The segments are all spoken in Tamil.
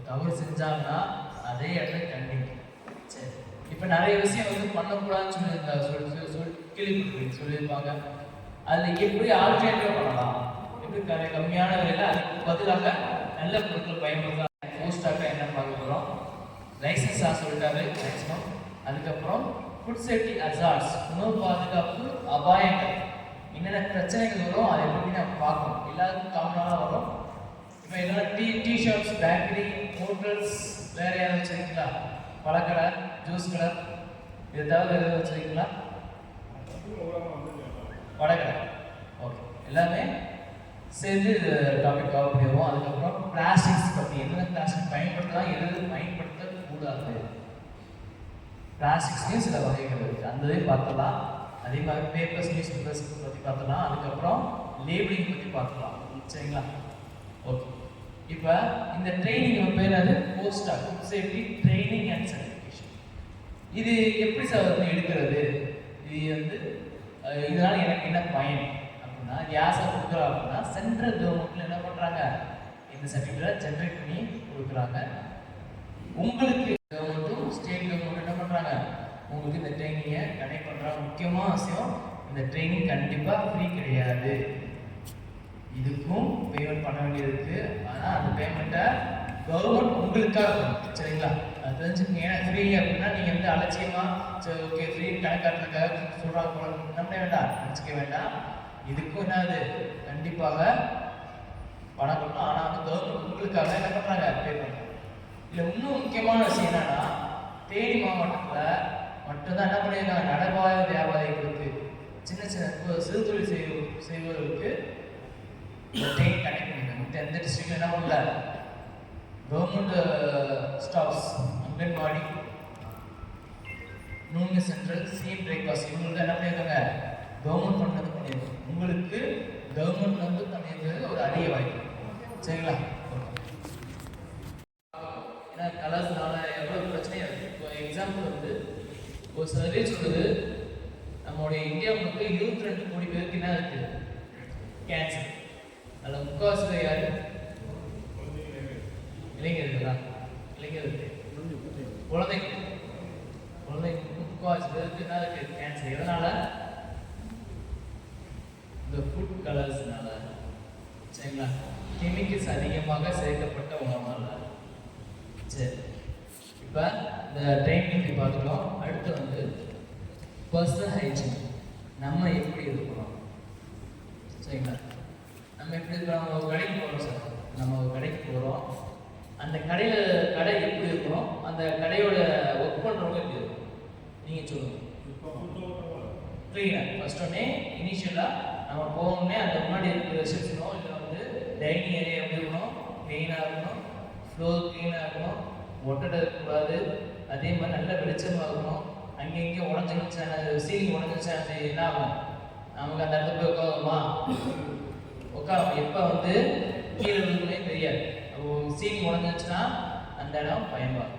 தவறு செஞ்சாங்கன்னா அதே இடத்துல கண்டிப்பாக. சரி, இப்போ நிறைய விஷயம் வந்து பண்ணக்கூடாதுன்னு சொல்லியிருப்பாங்க. அதில் எப்படி ஆல்டர்னேட்டிவ் பண்ணலாம், எப்படி கம்மியான விலையில் அதுக்கு பதிலாக நல்ல பொருட்கள் பயன்படுத்தலாம். போஸ்டாக என்ன பார்க்க போகிறோம், லைசன்ஸாக சொல்லிட்டாரு மேக்ஸிமம். அதுக்கப்புறம் ஃபுட் சேஃப்டி அசார்ட்ஸ், உணவு பாதுகாப்பு அபாயங்கள், என்னென்ன பிரச்சனைகள் வரும் அதை எப்படி நம்ம பார்க்கணும். எல்லாருக்கும் காமனாக வரும். இப்போ இதெல்லாம் டிஷர்ட்ஸ், பேக்கரி, ஹோட்டல்ஸ், வேற யாரும் வச்சுருக்கீங்களா? பழக்கடை, ஜூஸ் கடை, இதை தவிர எதாவது வச்சுருக்கீங்களா? வடகடை. ஓகே, எல்லாமே சேர்ந்து டாபிக் கவர் பண்ணிடுவோம். அதுக்கப்புறம் பிளாஸ்டிக்ஸ் பற்றி, என்னென்ன பிளாஸ்டிக் பயன்படுத்தலாம், எது பயன்படுத்தக்கூடாது. பிளாஸ்டிக்ஸ்லேயும் சில வகைகள் இருக்குது, அந்த இதையும் பார்த்தலாம். அதே மாதிரி பேப்பர்ஸ், நியூஸ் பேப்பர்ஸ் பற்றி பார்த்தலாம். அதுக்கப்புறம் லேபிளிங் பற்றி பார்க்கலாம். சரிங்களா? ஓகே, இப்போ இந்த ட்ரைனிங் பேர் அது போஸ்டா, food safety training and certification. இது எப்படி சார் வந்து எடுக்கிறது, இது வந்து இதனால் எனக்கு என்ன பயன் அப்படின்னா, யாசா கொடுக்குறா அப்படின்னா சென்ட்ரல் கவர்மெண்ட்டில் என்ன பண்ணுறாங்க, இந்த சர்டிஃபிகேட்டை ஜென்ரேட் பண்ணி கொடுக்குறாங்க. உங்களுக்கு கவர்மெண்ட்டும் ஸ்டேட் கவர்மெண்ட் என்ன பண்ணுறாங்க, உங்களுக்கு இந்த ட்ரைனிங்கை கனெக்ட் பண்ணுறாங்க. முக்கியமான விஷயம், இந்த ட்ரைனிங் கண்டிப்பாக ஃப்ரீ கிடையாது, இதுக்கும் பேமெண்ட் பண்ண வேண்டியது இருக்குது. ஆனால் அந்த பேமெண்ட்டை கவர்மெண்ட் உங்களுக்காக பண்ணும். சரிங்களா? அது தெரிஞ்சுக்கோங்க. ஏன்னா ஃப்ரீ அப்படின்னா நீங்கள் வந்து அலட்சியமாக சரி ஓகே ஃப்ரீ கணக்காட்டுறதுக்காக சொல்கிறாங்க போல நம்ப வேண்டாம், நினச்சிக்க வேண்டாம். இதுக்கும் என்னது, கண்டிப்பாக பணம் பண்ணணும். ஆனால் வந்து கவர்மெண்ட் உங்களுக்காக என்ன பண்ணுறாங்க, பே பண்ணுறாங்க. இதில் இன்னும் முக்கியமான விஷயம் என்னன்னா, தேனி மாவட்டத்தில் மட்டும்தான் என்ன பண்ணியிருக்காங்க, நடைபாய வியாபாரிகளுக்கு, சின்ன சின்ன சிறு தொழில் செய்வதற்கு ட்ரெயின் கனெக்ட் பண்ணியிருக்காங்க. எந்த டிஸ்ட்ரிக்ட்ல என்ன பண்ணல, கவர்மெண்ட் ஸ்டாஃப்ஸ், அங்கன்வாடி, நூங்கு சென்ட்ரல், சிஎம் பிரேக்ஃபாஸ்ட், இவங்களுக்கு என்ன பண்ணியிருக்காங்க, கவர்மெண்ட் பண்ணது பண்ணியிருக்காங்க. உங்களுக்கு கவர்மெண்ட் வந்து பண்ணியிருக்கிறது ஒரு அரிய வாய்ப்பு. சரிங்களா? ஏன்னா கலர்ஸ்னால எவ்வளோ பிரச்சனையாக இருக்குது. இப்போ எக்ஸாம்பிள் வந்து ஒரு சர்வே சொல்லுது, நம்மளுடைய இந்தியா முழுக்க 22 கோடி பேருக்கு என்ன இருக்குது, கேன்சர். அதில் முக்கால்வாசி யார், இளைஞர்களா? இளைஞர்கள், குழந்தைங்க முக்கால்வாசி பேருக்கு என்ன இருக்குது, கேன்சர். எதனால? இந்த ஃபுட் கலர்ஸ்னால. சரிங்களா? கெமிக்கல்ஸ் அதிகமாக சேர்க்கப்பட்ட உணவுனால. சரி, இப்போ இந்த ட்ரைனிங் பார்த்துட்டோம். அடுத்து வந்து பர்சனல் ஹைஜீன், நம்ம எப்படி இருக்கணும். சரிங்களா? நம்ம எப்படி இருக்கிறோம், ஒரு கடைக்கு போகிறோம் சார், நம்ம ஒரு கடைக்கு போகிறோம், அந்த கடை எப்படி இருக்கணும், அந்த கடையோட ஒர்க் பண்ணுறவங்க எப்படி இருக்கும், நீங்கள் சொல்லுங்கள். க்ளீனாக ஃபர்ஸ்ட் ஒன்னே இனிஷியலாக நம்ம போகணுன்னே அந்த முன்னாடி இருக்கிற ரிசப்ஷனோ இல்லை வந்து டைனிங் ஏரியா எப்படி இருக்கணும், க்ளீனாக இருக்கணும், ஃப்ளோர் க்ளீனாக இருக்கணும், ஒட்டடை இருக்கக்கூடாது. அதே மாதிரி நல்ல வெளிச்சமாக இருக்கணும். அங்கே இங்கே உடஞ்சிருந்துச்சு, சீலிங் உடஞ்சிருச்சு, அது என்ன ஆகும், நமக்கு அந்த இடத்துல போய் உட்காருமா, உட்காரும். எப்போ வந்து கீழே விழுந்துனே தெரியாது. அப்போ சீலிங் உடஞ்சிருச்சுன்னா அந்த இடம் பயன்பாடு.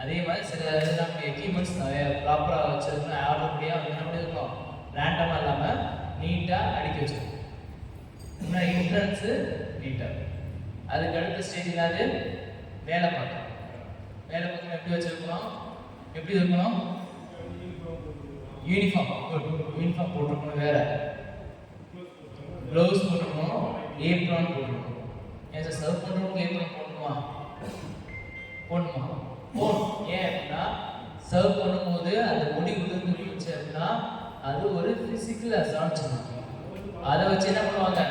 அதே மாதிரி சில நம்ம எக்யூப்மெண்ட்ஸ் நிறைய ப்ராப்பராக வச்சுருக்கோம், ஆர்டர்படியாக வந்து என்ன பண்ணியிருக்கோம், ரேண்டமாக இல்லாமல் நீட்டாக அடுக்கி வச்சுருக்கோம். முன்னாடி என்ட்ரன்ஸு நீட்டாக. அதுக்கு அடுத்த ஸ்டேஜ் என்னது, வேலை பார்க்கணும். வேலை பார்க்கணும் எப்படி வச்சுருக்கணும், எப்படி இருக்கணும், யூனிஃபார்ம் போட்டிருக்கணும், வேற க்ளவுஸ் போட்டிருக்கணும், ஏப்ரான் போட்டிருக்கணும். ஏன் சார் சர்வ் பண்ணுறவங்க ஏப்ரான் போடணுமா? ஏன் அப்படின்னா சர்வ் பண்ணும்போது அந்த முடி விழுந்துருச்சு அப்படின்னா அது ஒரு ஃபிசிக்கல் அசால்ட் சொல்லுவாங்க. அதை வச்சு என்ன பண்ணுவாங்க,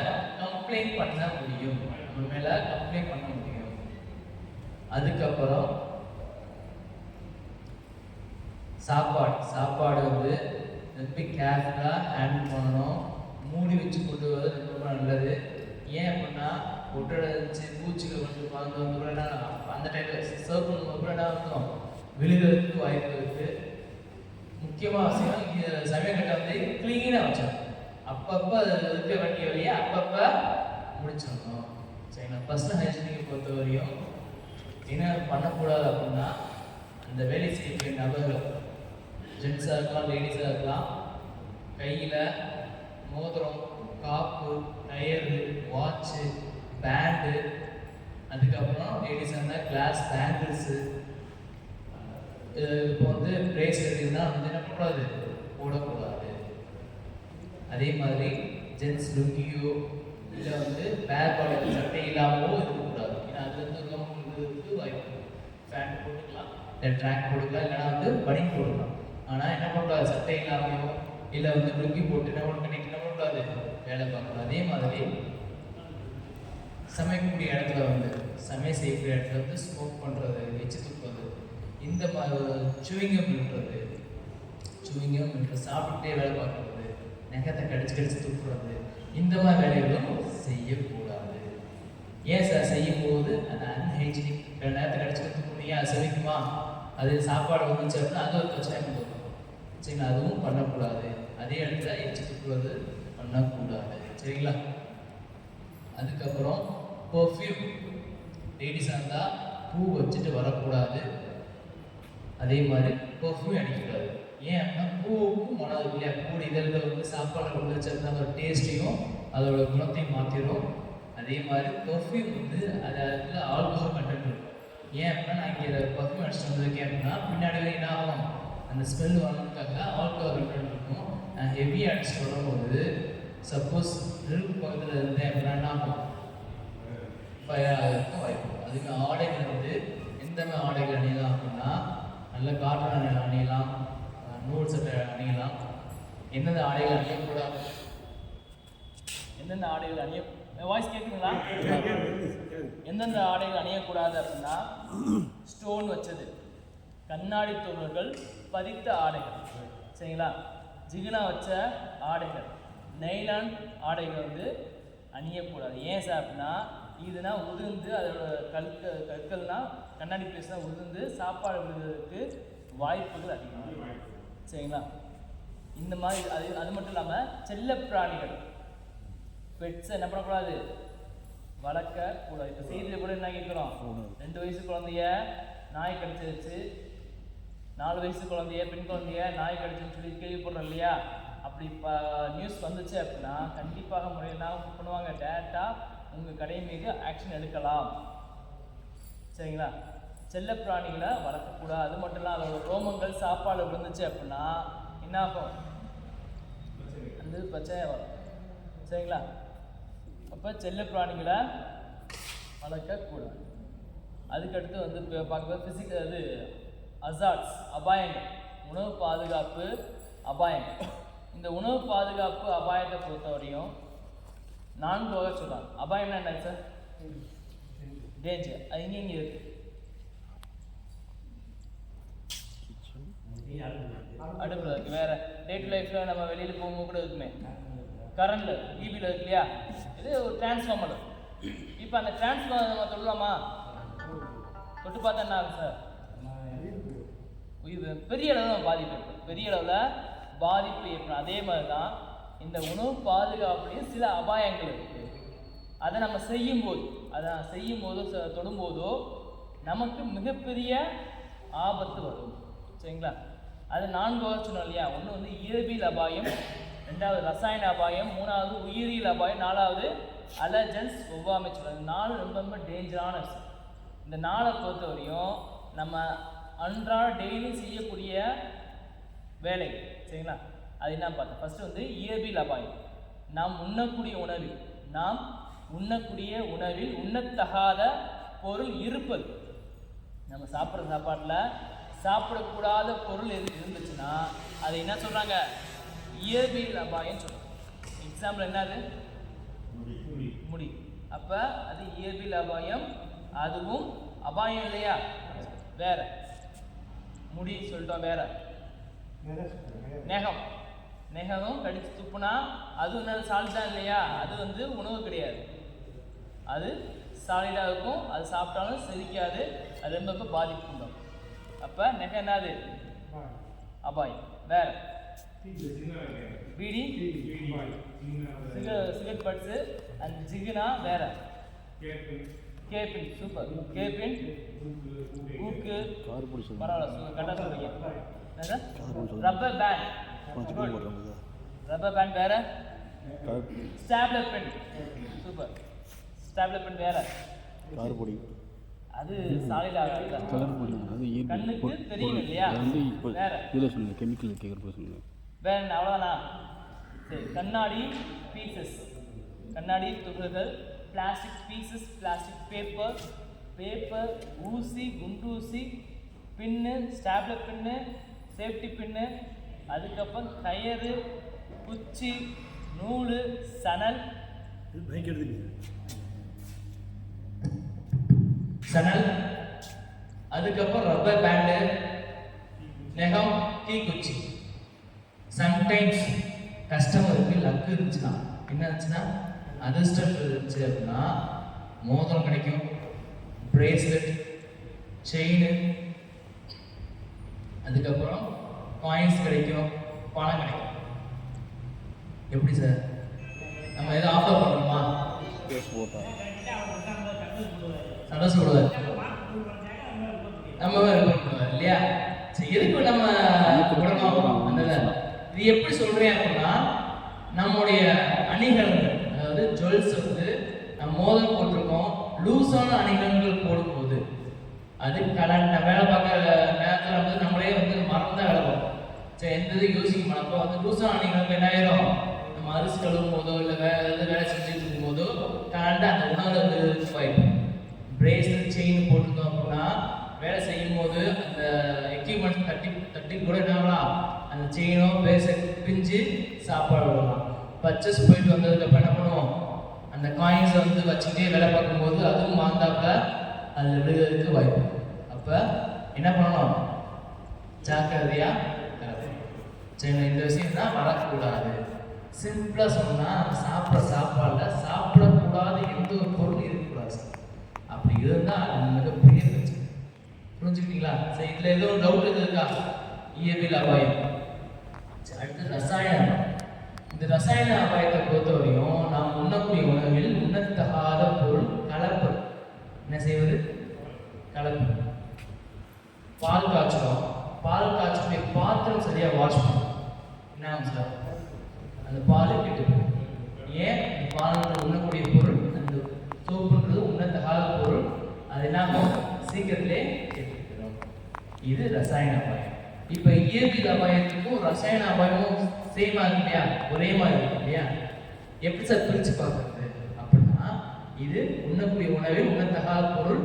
கம்ப்ளைண்ட் பண்ண முடியும், நம்ம மேலே கம்ப்ளைண்ட் பண்ண முடியும். அதுக்கப்புறம் சாப்பாடு வந்து ரொம்ப கேர்ஃபுல்லாக ஹேண்டில் பண்ணணும். மூடி வச்சு கொண்டு வரது ரொம்ப நல்லது. ஏன் அப்படின்னா ஒட்டடை வச்சு பூச்சிகள் வந்து வந்து அந்த டைமில் சர்வ் பண்ணும்போது கூட என்ன இருக்கும், விழுகிறதுக்கு வாய்ப்பு இருக்குது. முக்கியமாக அவசியம் இங்கே சமயக்கட்டை வந்து க்ளீனாக வச்சிடணும். அப்பப்போ அது இருக்க வேண்டிய வழியை அப்பப்போ முடிச்சிடணும். சரிங்களா? பர்சனல் ஹைஜீனிக்கை பொறுத்த வரையும் என்ன பண்ணக்கூடாது அப்படின்னா, அந்த வேலை செய்யக்கூடிய நபர்கள் ஜென்ஸாக இருக்கலாம், லேடிஸாக இருக்கலாம், கையில் மோதிரம், காப்பு, டயரு, வாட்சு, பேண்டு, அதுக்கப்புறம் லேடிஸ் இருந்தால் கிளாஸ் பேங்கிள்ஸு, இப்போ வந்து பிரேஸ்லெட் இருந்தால் வந்து என்ன பண்ணக்கூடாது, போடக்கூடாது. அதே மாதிரி ஜென்ஸ் லுங்கியோ இல்லை வந்து பேக் பாக்கெட் சட்டை இல்லாமோ இருக்கக்கூடாது. ஏன்னா அது வந்து உள்ளவங்களுக்கு வாய்ப்பு. பேண்ட் போட்டுக்கலாம், இல்லை ட்ராக் போட்டுக்கலாம், இல்லைனா வந்து பனியன் போட்டுக்கலாம். ஆனால் என்ன பண்ணக்கூடாது, சட்டை இல்லாமையோ இல்லை வந்து லுங்கி போட்டு என்ன பண்ணக்கூடாது, வேலை பார்க்கணும். அதே மாதிரி சமைக்கக்கூடிய இடத்துல வந்து செய்யக்கூடிய இடத்துல வந்து ஸ்மோக் பண்ணுறது, எச்சு துப்புறது, இந்த சூவிங்கம் பண்ணுறது, சாப்பிட்டுட்டே வேலை பார்க்குறது, நகத்தை கடிச்சு துப்புறது, இந்த மாதிரி வேலைகளும் செய்யக்கூடாது. ஏன் சார் செய்யும்போது அந்த அன்ஹைஜீனிக் நேரத்தை கடிச்சு துப்புறீங்க, அது செவிக்குமா, அது சாப்பாடு வந்துச்சு அப்படின்னா அது ஒரு பிரச்சனை கொண்டு வரும். சரிங்களா, அதுவும் பண்ணக்கூடாது. அதே இடத்துல எச்சு துப்புறது பண்ணக்கூடாது. சரிங்களா. அதுக்கப்புறம் பர்ஃப்யூம், லேடிஸாக இருந்தால் பூ வச்சுட்டு வரக்கூடாது. அதே மாதிரி பர்ஃப்யூம் அடிக்கக்கூடாது. ஏன் அப்படின்னா பூவுக்கும் மனம் இல்லையா, பூ இதழில் வந்து சாப்பாடு கொண்டு வச்சிருந்தா அதோட டேஸ்ட்டையும் அதோட குணத்தையும் மாற்றிடும். அதே மாதிரி பர்ஃப்யூம் வந்து அதில் ஆல்கோஹால் கண்டென்ட் இருக்கும். ஏன் அப்படின்னா நான் இங்கே பர்ஃப்யூம் அடிச்சுட்டு வந்திருக்கேன் அப்படின்னா பின்னாடி என்ன ஆகும், அந்த ஸ்மெல் வரதுக்காக ஆல்கோஹால் கண்டென்ட் இருக்கும். நான் ஹெவியாக அடிச்சுட்டு வரும்போது சப்போஸ் நெருப்பு பக்கத்தில் இருந்தேன் அப்படின்னா என்ன ஆகும், ஃபயர் ஆகிறதுக்கும் வாய்ப்பு. அதுக்கு ஆடைகள் வந்து எந்த மாதிரி ஆடைகள் அணியலாம் அப்படின்னா நல்ல காட்டன் அணியலாம், நூல் சட்டை அணியலாம். எந்தெந்த ஆடைகள் அணியக்கூடாது, எந்தெந்த ஆடைகள் அணிய வாய்ஸ் கேட்குங்களா, எந்தெந்த ஆடைகள் அணியக்கூடாது அப்படின்னா ஸ்டோன் வச்சது, கண்ணாடி தூள்கள் பதித்த ஆடைகள், சரிங்களா, ஜிகினா வச்ச ஆடைகள், நைலான் ஆடைகள் வந்து அணியக்கூடாது. ஏன் சார் அப்படின்னா இதுனா உதிர்ந்து அதோட கற்கள்லாம் கண்ணாடி பீஸ்லாம் உதிர்ந்து சாப்பாடு விடுவதற்கு வாய்ப்புகள் அதிகமாக, சரிங்களா. இந்த மாதிரி அது மட்டும் இல்லாமல் செல்ல பிராணிகள் பெட்ஸை என்ன பண்ணக்கூடாது, வளர்க்கக்கூடாது. இப்போ செய்தியில் கூட என்ன கேட்குறோம், 2 வயசு குழந்தைய நாய் கடிச்சிருச்சு, 4 வயசு குழந்தைய பெண் குழந்தைய நாய் கடிச்சுன்னு சொல்லி கேள்விப்படுறோம் இல்லையா. அப்படி இப்போ நியூஸ் வந்துச்சு அப்படின்னா கண்டிப்பாக முறையில் பண்ணுவாங்க, டேரெக்டாக உங்கள் கடை மீது ஆக்ஷன் எடுக்கலாம். சரிங்களா. செல்ல பிராணிகளை வளர்க்கக்கூடாது. அது மட்டும் இல்லை அதோட ரோமங்கள் சாப்பாடு விழுந்துச்சு அப்படின்னா என்ன ஆகும், அந்த பிரச்சனை வரும். சரிங்களா. அப்போ செல்ல பிராணிகளை வளர்க்கக்கூடாது. அதுக்கடுத்து வந்து பார்க்கும்போது ஃபிசிக்கல் அது அசாட்ஸ், அபாயங்கள், உணவு பாதுகாப்பு அபாயங்கள். இந்த உணவு பாதுகாப்பு அபாயத்தை பொறுத்தவரையும் 4 வகை சொல்கிறாங்க. அபாயம்னா என்ன சார், டேஞ்சர், அது இங்கே இருக்கு. அடுப்பில் இருக்குது, வேறு டே டு லைஃப்பில் நம்ம வெளியில் போகும்போது கூட இருக்குமே, கரண்டில் டிவியில் இருக்கு இல்லையா, இது ஒரு டிரான்ஸ்ஃபார்மர். இப்போ அந்த டிரான்ஸ்ஃபார்மர் நம்ம சொல்லலாமா, தொட்டு பார்த்தா என்ன ஆகும் சார், இது பெரிய அளவில் பாதிப்பு ஏற்படும், பெரிய அளவில் பாதிப்பு ஏற்படும். அதே மாதிரி தான் இந்த உணவு பாதுகாப்புலையும் சில அபாயங்கள் இருக்குது. அதை நம்ம செய்யும்போதோ தொடும்போதோ நமக்கு மிகப்பெரிய ஆபத்து வரும். சரிங்களா. அது 4 வகை சொன்னோம் இல்லையா. ஒன்று வந்து இயற்பியல் அபாயம், 2வது ரசாயன அபாயம், 3வது உயிரியல் அபாயம், 4வது அலர்ஜன்ஸ் ஒவ்வாமை சொல்லுவாங்க. 4 ரொம்ப ரொம்ப டேஞ்சரான விஷயம். இந்த 4 பொறுத்தவரையும் நம்ம அன்றாட டெய்லி செய்யக்கூடிய வேலை, சரிங்களா. அது என்ன பார்த்தோம். ஃபஸ்ட்டு வந்து இயற்பியல் அபாயம். நாம் உண்ணக்கூடிய உணவில் உண்ணத்தகாத பொருள் இருப்பது. நம்ம சாப்பிட்ற சாப்பாட்டில் சாப்பிடக்கூடாத பொருள் இருந்துச்சுன்னா அது என்ன சொல்கிறாங்க, இயற்பியல் அபாயம் சொல்கிறாங்க. எக்ஸாம்பிள் என்னது, முடி. அப்போ அது இயற்பியல் அபாயம், அதுவும் அபாயம் இல்லையா. வேற முடி சொல்லிட்டோம், வேற நெகமும் கடிச்சு துப்புனா அது என்ன சாலிடா இல்லையா, அது வந்து உணவு கிடையாது, அது சாலிடாக இருக்கும், அது சாப்பிட்டாலும் செரிக்காது, அது ரொம்ப பாதிப்பு உண்டாகும். அப்போ நெகம் என்னது அபாயம். வேற பீடி, சிகரெட் பட்ஸு அண்ட் ஜிகினா, வேற கேபின், சூப்பர் கேபின், ஊக்கு, பரவாயில்ல கரெக்டாக சொல்றீங்க. ரப்பர் பேண்ட் வேற, stapler pin, super stapler pin வேற, கலர் பொடி அது சாலிட் ஆகாது. கலர் பொடி அது கண்ணுக்கு தெரியும் இல்லையா? அது வந்து இப்போ வேற இதில் சொல்லுங்கள், கெமிக்கல் கேட்குறப்ப சொல்லுங்கள். வேற அவ்வளோதானா? சரி, கண்ணாடி பீசஸ், கண்ணாடி துகள்கள், plastic pieces, plastic paper, paper, ஊசி, குண்டூசி, பின்னு, ஸ்டாப்லர் பின்னு, சேஃப்டி பின்னு, அதுக்கப்புறம் கயிறு, குச்சி, நூல், சணல், சணல், அதுக்கப்புறம் ரப்பர் பேண்டு, நெகம், தீக்குச்சி. சம்டைம்ஸ் கஸ்டமருக்கு லக்கு இருந்துச்சுன்னா என்ன இருந்துச்சுன்னா அதிர்ஷ்டம் இருந்துச்சு அப்படின்னா மோதிரம் கிடைக்கும், பிரேஸ்லெட், செயின், அதுக்கப்புறம் காயின்ஸ் கிடைக்கும், பணம் கிடைக்கும். எப்படி சார் நம்ம எதாவது ஆஃபர் பண்ணணுமா? சந்தோஷப்படுவார், நம்ம பண்ணுவார் இல்லையா? சரி, எதுக்கு நம்ம விடணும்? இது எப்படி சொல்றேன் அப்படின்னா நம்முடைய அணிகலன்கள், அதாவது ஜுவல்ஸ் வந்து நம்ம மோதல் போட்டிருக்கோம், லூஸான அணிகலன்கள் போடும்போது அது கலண்ட வேலை பார்க்குற நேரத்தில் வந்து நம்மளே வந்து மறந்த வேலை பார்ப்போம். சரி, எந்த இது யோசிக்க மாட்டோம். வந்து லூஸான அணிகலன்கள் என்ன ஆயிரும், நம்ம அரிசி கழுவும் போதோ இல்லை வேலை செஞ்சுட்டு இருக்கும் போதோ கலண்ட அந்த உணவு வந்து வாய்ப்பு. பிரேஸ்லெட், செயின் போட்டிருந்தோம் அப்படின்னா வேலை செய்யும் போது அந்த எக்யூப்மெண்ட்ஸ் தட்டி கூட என்னலாம் அந்த செயினோ பிரேஸ்லெட் பிஞ்சு சாப்பாடு விடலாம். பர்ச்சேஸ் போயிட்டு வந்ததுக்கப்புறம் என்ன பண்ணுவோம், அந்த காயின்ஸை வந்து வச்சுக்கிட்டே வேலை பார்க்கும்போது அதுவும் மாந்தாப்புல அதில் விழுகிறதுக்கு வாய்ப்பு. அப்போ என்ன பண்ணணும், ஜாக்கிரதையா சரி, இந்த விஷயம் தான் வரக்கூடாது. சிம்பிளாக சொன்னால் சாப்பிட்ற சாப்பாடில் சாப்பிடக்கூடாது எந்த ஒரு பொருள் இருக்கக்கூடாது. அப்படி இருந்தால் அது மிகப்பெரிய பிரச்சனை. புரிஞ்சுக்கிட்டீங்களா? சரி, இதில் ஏதோ ஒரு டவுட் இருக்கா? இயற்பியல் அபாயம். அடுத்து ரசாயன. இந்த ரசாயன அபாயத்தை பொறுத்தவரையும் நாம் உண்ணக்கூடிய உணவில் உண்ணத்தகாத பொருள் கலப்பு. என்ன செய்வது? கலப்பு. பால் காய்ச்சணும், பால் காய்ச்சக்கூடிய பாத்திரம் சரியாக வாஷ் பண்ணணும். என்ன சார், அந்த பால் கெட்டு போகும். ஏன்? பால் உண்ணக்கூடிய பொருள், அந்த சோப்புன்றது உண்ணத்தகாத பொருள், அது என்ன சீக்கிரத்திலே கெட்டுக்கிறோம். இது ரசாயன அபாயம். இப்போ இயற்பியல் அபாயத்துக்கும் ரசாயன அபாயமும் சேமா இருக்கு இல்லையா, ஒரே மாதிரி இருக்கு இல்லையா? எப்படி சார் பிரித்து பார்க்கறது அப்படின்னா, இது உண்ணக்கூடிய உணவில் உண்ணத்தகாத பொருள்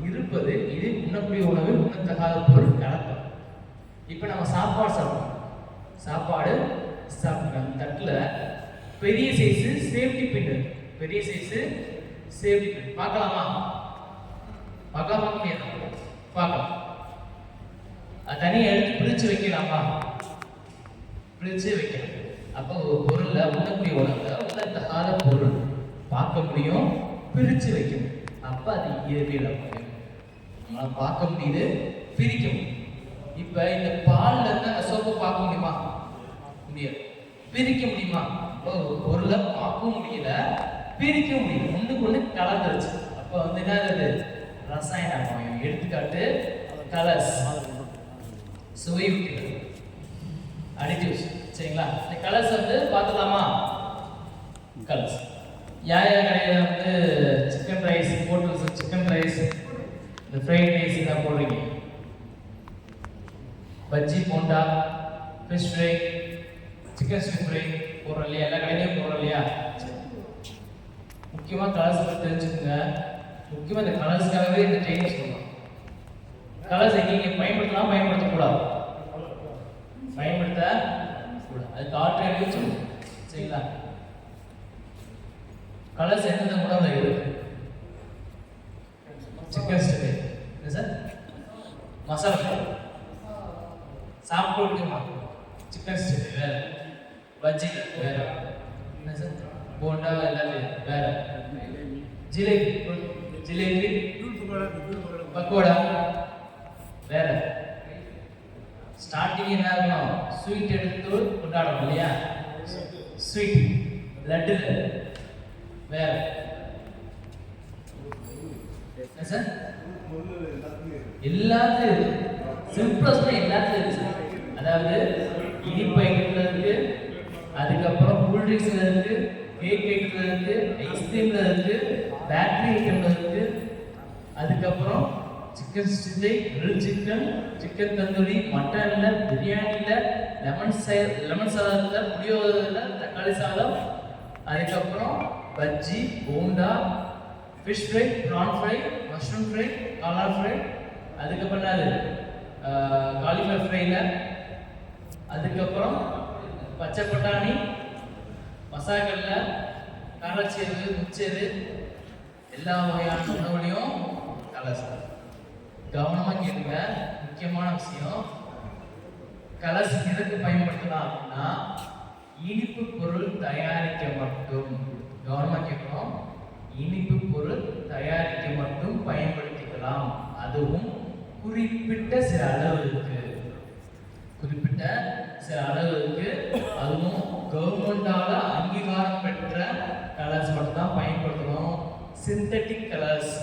இருப்பது, இது உண்ணக்கூடிய உணவில் உண்ணத்தகாத பொருள் கலப்பது. இப்போ நம்ம சாப்பாடு சாப்பிட்றோம், சாப்பாடு சாப்பிட்றோம், தட்டில் பெரிய சைஸு சேஃப்டி பின் இருக்கு. பெரிய சைஸு சேஃப்டி பின் பார்க்கலாமா? பார்க்க முடியாது, பார்க்கலாம். அது தனியாக எடுத்து பிரித்து வைக்கலாமா? பிரித்து வைக்கலாம். அப்போ ஒரு பொருளில் உண்ணக்கூடிய உணவில் உண்ணத்தகாத பொருள் பார்க்க முடியும், பிரித்து வைக்கணும். அப்போ அது இயற்பியல் அபாயம். நம்மளால் பார்க்க முடியுது, பிரிக்க முடியும். இப்போ இந்த பாலில் இருந்து அந்த சோப்பை பார்க்க முடியுமா? முடியாது. பிரிக்க முடியுமா? இப்போ ஒரு பொருளை பார்க்கவும் முடியல, பிரிக்க முடியல, ஒன்றுக்கு ஒன்று கலந்துருச்சு. அப்போ வந்து என்ன, ரசாயன அபாயம். எடுத்துக்காட்டு கலர்ஸ், சுவையூட்டிகள், அடிட்டிவ்ஸ். சரிங்களா? இந்த கலர்ஸ் வந்து பார்த்துக்கலாமா? கலர்ஸ் யார் யார் கடையில் வந்து chicken rice hotels, chicken rice, இந்த ஃப்ரைட் ரைஸ் இதெல்லாம் போடுறீங்க, bajji, bonda, fish fry, chicken sweet fry போடுறோம் இல்லையா? எல்லா கடையிலையும் போடுறோம் இல்லையா? முக்கியமாக கலர்ஸ் பற்றி தெரிஞ்சுக்கோங்க. முக்கியமாக இந்த கலர்ஸ்க்காகவே இந்த ட்ரைனிங் சொல்லலாம். கலர்ஸ் எங்கே பயன்படுத்தலாம், பயன்படுத்தக்கூடாது, பயன்படுத்தக்கூடாது. அதுக்கு ஆல்டர்னேட்டிவ் சொல்லுங்க. சரிங்களா? கலர்ஸ் எந்தெந்த உணவில் இருக்கு? சிக்கன் ஸ்டிக்கு என்ன சார், மசாலா சாப்பிட்டு விடுமா, சிக்கன் ஸ்டிக்கு வேற, பஜ்ஜி வேற, என்ன சார், போண்டா எல்லாத்தையும் வேற, ஜிலேபி, ஜிலேபி, பக்கோடா வேற. ஸ்டார்டிங் என்ன இருக்கணும், ஸ்வீட் எடுத்து கொண்டாடணும் இல்லையா? ஸ்வீட், லட்டு வேற, என்ன சார், எல்லாத்துலையும் சிம்பிளா சொன்னா எல்லாத்துலையும் இருக்கு சார். அதாவது இனிப்பு ஐட்டம்ல இருக்கு, அதுக்கப்புறம் கூல் ட்ரிங்க்ஸ்ல இருக்கு, கேக் ஐட்டம்ல இருக்கு, ஐஸ்கிரீம்ல இருக்கு, பேக்கரி ஐட்டம்ல இருக்கு, அதுக்கப்புறம் chicken 65, grill chicken, chicken tandoori, மட்டன்ல, பிரியாணில, லெமன் சாதத்துல, புளியோதரைல, தக்காளி சாதம், அதுக்கப்புறம் bajji, bonda, fish fry, prawn fry, mushroom fry, காளான் ஃப்ரை, அதுக்கப்புறம் என்னது காலிஃப்ளவர் ஃப்ரைல, அதுக்கப்புறம் பச்சை பட்டாணி, மசாக்கல்ல, காரச்சேரு, முச்சேரு, எல்லா வகையான உணவுலையும் கலர்ஸ். கவனமாக கேளுங்க, முக்கியமான விஷயம். கலர்ஸ் எதுக்கு பயன்படுத்தலாம் அப்படின்னா இனிப்பு பொருள் தயாரிக்க மட்டும். கவனமாக கேட்கணும். இனிப்பு பொருள் தயாரிக்க மட்டும் பயன்படுத்திக்கலாம். அதுவும் குறிப்பிட்ட சில அளவுக்கு அதுவும் கவர்மெண்டால அங்கீகாரம் பெற்ற கலர்ஸ் மட்டும் தான் பயன்படுத்தணும். சிந்தட்டிக் கலர்ஸ்,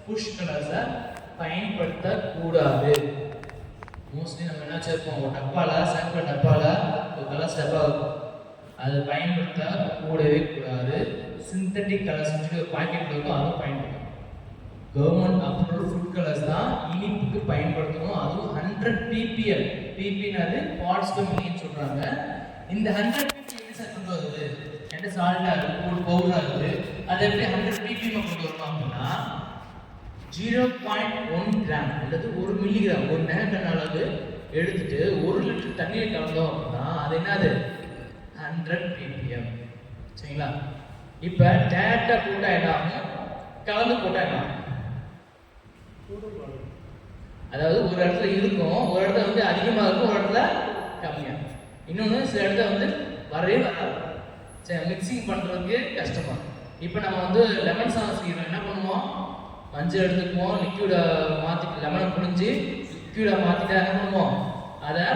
புஷ் கலர்ஸை பயன்படுத்தக்கூடாது. மோஸ்ட்லி நம்ம என்ன வச்சிருப்போம், ஒரு டப்பாவில், சாம்பிள் டப்பாவில் ஒரு கலர்ஸ் டப்பா இருக்கும், அதை பயன்படுத்த கூடவே கூடாது. சிந்தட்டிக் கலர்ஸ் ஒரு பாக்கெட் இருக்கும், அதுவும் பயன்படுத்தணும். கவர்மெண்ட் அப்ரூவல் ஃபுட் கலர்ஸ் தான் இனிப்புக்கு பயன்படுத்தணும். அதுவும் 100 ppm. ppnது பார்ட்ஸ் பெர் மில்லியன் சொல்றாங்க. இந்த 100 ppm எப்படி சார் கொண்டு வருது? எந்த சால்ட்டா இருக்கு, ஒரு பவுடரா இருக்கு, அதை எப்படி 100 ppm கொண்டு வரணும் அப்படின்னா 0.1 கிராம் அல்லது 1 மில்லிகிராம், ஒரு நேரக்கண் அளவு எடுத்துட்டு 1 லிட்டர் தண்ணியில் கலந்தோம் அப்படின்னா அது என்னது 100 ppm. சரிங்களா? இப்போ டேரக்டா போட்டா என்ன, கலந்து போட்டா என்ன, அதாவது ஒரு இடத்துல இருக்கும், ஒரு இடத்துல வந்து அதிகமாக இருக்கும், ஒரு இடத்துல கம்மியாக. இன்னொன்று சில இடத்துல வந்து வரவே வராது. சரி, மிக்சிங் பண்ணுறதுக்கு கஷ்டமாக. இப்போ நம்ம வந்து லெமன் சாதம் செய்யணும், என்ன பண்ணுவோம், மஞ்சள் எடுத்துக்குவோம், லிக்யூடை மாற்றி, லெமனை புழிஞ்சு லிக்யூடை மாற்றிட்டா என்ன பண்ணுவோம், அதை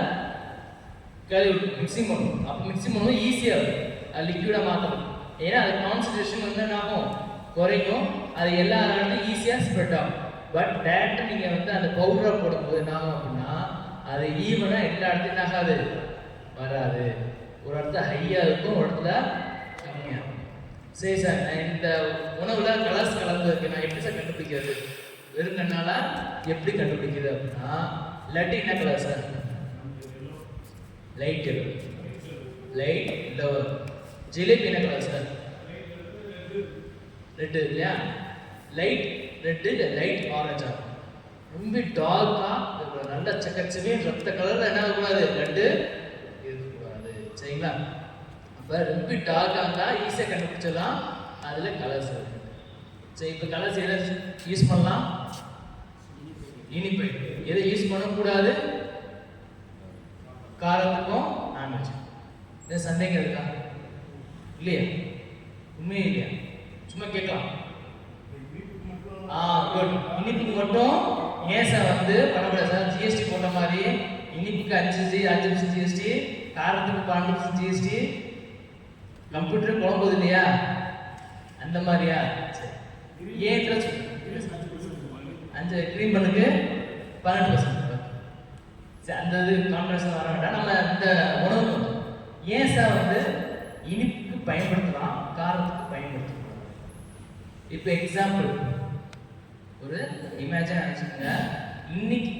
கழுவி மிக்சிங் பண்ணுவோம். அப்போ மிக்சிங் பண்ணுவோம் ஈஸியாக இருக்கும். அது லிக்யூடை மாற்றணும். ஏன்னா அது கான்சன்ட்ரேஷன் வந்து என்ன ஆகும், குறைக்கும். அது எல்லா இடத்துலையும் ஈஸியாக ஸ்ப்ரெட் ஆகும். பட் டேரக்டாக நீங்கள் வந்து அந்த பவுடரை போடும்போது என்ன ஆகும் அப்படின்னா அது ஈவனாக எல்லா இடத்துலையும் என்ன ஆகாது, வராது. ஒரு இடத்துல ஹையாக இருக்கும், ஒரு இடத்துல கம்மியாக. சரி சார், நான் இந்த உணவில் கலர்ஸ் கலந்துருக்கு, நான் எப்படி சார் கண்டுபிடிக்கிறது? வெறும் கண்ணால் எப்படி கண்டுபிடிக்கிறது அப்படின்னா, இல்லாட்டி என்ன colour sir? Light yellow. Light yellow. Jalebi என்ன கலர் சார்? ரெட்டு இல்லையா? லைட் ரெட்டு, லைட் ஆரஞ்சா. ரொம்ப டார்க்கா நல்ல சக்கச்சவே ரத்த கலர்ல என்ன ஆகக்கூடாது, ரெட்டு இருக்கக்கூடாது. சரிங்களா? அப்போ ரொம்ப டார்க்காக இருந்தால் ஈஸியாக கண்டுபிடிச்சிடலாம். அதில் கலர்ஸ் இருக்கு. சரி, இப்போ கலர்ஸ் எதை யூஸ் பண்ணலாம்? இனிப்பு. எதை யூஸ் பண்ணக்கூடாது? காரத்துக்கும் நான்வெஜ். இது சந்தேகம் இருக்கா? இல்லையா? உண்மையே இல்லையா? சும்மா கேட்கலாம். குட். இனிப்புக்கு மட்டும் ஏன் சார் வந்து பண்ணக்கூடாது சார்? ஜிஎஸ்டி போட்ட மாதிரி இனிப்புக்கு 5% ஜிஎஸ்டி, காரத்துக்கு 12% ஜிஎஸ்டி, கம்ப்யூட்டர் குழம்புது இல்லையா, அந்த மாதிரியா? சரி, ஏன் 5 க்ரீம் பண்ணுக்கு 12%. சரி, அந்த இது கான்ட்ராக்ஷன் வர வேண்டாம். நம்ம இந்த உணவு ஏன் சார் வந்து இனிப்புக்கு பயன்படுத்தலாம், காரத்துக்கு பயன்படுத்தலாம்? இப்போ எக்ஸாம்பிள் ஒரு இமேஜின் நினச்சிக்கோங்க. இன்னைக்கு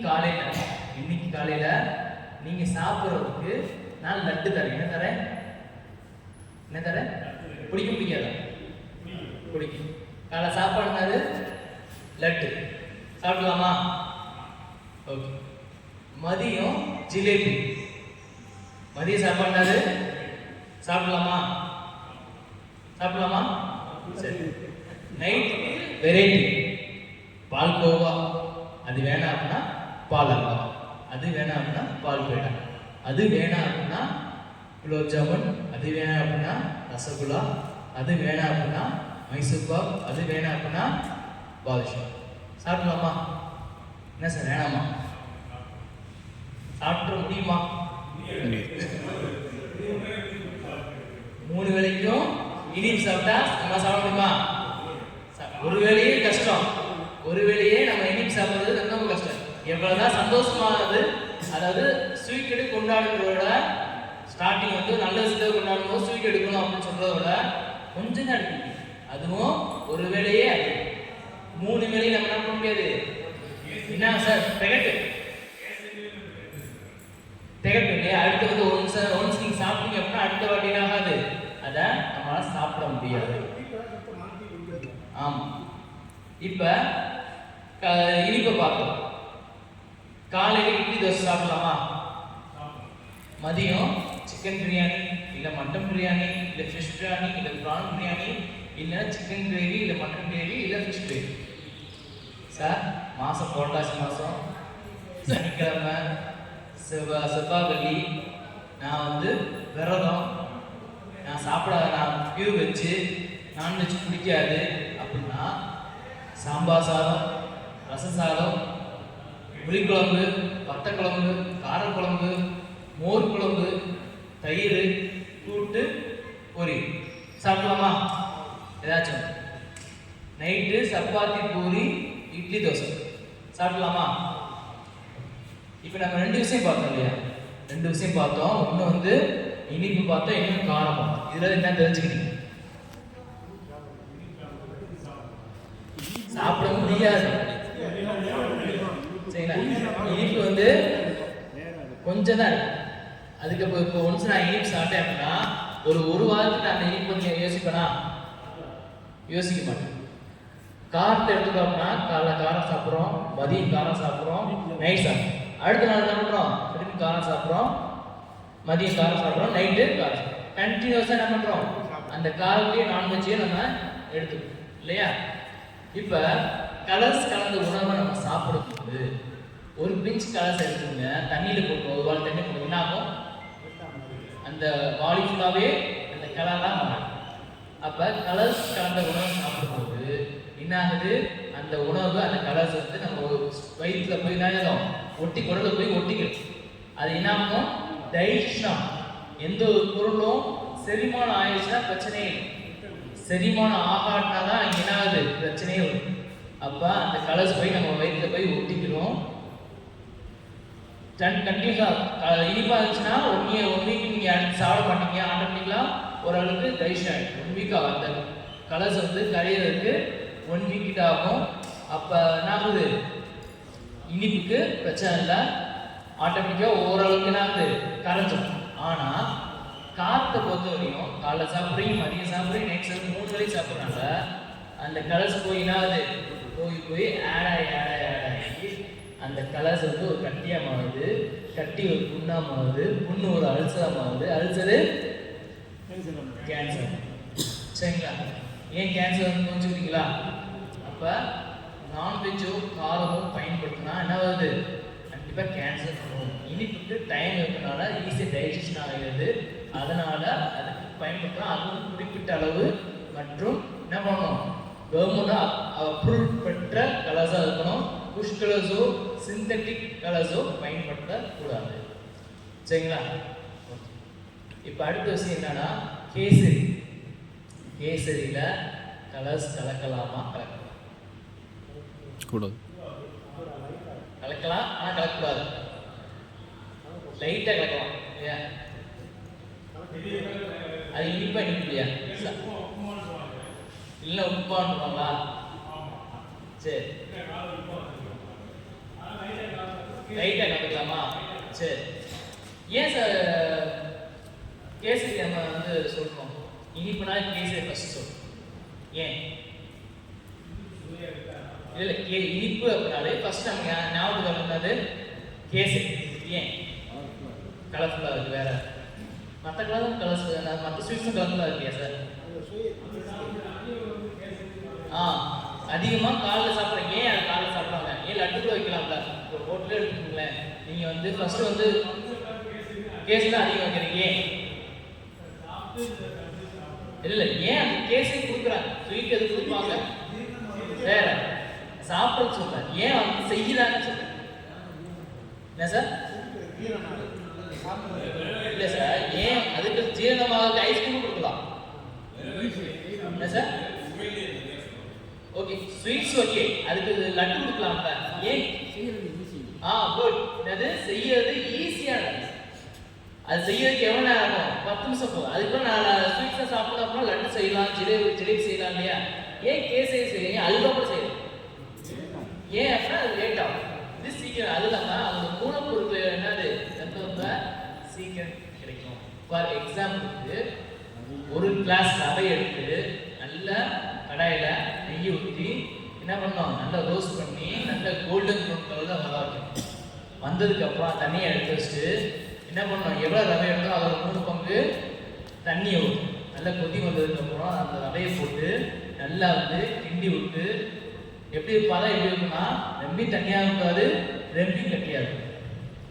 காலையில் நீங்கள் சாப்பிட்றதுக்கு நான் லட்டு தரேன். என்ன தரேன்? பிடிக்காதா? பிடிக்கும். காலை சாப்பாடுனாது லட்டு. சாப்பிடலாமா? ஓகே. மதியம் ஜிலேபி. மதிய சாப்பாடுனாது சாப்பிடலாமா? சரி. Night variety. பால்கோவா, அது வேணாம் அப்படின்னா பால் அல்வா, அது வேணாம் அப்படின்னா பால் பேடா, அது வேணாம் அப்படின்னா குலோப் ஜாமுன், அது வேணாம் அப்படின்னா ரசகுல்லா, அது வேணாம் அப்படின்னா மைசூர் பாக், அது வேணாம் அப்படின்னா பாதுஷா. சாப்பிடலாமா? என்ன சார் வேணாமா? சாப்பிட முடியுமா? 3 வேளைக்கும் இனிப்பு சாப்பிட்டா நம்ம சாப்பிட முடியுமா? ஒரு வேளையே கஷ்டம். ஒரு வேளையே நம்ம இனிப்பு சாப்பிட்றது ரொம்ப கஷ்டம். எவ்வளவுதான் சந்தோஷமானது, அதாவது ஸ்வீட் எடுத்து கொண்டாடுறதோட ஸ்டார்டிங் வந்து நல்ல விஷயத்தை கொண்டாடணும், ஸ்வீட் எடுக்கணும் அப்படின்னு சொல்றத விட கொஞ்சம் தான் எடுக்கணும். அதுவும் ஒரு வேளையே அது மூணு வேலையும் நம்ம என்ன பண்ண முடியாது. என்ன சார் திகட்டு இல்லையா? அடுத்து வந்து ஒன்ஸ் நீங்க சாப்பிட்டீங்க அப்படின்னா அடுத்த வாட்டி என்ன ஆகாது, அதை நம்மளால சாப்பிட முடியாது. ஆமா. இப்ப இனிப்பை பார்ப்போம். காலையில இட்லி தோசை சாப்பிடலாமா? மதியம் சிக்கன் பிரியாணி இல்லை மட்டன் பிரியாணி இல்லை ஃபிஷ் பிரியாணி இல்லை ப்ரான் பிரியாணி இல்லை சிக்கன் கிரேவி இல்லை மட்டன் கிரேவி இல்லை ஃபிஷ் கிரேவி. சார் மாதம் புரட்டாசி மாதம் சனிக்கிழமை செவ்வாய் வெள்ளி நான் வந்து விரதம், நான் நான் பியூர் வச்சு நான்வெஜ் பிடிக்காது அப்படின்னா சாம்பார் சாதம், ரச சாதம், புளிக்குழம்பு, வத்தக்குழம்பு, காரக்குழம்பு, மோர் குழம்பு, தயிர், கூட்டு, பொரியல் சாப்பிடலாமா? ஏதாச்சும் நைட்டு சப்பாத்தி, பூரி, இட்லி, தோசை சாப்பிடலாமா? இப்போ நம்ம 2 விஷயம் பார்த்தோம் இல்லையா? 2 விஷயம் பார்த்தோம். ஒன்று வந்து இனிப்பு பார்த்தோம், இன்னும் காரம் பார்த்தோம். இதில் என்ன தெரிஞ்சுக்கிட்டீங்க? சாப்பிட முடியாது. சரிங்களா? இனிப்பு வந்து கொஞ்சம் தான் இருக்கு. அதுக்கு இப்போ ஒன்ஸ் நான் இனிப்பு சாப்பிட்டேன் அப்படின்னா ஒரு வாரத்துக்கு அந்த இனிப்பு வந்து யோசிப்பேனா? யோசிக்க மாட்டேன். காரத்தை எடுத்துட்டோம்னா காலைல காரம் சாப்பிட்றோம், மதியம் காரம் சாப்பிட்றோம், நைட் சாப்பிட்றோம். அடுத்த நாள் என்ன பண்ணுறோம்? திருப்பி காரம் சாப்பிட்றோம், மதியம் காரம் சாப்பிட்றோம், நைட்டு காரம் சாப்பிட்றோம். கண்டினியூஸாக என்ன பண்ணுறோம்? அந்த காரத்தையும் நான்வெஜ்ஜையும் நம்ம எடுத்துக்கணும் இல்லையா? இப்போ கலர்ஸ் கலந்த உணவை நம்ம சாப்பிடும்போது ஒரு பிஞ்ச் கலர்ஸ் எடுத்துங்க, தண்ணியில் போட்டு ஒரு வாழை தண்ணி போட்டு என்ன ஆகும்? அந்த வாலி ஃபுல்லாகவே அந்த கலர்லாம் மாறும். அப்போ கலர்ஸ் கலந்த உணவை சாப்பிடும்போது என்ன ஆகுது? அந்த உணவு அந்த கலர்ஸ் வந்து நம்ம வயிற்றில் போய் என்ன ஒட்டி குடல போய் ஒட்டிக்கணும். அது என்ன ஆகும்? டைஜஷன். எந்த ஒரு பொருளும் செரிமானம் ஆயிடுச்சுன்னா பிரச்சனையே இல்லை. செரிமானம் ஆகாட்டினா தான் அங்கே என்ன ஆகுது? பிரச்சனையே வரும். அப்போ அந்த கலர்ஸ் போய் நம்ம வயிற்றில் போய் ஒட்டிக்கணும். கண்டிப்பாக இனிப்பாக இருந்துச்சுன்னா ஒன் வீக் நீங்கள் அடுத்து சாப்பிட மாட்டீங்க. ஆட்டோமேட்டிக்கலாக ஓரளவுக்கு டைஜஷன் ஆகிடும். 1 வீக் ஆகும். அந்த கலர்ஸ் வந்து கரையிறதுக்கு 1 வீக் கிட்ட ஆகும். அப்போ என்ன ஆகுது? இனிப்புக்கு பிரச்சனை இல்லை, ஆட்டோமேட்டிக்காக ஓரளவுக்கு என்ன ஆகுது? கரைஞ்சிடும். ஆனால் காரத்தை பொறுத்த வரையும் காலைல சாப்பிட்றீங்க, மதியம் சாப்பிட்றீங்க, நைட் சாப்பிட்றீங்க, 3 வேளையும் சாப்பிட்றாங்க. அந்த கலர்ஸ் போய் என்ன ஆகுது? போய் ஆட் ஆகி அந்த கலர்ஸ் வந்து ஒரு கட்டியாக மாறுது, கட்டி ஒரு புண்ணாக மாறுது, புண்ணு ஒரு அல்சராக மாறுது, அல்சரு கேன்சர். சரிங்களா? ஏன் கேன்சர் வந்து புரிஞ்சுக்கிட்டீங்களா? அப்போ நான்வெஜ்ஜோ காரமோ பயன்படுத்தினா என்ன வருது? கண்டிப்பாக கேன்சர் வரும். இனிப்புக்கு டைம் இருக்கிறனால ஈஸியாக டைஜஷன் ஆகிறது. அதனால் அதுக்கு பயன்படுத்தினா அதுவும் குறிப்பிட்ட அளவு மற்றும் என்ன பண்ணணும்? கவர்மெண்ட் அப்ரூவ் பெற்ற கலர்ஸாக இருக்கணும். புஷ் கலர்ஸோ சிந்தட்டிக் கலர்ஸோ பயன்படுத்தக்கூடாது. சரிங்களா? இப்போ அடுத்த விஷயம் என்னன்னா கேசரி. கேசரியில் கலர்ஸ் கலக்கலாமா? கூடாது. கலக்கலாம், ஆனால் கலக்கக்கூடாது. லைட்டாக கலக்கலாம் இல்லையா? அது இனிப்பா இனிப்பியா? இல்லை உப்பான்னுவாங்களா? சரி, லைட்டாக கலக்கலாமா? சரி. ஏன் சார் கேசரி நம்ம வந்து சொல்கிறோம்? இனிப்புனா கேசரி ஃபஸ்ட் சொல்றோம். ஏன்? இல்லை இனிப்பு அப்படின்னாலே ஃபர்ஸ்ட் நம்ம ஞாபகம் வந்தது கேசரி. ஏன்? கலர்ஃபுல்லாக இருக்குது. வேற மற்ற கலரும் கலர்ஸ், மற்ற ஸ்வீட்ஸும் கலர்ஃபுல்லாக இருக்கியா சார்? அதிகமாக காலைல சாப்பிட்றீங்க. ஏன் அது காலைல சாப்பிட்றாங்க? ஏன் லட்டு கூட வைக்கலாம்ல? இப்போ ஹோட்டலே எடுத்துக்கோங்களேன், நீங்கள் வந்து ஃபஸ்ட்டு வந்து கேசரி தான் அதிகம் வைக்கிறீங்க. ஏன்? இல்லை, ஏன் அந்த கேசரி கொடுக்குறாங்க? ஸ்வீட் எது கொடுப்பாங்க? வேற சாப்பிட சொல்றேன். ஏன் வந்து செய்யறாங்கன்னு சொல்றேன். என்ன சார்? இல்ல சார், ஏன் அதுக்கு ஜீரணமாக ஐஸ்கிரீம் கொடுக்கலாம். என்ன சார்? ஓகே, ஸ்வீட்ஸ் ஓகே, அதுக்கு லட்டு கொடுக்கலாம்ல. ஏன்? குட். அது செய்யறது ஈஸியானது. அது செய்யறதுக்கு எவ்வளோ நேரம் ஆகும்? 10 நிமிஷம் போகும். அதுக்கப்புறம் நான் ஸ்வீட்ஸை சாப்பிட்றப்போ லட்டு செய்யலாம், ஜிலேபி செய்யலாம் இல்லையா? ஏன் கேசரி செய்யறீங்க? அதுக்கப்புறம் செய்யலாம். ஏன் அப்படின்னா அது லேட் ஆகும். இது சீக்கிரம். அது இல்லாமல் அதோட மூலப்பொருட்கள் என்னது ரொம்ப சீக்கிரம் கிடைக்கும். ஃபார் எக்ஸாம்பிளுக்கு ஒரு கிளாஸ் ரவை எடுத்து நல்ல கடாயில் நெய் ஊற்றி என்ன பண்ணோம், நல்லா ரோஸ்ட் பண்ணி நல்ல கோல்டன் ப்ரௌன் கலரில் வர வைக்கணும். வந்ததுக்கப்புறம் தண்ணியை எடுத்து வச்சுட்டு என்ன பண்ணோம், எவ்வளோ ரவை எடுத்தோம் அதோட 3 பங்கு தண்ணியை ஊற்றும். நல்லா கொதி வந்ததுக்கப்புறம் அந்த ரவையை போட்டு நல்லா கிண்டி விட்டு எப்படி பதம் எப்படி இருக்குன்னா ரொம்ப தண்ணியாக இருக்காது, ரொம்ப கட்டியாது,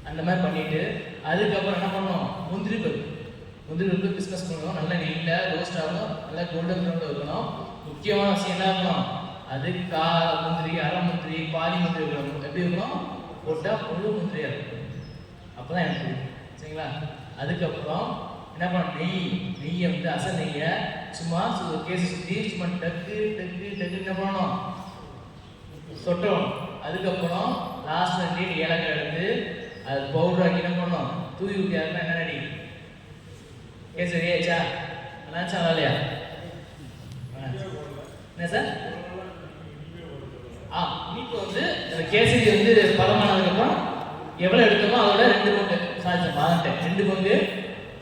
அந்த மாதிரி பண்ணிட்டு அதுக்கப்புறம் என்ன பண்ணோம், முந்திரி பருப்பு பிஸ்கஸ் பண்ணணும். நல்லா நெய்யில் ரோஸ்ட் ஆகணும், நல்லா கோல்டன் ப்ரௌனில் இருக்கணும். முக்கியமான விஷயம் என்ன இருக்கணும், அது முந்திரி, அரை முந்திரி, பாதி முந்திரி இருக்கணும். எப்படி இருக்கணும், போட்டால் முழு முந்திரியாக இருக்கும். அப்போ தான் எனக்கு சரிங்களா. அதுக்கப்புறம் என்ன பண்ணணும், நெய்யை அசல் நெய்யை சும்மா கேஸ் சுற்றி சும்மா டக்கு என்ன பண்ணணும், சொட்டணும். அதுக்கப்புறம் லாஸ்ட் 2 ஏலக்காய் எடுத்து அது பவுடர் ஆக்கி என்ன பண்ணணும், தூவி ஊற்றியாருன்னா என்ன ரெடி கேஸ் ரெடி ஆயிடுச்சா? நினச்சா இல்லையா? என்ன சார்? இனிப்பு கேசரி பதமானதுக்கப்புறம் எவ்வளோ எடுத்தோமோ அதோட 2 பங்கு சாதிச்சேன் 2 பங்கு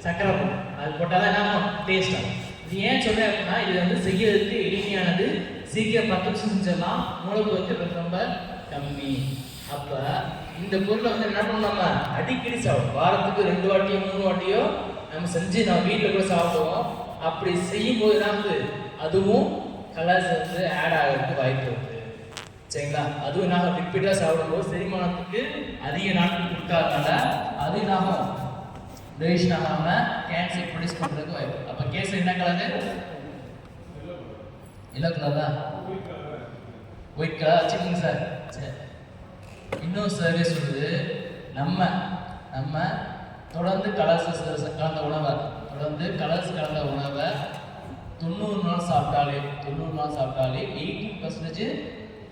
சக்கரை போடும். அது போட்டால் தான் என்ன டேஸ்ட் ஆகும். இது ஏன் சொல்கிறேன் அப்படின்னா இது செய்யறதுக்கு எளிமையானது, சீக்கிரம் 10 நிமிஷம் செஞ்சிடலாம், மூலப்பொருட்கள் ரொம்ப கம்மி. அப்போ இந்த பொருளை என்ன பண்ணணும், நம்ம அடிக்கடி சாப்பிடும். வாரத்துக்கு 2 வாட்டியோ 3 வாட்டியோ நம்ம செஞ்சு நம்ம வீட்டில் கூட சாப்பிடுவோம். அப்படி செய்யும் போது என்ன அதுவும் கலர்ஸ் ஆட் ஆகிறதுக்கு வாய்ப்பு இருக்குது சரிங்களா. அதுவும் நாங்கள் ரிப்பீட்டாக சாப்பிடும்போது செரிமானத்துக்கு அதிக நாட்கள் கொடுக்காதனால அது என்னாகும், டெலிஷன் ஆகாமல் கேன்சர் ப்ரொடியூஸ் பண்ணுறதுக்கு வாய்ப்பு. அப்போ கேசரி என்ன கலரு, எல்லோ கலர் தான், ஒயிட் கலர் வச்சுக்கோங்க சார். சரி, இன்னொரு சர்வே சொல்லுது, நம்ம தொடர்ந்து கலர்ஸ் கலந்த உணவை 90 நாள் சாப்பிட்டாலே 80%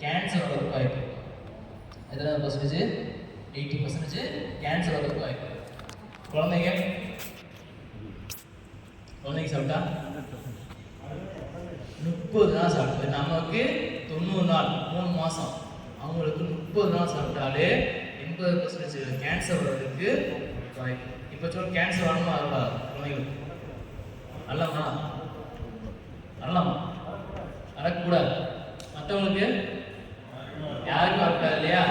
கேன்சர் வரதுக்கு வாய்ப்பு. எத்தனை பர்சன்டேஜ்? 80% கேன்சர் வரதுக்கு வாய்ப்பு. குழந்தைங்க சாப்பிட்டா 30 நாள் சாப்பிட்டு, நமக்கு 90 நாள் 3 மாதம், அவங்களுக்கு 30 நாள் சாப்பிட்டாலே 80% கேன்சர் வர்றதுக்கு வாய்ப்பு. இப்போ கேன்சர் வரணுமா வரக்கூடாது குழந்தைங்களுக்கு? வரலாமா? வரக்கூடாது. மற்றவங்களுக்கு யாருக்கும் வரக்கூடாது இல்லையா?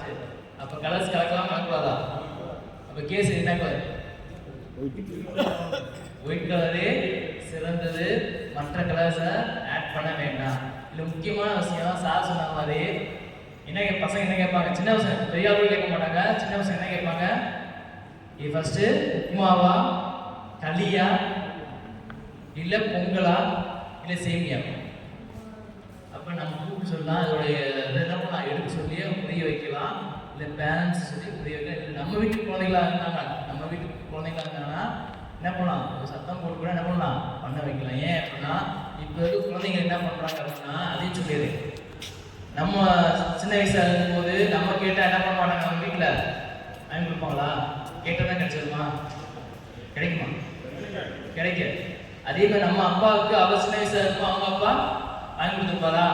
சரி, அப்போ கலர்ஸ் கலக்கலாம் வரக்கூடாதா? அப்போ கேஸ் என்ன கலர்? ஒயிட் கலரே சிறந்தது, மற்ற கலர்ஸை ஆட் பண்ண வேண்டாம். இல்லை முக்கியமான விஷயம் சார் சொன்ன மாதிரி பசங்க என்ன கேட்பாங்க, சின்ன பசங்க, பெரிய ஆளுகள் கேட்க மாட்டாங்க, சின்ன பசங்க என்ன கேட்பாங்க, இது ஃபர்ஸ்ட்டு உப்புமாவா, களியா, இல்லை பொங்கலா, இல்லை சேமியா. அப்போ நம்ம கூப்பிட்டு சொல்லலாம், அதோடைய என்ன பண்ணலாம், எடுத்து சொல்லி புரிய வைக்கலாம், இல்லை பேரண்ட்ஸ் சொல்லி புரிய வைக்கலாம். இல்லை நம்ம வீட்டு குழந்தைங்களா இருந்தாங்கன்னா என்ன பண்ணலாம், ஒரு சத்தம் போட்டு கூட என்ன பண்ணலாம், பண்ண வைக்கலாம். ஏன் அப்படின்னா இப்போ இருக்க குழந்தைங்க என்ன பண்ணுறாங்க அப்படின்னா அதையும் சொல்லிடுது. நம்ம சின்ன வயசாக இருக்கும்போது நம்ம கேட்டால் என்ன பண்ண மாட்டாங்க, நம்ம வீட்டில் வாங்கி கொடுப்பாங்களா? கேட்டால் தான் கிடைச்சிருமா? கிடைக்குமா? கிடைக்காது. அதே மாதிரி நம்ம அப்பாவுக்கு அவர் சின்ன வயசாக இருக்கும், அவங்க அப்பா வாங்கி கொடுத்துருப்பாரா?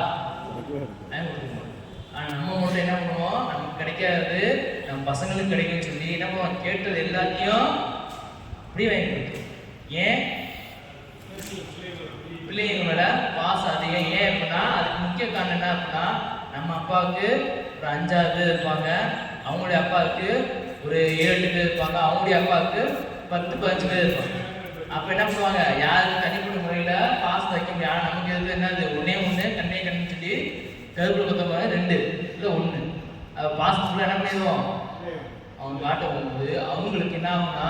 வாங்கி கொடுத்துருப்போம். ஆனால் நம்ம மட்டும் என்ன பண்ணுவோம், நமக்கு கிடைக்காது நம்ம பசங்களுக்கு கிடைக்குன்னு சொல்லி என்ன பண்ணுவோம், கேட்டது எல்லாத்தையும் அப்படி வாங்கி கொடுத்துருவோம். ஏன்? பிள்ளைங்களோட பாசம் அதிகம். ஏன் அப்படின்னா அதுக்கு முக்கிய காரணம் என்ன அப்படின்னா, நம்ம அப்பாவுக்கு ஒரு 5-6 பேர் இருப்பாங்க, அவங்களுடைய அப்பாவுக்கு ஒரு 7-8 பேர் இருப்பாங்க, அவங்களுடைய அப்பாவுக்கு 10-15 பேர் இருப்பாங்க. அப்போ என்ன பண்ணுவாங்க, யாருக்கு தனிப்பட்ட முறையில் பாசம் வைக்க முடியாது. நமக்கு எது என்னது, ஒன்று கண்ணே கண்ணு சொல்லி கருப்பில் கொத்தமாக 2 இல்லை 1 பாசத்துக்குள்ள என்ன பண்ணிடுவோம், அவங்க காட்ட போகும்போது அவங்களுக்கு என்ன ஆகும்னா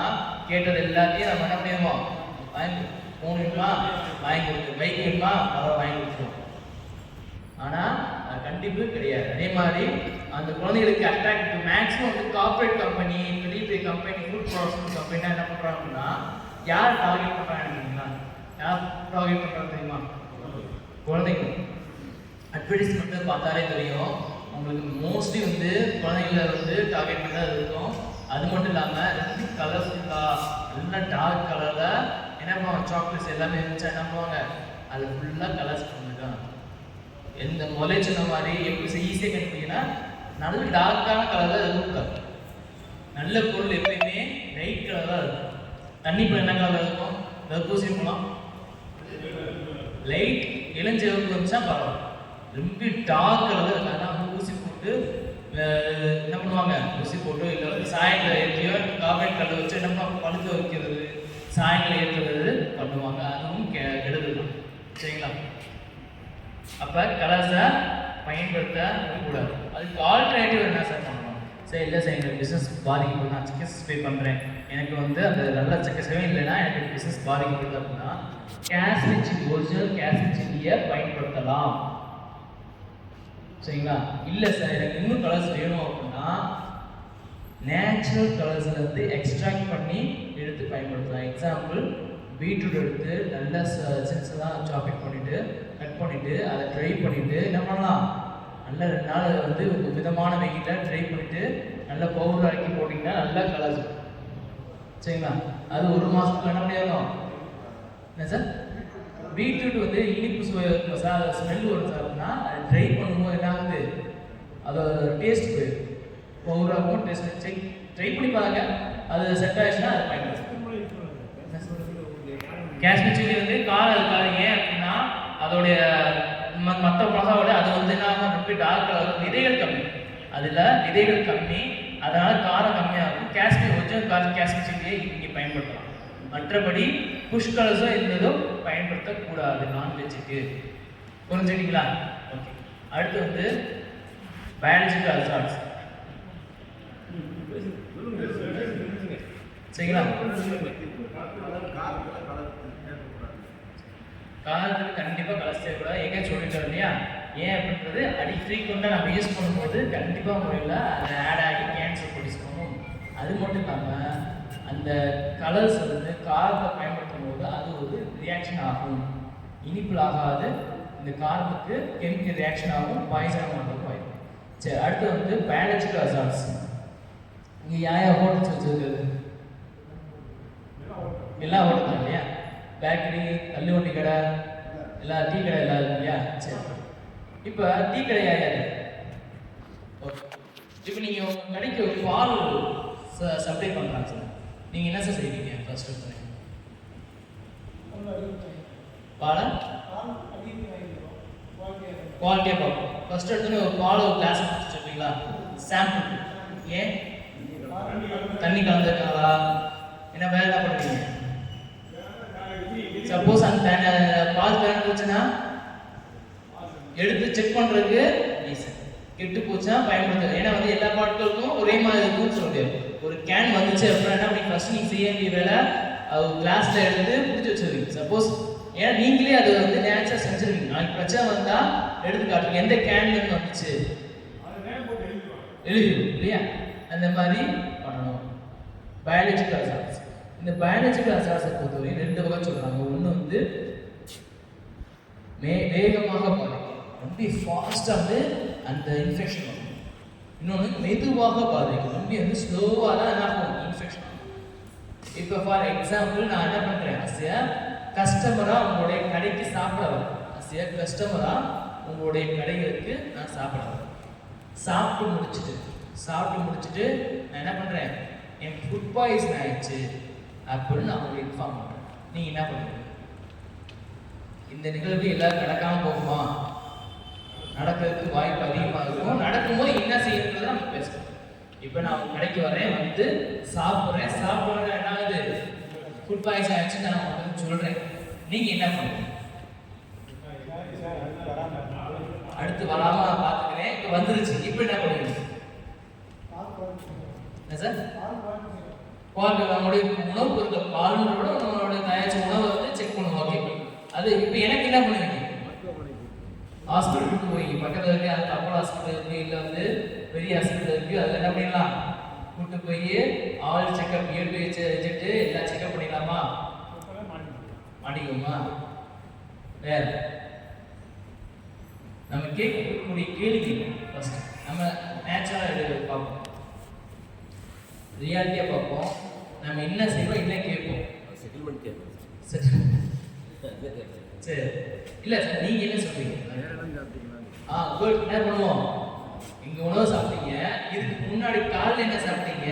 கேட்டது எல்லாத்தையும் நம்ம என்ன பண்ணிடுவோம், வாங்கி 3 வேணுமா வாங்கி கொடுத்து, பைக் வேணுமா அதை வாங்கி கொடுத்துருவோம். ஆனால் அது கண்டிப்பு கிடையாது. அதே மாதிரி அந்த குழந்தைகளுக்கு அட்ராக்ட் மேக்ஸிமம் கார்பரேட் கம்பெனி, பெரிய கம்பெனி, ஃபுட் ப்ராசஸிங் கம்பெனினா என்ன பண்ணுறாங்க அப்படின்னா, யார் டார்கெட் பண்ணுறாங்க, யார் டார்கெட் பண்ணுறாங்க தெரியுமா? குழந்தைங்க. அட்வர்டைஸ்மெண்ட்டை பார்த்தாலே தெரியும் உங்களுக்கு, மோஸ்ட்லி குழந்தைங்கள டார்கெட் பண்ணி தான் இருக்கும். அது மட்டும் இல்லாமல் 2 கலர்ஃபுல்லாக நல்ல டார்க் கலரில் என்ன பண்ணுவாங்க, சாக்லேட்ஸ் எல்லாமே இருந்துச்சா என்ன பண்ணுவாங்க, அது ஃபுல்லாக கலர்ஸ் பண்ணிதான். எந்த முதலே சொன்ன மாதிரி எப்படி ஈஸியாக கண்டுபிடிக்கன்னா நல்ல டார்க்கான கலர் தான் அது இருக்காது. நல்ல பொருள் எப்பயுமே லைட் கலர் தான் இருக்கும். தண்ணி இப்போ என்ன கலர் இருக்கும்? அதை பூசி போகலாம். லைட் இளஞ்சிவப்பு வந்துச்சா பரவாயில்ல. ரொம்ப டார்க் கலர் இருக்காங்கன்னா ஊசி போட்டு என்ன பண்ணுவாங்க, ஊசி போட்டு இல்லை வந்து சாயங்களை ஏற்றியோ கார்பரேட் கலர் வச்சு என்ன பழுக்க வைக்கிறது, சாயங்களை ஏற்றுறது பண்ணுவாங்க. அதுவும் கெடுதல் தான். சரிங்களா? அப்போ கலர்ஸை பயன்படுத்த கூடாது. அதுக்கு ஆல்டர்னேட்டிவ் என்ன சார் பண்ணணும்? சரி இல்லை சார் எங்கள் பிஸ்னஸ் பாதிக்கப்படுது, நான் சிக்கன் பே பண்ணுறேன், எனக்கு வந்து அந்த நல்ல சிக்கன் இல்லைன்னா எனக்கு பிஸ்னஸ் பாதிக்கப்படுது அப்படின்னா காஷ்மீர் சில்லி, ஒரிஜினல் காஷ்மீர் சில்லியை பயன்படுத்தலாம். சரிங்களா? இல்லை சார் எனக்கு இன்னும் கலர்ஸ் வேணும் அப்படின்னா நேச்சுரல் கலர்ஸ்லேருந்து எக்ஸ்ட்ராக்ட் பண்ணி எடுத்து பயன்படுத்தலாம். எக்ஸாம்பிள், பீட்ரூட் எடுத்து நல்லா சின்ஸெல்லாம் சாப்பிங் பண்ணிவிட்டு கட் பண்ணிவிட்டு அதை ட்ரை பண்ணிவிட்டு என்ன பண்ணலாம், நல்ல 2 நாள் வந்து ஒரு விதமான வெயிலில் ட்ரை பண்ணிவிட்டு நல்லா பவுடர் ஆக்கி போட்டிங்கன்னா நல்லா கலர்ஸ். சரிங்களா? அது 1 மாதத்துக்கு என்ன பண்ணிடலாம். என்ன சார், பீட்ரூட் வந்து இனிப்பு சுவை இருக்கும் சார், அது ஸ்மெல் வரும் சார் அப்படின்னா அது ட்ரை பண்ணும்போது என்ன ஆகுது, அதோட டேஸ்ட் போயிடும். பவுடராகவும் டேஸ்ட் ட்ரை பண்ணி பாருங்க, அது செட் ஆயிடுச்சுன்னா அது பயன்படுத்தும். காஷ்மீர் சில்லி வந்து காரம் இருக்காது. ஏன் அப்படின்னா அதோடைய மற்ற மிளகாவோட அது வந்து என்ன ரொம்ப டார்க் கலர், விதைகள் கம்மி, அதில் விதைகள் கம்மி, அதனால காரம் கம்மியாகும். காஷ்மீர் ஒரிஜினல் காஷ்மீர் சில்லியை இங்கே பயன்படுத்தலாம். மற்றபடி புஷ் கலர்ஸும் இருந்ததும் பயன்படுத்தக்கூடாது நான்வெஜ்ஜுக்கு. புரிஞ்சுக்கிட்டீங்களா? ஓகே. அடுத்து வந்து பயாலஜிக்கல் அசால்ட்ஸ். சரிங்களா? காலத்துக்கு கண்டிப்பாக கலர் செய்யக்கூடாது. எங்கே சொல்லிட்டோம் இல்லையா? ஏன் அப்படின்றது ஃப்ரீக்வெண்ட்டாக நம்ம யூஸ் பண்ணும்போது கண்டிப்பாக முறையில் அதை ஆட் ஆகி கேன்சர் ப்ரொடியூஸ் பண்ணும். அது மட்டும் இல்லாமல் அந்த கலர்ஸ் வந்து காரத்தை பயன்படுத்தும் போது அது ஒரு ரியாக்ஷன் ஆகும். இனிப்பில் ஆகாது, இந்த காரத்துக்கு கெமிக்கல் ரியாக்ஷன் ஆகும், பாய்சன் ஆகும் வாய்ப்பு. சரி, அடுத்து வந்து பயாலஜிக்கல் அசால்ட்ஸ். இங்கே யார் ஹோட்டல்ஸ் வச்சுருக்குது? எல்லாம் ஹோட்டல் தான் இல்லையா? பேக்கரி, தள்ளுவண்டி கடை, எல்லாம் டீ கடை எல்லாம் இருக்கு இல்லையா? சரி, இப்போ டீ கடை யார்? ஓகே. இப்போ நீங்கள் உங்கள் கடைக்கு ஒரு பால் சப்ளை பண்ணுறாங்க சார், நீங்கள் என்ன சார் செய்வீங்க? ஃபர்ஸ்ட் எடுத்து பாலை குவாலிட்டியாக பார்ப்போம். ஃபர்ஸ்ட் எடுத்துன்னு ஒரு பால் ஒரு கிளாஸ் வச்சுருப்பீங்களா? சாம்பிள். ஏன் தண்ணி கலந்துருக்காங்களா, என்ன வேலை என்ன பண்ணுவீங்க? சப்போஸ் அந்த பால் கலந்து போச்சுன்னா எடுத்து செக் பண்ணுறதுக்கு ஈஸி. கெட்டு போச்சுன்னா பயன்படுத்த. ஏன்னா வந்து எல்லா பாட்களுக்கும் ஒரே மாதிரி இருக்கும்னு சொல்ல முடியாது. ஒரு கேன் வந்துச்சு அப்படின்னா என்ன பண்ணி ஃபர்ஸ்ட் நீங்கள் செய்ய வேண்டிய வேலை அது கிளாஸில் எடுத்து பிடிச்சி வச்சுருவீங்க. சப்போஸ் ஏன்னா நீங்களே அது வந்து நேச்சுரல் செஞ்சுருவீங்க. நாளைக்கு பிரச்சனை வந்தால் எடுத்து காட்டுவீங்க எந்த கேன்லேருந்து வந்துச்சு எழுதிடும் இல்லையா? அந்த மாதிரி பண்ணணும். Biological assaults. இந்த பயாலஜிக்கல் அசால்ட்ஸை பொறுத்தவரை 2 வகை சொல்கிறாங்க. ஒன்று வந்து வேகமாக பாதிக்கும், ரொம்ப ஃபாஸ்ட்டாக வந்து அந்த இன்ஃபெக்ஷன் வரும். இன்னொன்று மெதுவாக பாதிக்கும், ரொம்ப வந்து ஸ்லோவாக தான் என்ன ஆகும், இன்ஃபெக்ஷன் ஆகும். இப்போ ஃபார் எக்ஸாம்பிள் நான் என்ன பண்ணுறேன், அசியா கஸ்டமராக உங்களுடைய கடைக்கு சாப்பிட வரேன். அசியா கஸ்டமராக உங்களுடைய கடைகளுக்கு நான் சாப்பிட வரேன். சாப்பிட்டு முடிச்சுட்டு நான் என்ன பண்ணுறேன், என் ஃபுட் பாய்சன் ஆயிடுச்சு அப்படின்னு நான் உங்களுக்கு இன்ஃபார்ம் பண்ணுறேன். நீங்கள் என்ன பண்ணுறீங்க? இந்த நிகழ்வு எல்லாரும் நடக்காமல் போகுமா? நடக்கிறதுக்கு வாய்ப்பு அதிகமாக இருக்கும். நடக்கும்போது என்ன செய்யணுன்றதை நம்ம பேசணும். இப்போ நான் உங்கள் கடைக்கு வரேன், வந்து சாப்பிட்றேன் என்ன ஆகுது, ஃபுட் பாய்சன் ஆயிடுச்சுன்னு நான் உங்களுக்கு சொல்கிறேன். நீங்கள் என்ன பண்ணுறீங்க? அடுத்து வராமல் பார்த்துக்கிறேன், இப்போ வந்துருச்சு, இப்போ என்ன பண்ணுவீங்க? என்ன சார்? நம்மளுடைய உணவுப் பொருட்கள் பாலோட நம்மளோட தயாரிச்ச உணவை வந்து செக் பண்ணுவோம். ஓகே, அது இப்போ எனக்கு என்ன பண்ணுவீங்க? ஹாஸ்பிட்டலுக்கு போய் பக்கத்தில் இருக்கு, அது அப்போலோ ஹாஸ்பிட்டல் இருக்குது, இல்லை வந்து பெரிய ஹாஸ்பிட்டல் இருக்குது, அதில் என்ன பண்ணிடலாம், கூப்பிட்டு போய் ஆல் செக்அப் ஏடு வச்சுட்டு எல்லாம் செக்அப் பண்ணிடலாமா? மாட்டிக்குவோமா? வேற நம்ம கேட்கக்கூடிய கேள்வி ஃபர்ஸ்ட் நம்ம நேச்சுரலாக பார்ப்போம், ரியாலிட்டியாக பார்ப்போம். நம்ம என்ன செய்வோம், என்ன கேட்போம், செட்டில்மெண்ட் கேட்போம். சரி இல்லை சார், நீங்கள் என்ன சொல்றீங்க? குட். என்ன பண்ணுவோம்? இங்க உணவு சாப்பிட்டீங்க, இதுக்கு முன்னாடி காலையில என்ன சாப்பிட்டீங்க,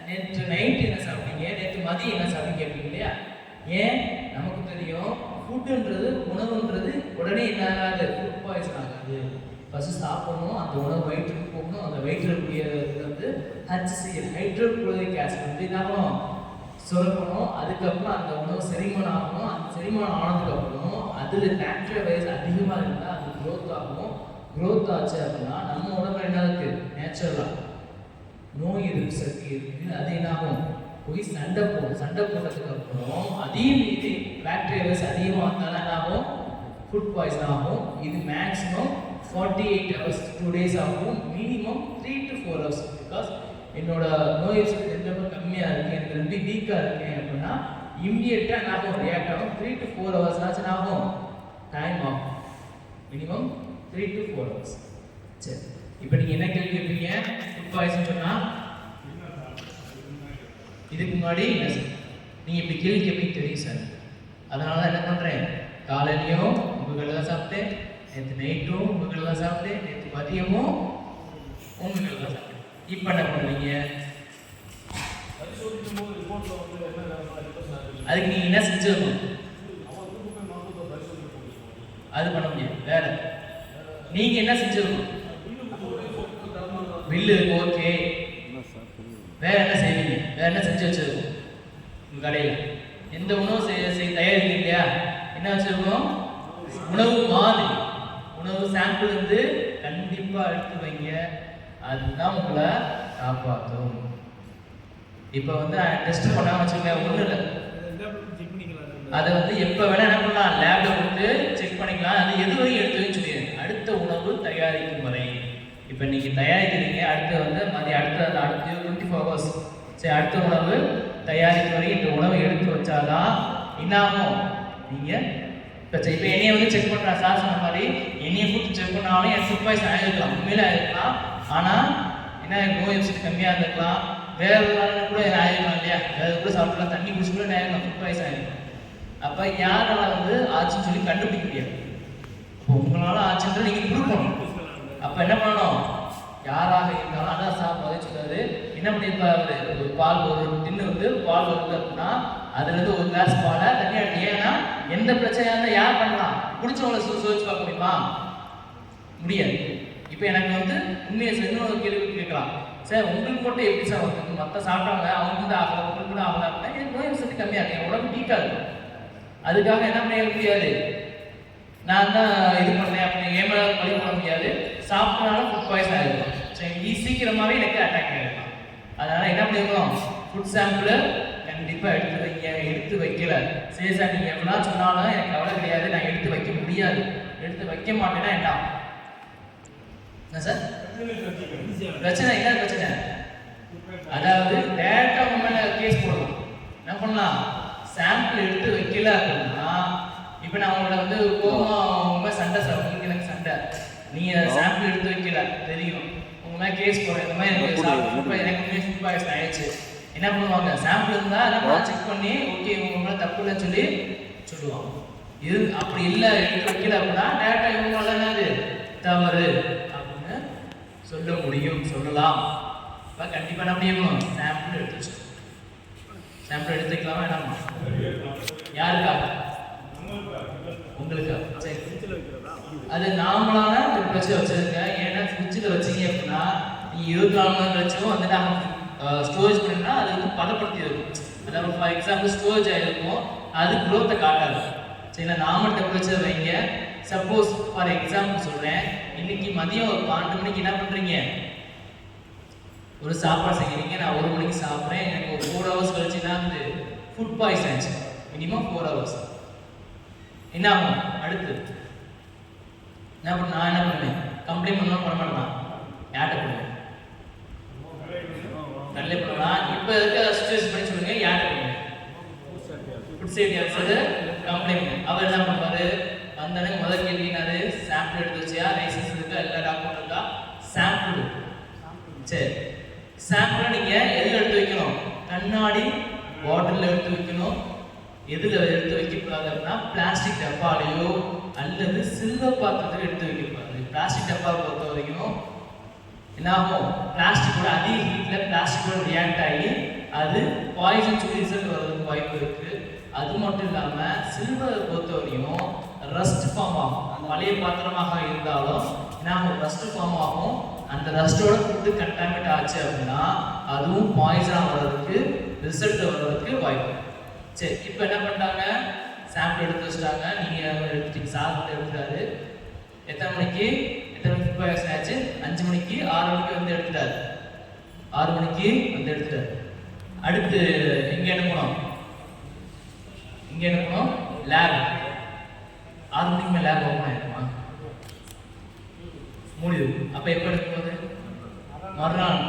நேற்று நைட் என்ன சாப்பிட்டீங்க, நேற்று மதியம் என்ன சாப்பிட்டீங்க கேட்பீங்க இல்லையா? ஏன்? நமக்கு தெரியும் ஃபுட்டுன்றது, உணவுன்றது உடனே என்ன ஆகாது, ஃபுட் பாய்சன் ஆகாது. ஃபர்ஸ்ட் சாப்பிடணும், அந்த உணவு வயிற்றுக்கு போகணும், அந்த வயிற்றில் இருக்கக்கூடியது வந்து HCl ஹைட்ரோகுளோரிக் ஆசிட் வந்து என்ன ஆகணும், சுரக்கணும். அதுக்கப்புறம் அந்த உணவு செரிமானம் ஆகணும். அந்த செரிமானம் ஆனதுக்கப்புறம் அதில் பாக்டீரியா அதிகமாக இருந்தால் அது க்ரோத் ஆகும். க்ரோத் ஆச்சு அப்படின்னா நம்ம உடம்புல என்ன இருக்குது, நேச்சுரலாக நோய் எதிர்ப்பு சக்தி இருக்குது. அது என்ன ஆகும், போய் சண்டை போடும். சண்டை போட்டதுக்கு அப்புறம் அதையும் மீறி பாக்டீரியாஸ் அதிகமாக இருந்தாலும் என்ன ஆகும், ஃபுட் பாய்சன் ஆகும். இது மேக்ஸிமம் 48 hours 2 days ஆகும். Minimum 3 to 4 hours. பிகாஸ் என்னோட நோய் எதிர்ப்பு ரொம்ப கம்மியாக இருக்குது, எனக்கு ரொம்ப வீக்காக இருக்கேன் அப்படின்னா இம்மிடியட்டாக என்ன ஆகும், ரியாக்ட் ஆகும். 3 to 4 hours ஆச்சு என்ன ஆகும், டைம் ஆகும். Minimum 3 to 4 hours. சரி, இப்போ நீங்கள் என்ன கேள்வி கேட்பீங்க, ஃபுட் பாய்சன் சொன்னால் இதுக்கு முன்னாடி என்ன சார் நீங்கள் இப்படி கேள்வி கேட்பீங்க தெரியும் சார். அதனால தான் என்ன பண்ணுறேன், காலையிலையும் உங்கள் கடையில் தான் சாப்பிட்டேன், நேற்று நைட்டும் உங்கள் கடையில் தான் சாப்பிட்டேன், நேற்று மதியமும் உங்கள் கடையில் தான் சாப்பிட்டேன். இப்போ என்ன பண்ணுவீங்க, அதுக்கு நீங்கள் என்ன செஞ்சிடணும், அது பண்ண முடியாது. வேற நீங்கள் என்ன செஞ்சிடணும், பில்லு ஓகே, வேற என்ன செய்வீங்க, வேற என்ன செஞ்சு வச்சிருக்கோம் உங்க கடையில், எந்த உணவு தயாரிக்க இல்லையா, என்ன வச்சிருக்கோம், உணவு மாதிரி, உணவு சாம்பிள் வந்து கண்டிப்பா எடுத்து வைங்க. அதுதான் உங்களை காப்பாற்றும். இப்போ வந்து டெஸ்ட் பண்ணாம வச்சுக்கோங்க, ஒன்றும் இல்லை, அதை வந்து எப்போ வேணா என்ன பண்ணலாம், லேப்ல கொடுத்து செக் பண்ணிக்கலாம். அது எது வரையும் எடுத்து வச்சு சொல்லிடுங்க, அடுத்த உணவு தயாரிக்கும் வரை. இப்போ நீங்கள் தயாரிக்கிறீங்க, அடுத்து வந்து அடுத்த 24 hours சரி, அடுத்த உணவு தயாரிக்கும் வரை இந்த உணவை எடுத்து வச்சாதான் என்னாகும், நீங்கள் இப்போ என்னையை வந்து செக் பண்ணுறேன் சார் சொன்ன மாதிரி, என்னையை ஃபுட் செக் பண்ணாலும் என் ஃபுட் பாய்சன் ஆகிருக்கலாம், உண்மையில ஆகிருக்கலாம். ஆனால் என்ன நோய் எஃப்சி கம்மியாக இருந்திருக்கலாம், வேற கூட ஆகிருக்கலாம் இல்லையா, வேறு கூட சாப்பிடலாம், தண்ணி குடிச்சு கூட ஆகிருக்கலாம், ஃபுட் பாய்சன் ஆகிருக்கும். அப்போ யாரால் வந்து ஆச்சுன்னு சொல்லி கண்டுபிடிக்க முடியாது. இப்போ உங்களால் ஆச்சுன்ற நீங்கள் ப்ரூவ் பண்ணணும். அப்போ என்ன பண்ணணும், யாராக இருந்தாலும் அதான் சார் பதில் சொல்லாது, என்ன பண்ணியிருப்பாரு, ஒரு பால் ஒரு டின்னு வந்து பால் வருது அப்படின்னா அதுலேருந்து ஒரு கிளாஸ் பாலை தண்ணி ஆட்டி. ஏன்னா எந்த பிரச்சனையாக இருந்தால் யார் பண்ணலாம், குடிச்சவங்களை சோதிச்சு பார்க்க முடியுமா, முடியாது. இப்போ எனக்கு வந்து உண்மையை இன்னொரு கேள்வி கேட்கலாம், சார் உங்களுக்கு மட்டும் எப்படி சார் வந்து மற்ற சாப்பிட்றாங்க அவங்க வந்து ஆகலை, உங்களுக்கு கூட ஆகலை அப்படின்னா எனக்கு நோய் சக்தி கம்மியாக இருக்கு, என் உடம்பு வீக்காக இருக்கும். அதுக்காக என்ன பண்ண முடியாது, நான் தான் இது பண்ணேன் அப்படின்னு ஏமாற பழி பண்ண முடியாது. சாப்பிட்றனால ஃபுட் பாய்சன் ஆகிருக்கும். சரி, சீக்கிரமாகவே எனக்கு அட்டாக் ஆகிருக்கும். அதனால் என்ன பண்ணிருக்கோம், ஃபுட் சாம்பிள் கண்டிப்பாக எடுத்து வைங்க. எடுத்து வைக்கல சரி சார் நீங்கள் எவ்வளோ சொன்னாலும் எனக்கு கவலை கிடையாது, நான் எடுத்து வைக்க முடியாது, எடுத்து வைக்க மாட்டேன்னா என்ன சார் பிரச்சனை, என்ன பிரச்சனை, அதாவது டேரக்டா உங்க மேல கேஸ் போடலாம். என்ன பண்ணலாம், சாம்பிள் எடுத்து வைக்கல அப்படின்னா, இப்போ நான் உங்களோட வந்து கோபமா சண்டை சார், உங்களுக்கு எனக்கு சண்டை, நீங்க சாம்பிள் எடுத்து வைக்கல தெரியும், உங்க மேல கேஸ் போடுறேன், இந்த மாதிரி எனக்கு ஃபுட் பாய்சன் ஆயிடுச்சு. என்ன பண்ணுவாங்க, சாம்பிள் இருந்தா என்ன செக் பண்ணி ஓகே உங்க மேல தப்பு இல்லைன்னு சொல்லி சொல்லுவாங்க. இது அப்படி இல்லை, எடுத்து வைக்கல அப்படின்னா டேரக்டா இவங்களால என்னது தவறு அப்படின்னு சொல்ல முடியும், சொல்லலாம். இப்போ கண்டிப்பாக என்ன பண்ணிடணும், சாம்பிள் எடுத்து வச்சுக்கணும். சாம்பிள் எடுத்துக்கலாமா வேணாமா, யாருக்காக, உங்களுக்கு. சரி, அது நார்மலான டெம்பரேச்சர் வச்சுருங்க. ஏன்னா ஃப்ரிட்ஜில் வச்சிங்க அப்படின்னா நீங்கள் 24 மணி நேரம் வச்சும் வந்து நாங்கள் ஸ்டோரேஜ் பண்ணினா அது வந்து பதப்படுத்தி இருக்கும். அதாவது ஃபார் எக்ஸாம்பிள் ஸ்டோரேஜ் ஆகிருக்கும், அது க்ரோத்தை காட்டாது. சரிங்களா, நார்மல் டெம்பரேச்சர் வைங்க. சப்போஸ் ஃபார் எக்ஸாம்பிள் சொல்கிறேன், இன்னைக்கு மதியம் ஒரு 12 மணிக்கு என்ன பண்ணுறீங்க, ஒரு சாப்பாடு செய்கிறீங்க, நான் 1 மணிக்கு சாப்பிட்றேன், எனக்கு ஒரு 4 hours கழிச்சு என்ன ஆகுது, ஃபுட் பாய்சன் ஆச்சு. மினிமம் 4 hours என்ன ஆகும், அடுத்து என்ன பண்ண, நான் என்ன பண்ணுவேன், கம்ப்ளைண்ட் பண்ணலாம் பண்ண மாட்டேன், யார்கிட்ட பண்ணுவேன், நல்ல பண்ணலாம். இப்போ இருக்க சுச்சுவேஷன் பண்ணி சொல்லுங்க, யார்கிட்ட பண்ணுவேன், ஃபுட் சேஃப்டி ஆஃபீஸர் கம்ப்ளைண்ட். அவர் என்ன பண்ணுவார், வந்தனக்கு முதல் கேள்வி என்னது, சாம்பிள் எடுத்து வச்சியா, லைசன்ஸ் இருக்கா, எல்லா டாக்குமெண்ட் இருக்கா, சாம்பிள். சரி, சாம்பிளை நீங்கள் எதில் எடுத்து வைக்கணும், கண்ணாடி பாட்டிலில் எடுத்து வைக்கணும். எதில் எடுத்து வைக்கக்கூடாது அப்படின்னா பிளாஸ்டிக் டப்பாலையோ அல்லது சில்வர் பாத்திரத்தில் எடுத்து வைக்கக்கூடாது. பிளாஸ்டிக் டப்பா பொறுத்த வரைக்கும் என்ன ஆகும், பிளாஸ்டிக்கோட அதிக ஹீட்டில் பிளாஸ்டிக்கோட ரியாக்ட் ஆகி அது பாய்சன் சொல்லி ரிசல்ட் வர்றதுக்கு வாய்ப்பு இருக்கு. அது மட்டும் இல்லாமல் சில்வரை பொறுத்த வரையும் ரஸ்ட் ஃபார்ம் ஆகும். பழைய பாத்திரமாக இருந்தாலும் என்ன ஆகும், ரஸ்ட் ஃபார்ம் ஆகும். அந்த ரஸ்டோட ஃபுட்டு கண்டாமினேட் ஆச்சு அப்படின்னா அதுவும் பாய்சனாக வர்றதுக்கு ரிசல்ட் வர்றதுக்கு வாய்ப்பு. சரி, இப்போ என்ன பண்ணிட்டாங்க, சாம்பிள் எடுத்து வச்சுட்டாங்க. நீங்கள் எடுத்துட்டீங்க, சார் எடுத்துட்டாரு. எத்தனை மணிக்கு ஃபுட் பாய்சன் ஆச்சு? 5 மணிக்கு 6 மணிக்கு வந்து எடுத்துட்டாரு. 6 மணிக்கு வந்து எடுத்துட்டாரு. அடுத்து இங்கே அனுப்பணும், லேப். 6 மணிக்கு மேலே லேப் ஓப்பன் ஆயிருக்குமா? முடியுது. அப்போ எப்போ எடுக்கும்போது மறுநாள்.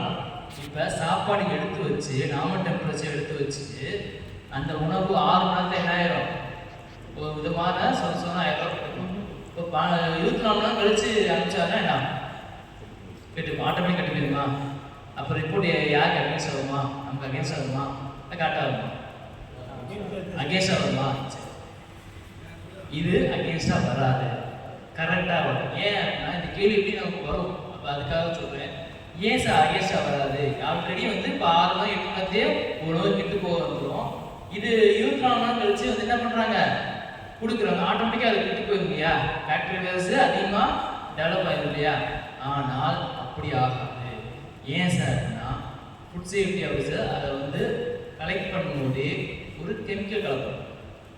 இப்போ சாப்பாடு எடுத்து வச்சு நார்மல் டெம்பரேச்சர் எடுத்து வச்சு அந்த உணவு 6 மணி நேரத்தில் என்ன ஆயிரும், ஒரு விதமான சொன்ன ஆயிரம். இப்போ 24 மணி நேரம் கழிச்சு அனுப்பிச்சாருன்னா என்ன கேட்டு ஆட்டோமேட்டிக் கட்டி போயிருமா? அப்போ ரிப்போர்ட் யாருக்கு அகேன்ஸ்ட் ஆகுமா? நமக்கு அகேன்ஸ்ட் ஆகுமா? கரெக்டாக ஆகுமா? அகேன்ஸ்டாக வருமா? இது அகேன்ஸ்டாக வராது, கரெக்டாக வரும். ஏன் அப்படின்னா இந்த கேள்வி எப்படி நமக்கு வரும். அப்போ அதுக்காக சொல்கிறேன், ஏன் சார் அகேன்ஸ்டாக வராது? ஆல்ரெடி வந்து இப்போ 6 மணி 8 மணி நேரத்தையே உணவு கெட்டு போக வந்துடும். இது 24 மணி நேரம் கழிச்சு வந்து என்ன பண்ணுறாங்க, கொடுக்குறாங்க. ஆட்டோமேட்டிக்காக அது கெட்டு போயிடும் இல்லையா? ஃபேக்டரி வேர்ஸ் அதிகமாக டெவலப் ஆகிடும் இல்லையா? ஆனால் அப்படி ஆகாது. ஏன் சார் அப்படின்னா ஃபுட் சேஃப்டி ஆஃபீஸர் அதை வந்து கலெக்ட் பண்ணும்போது ஒரு கெமிக்கல் கலப்படும்.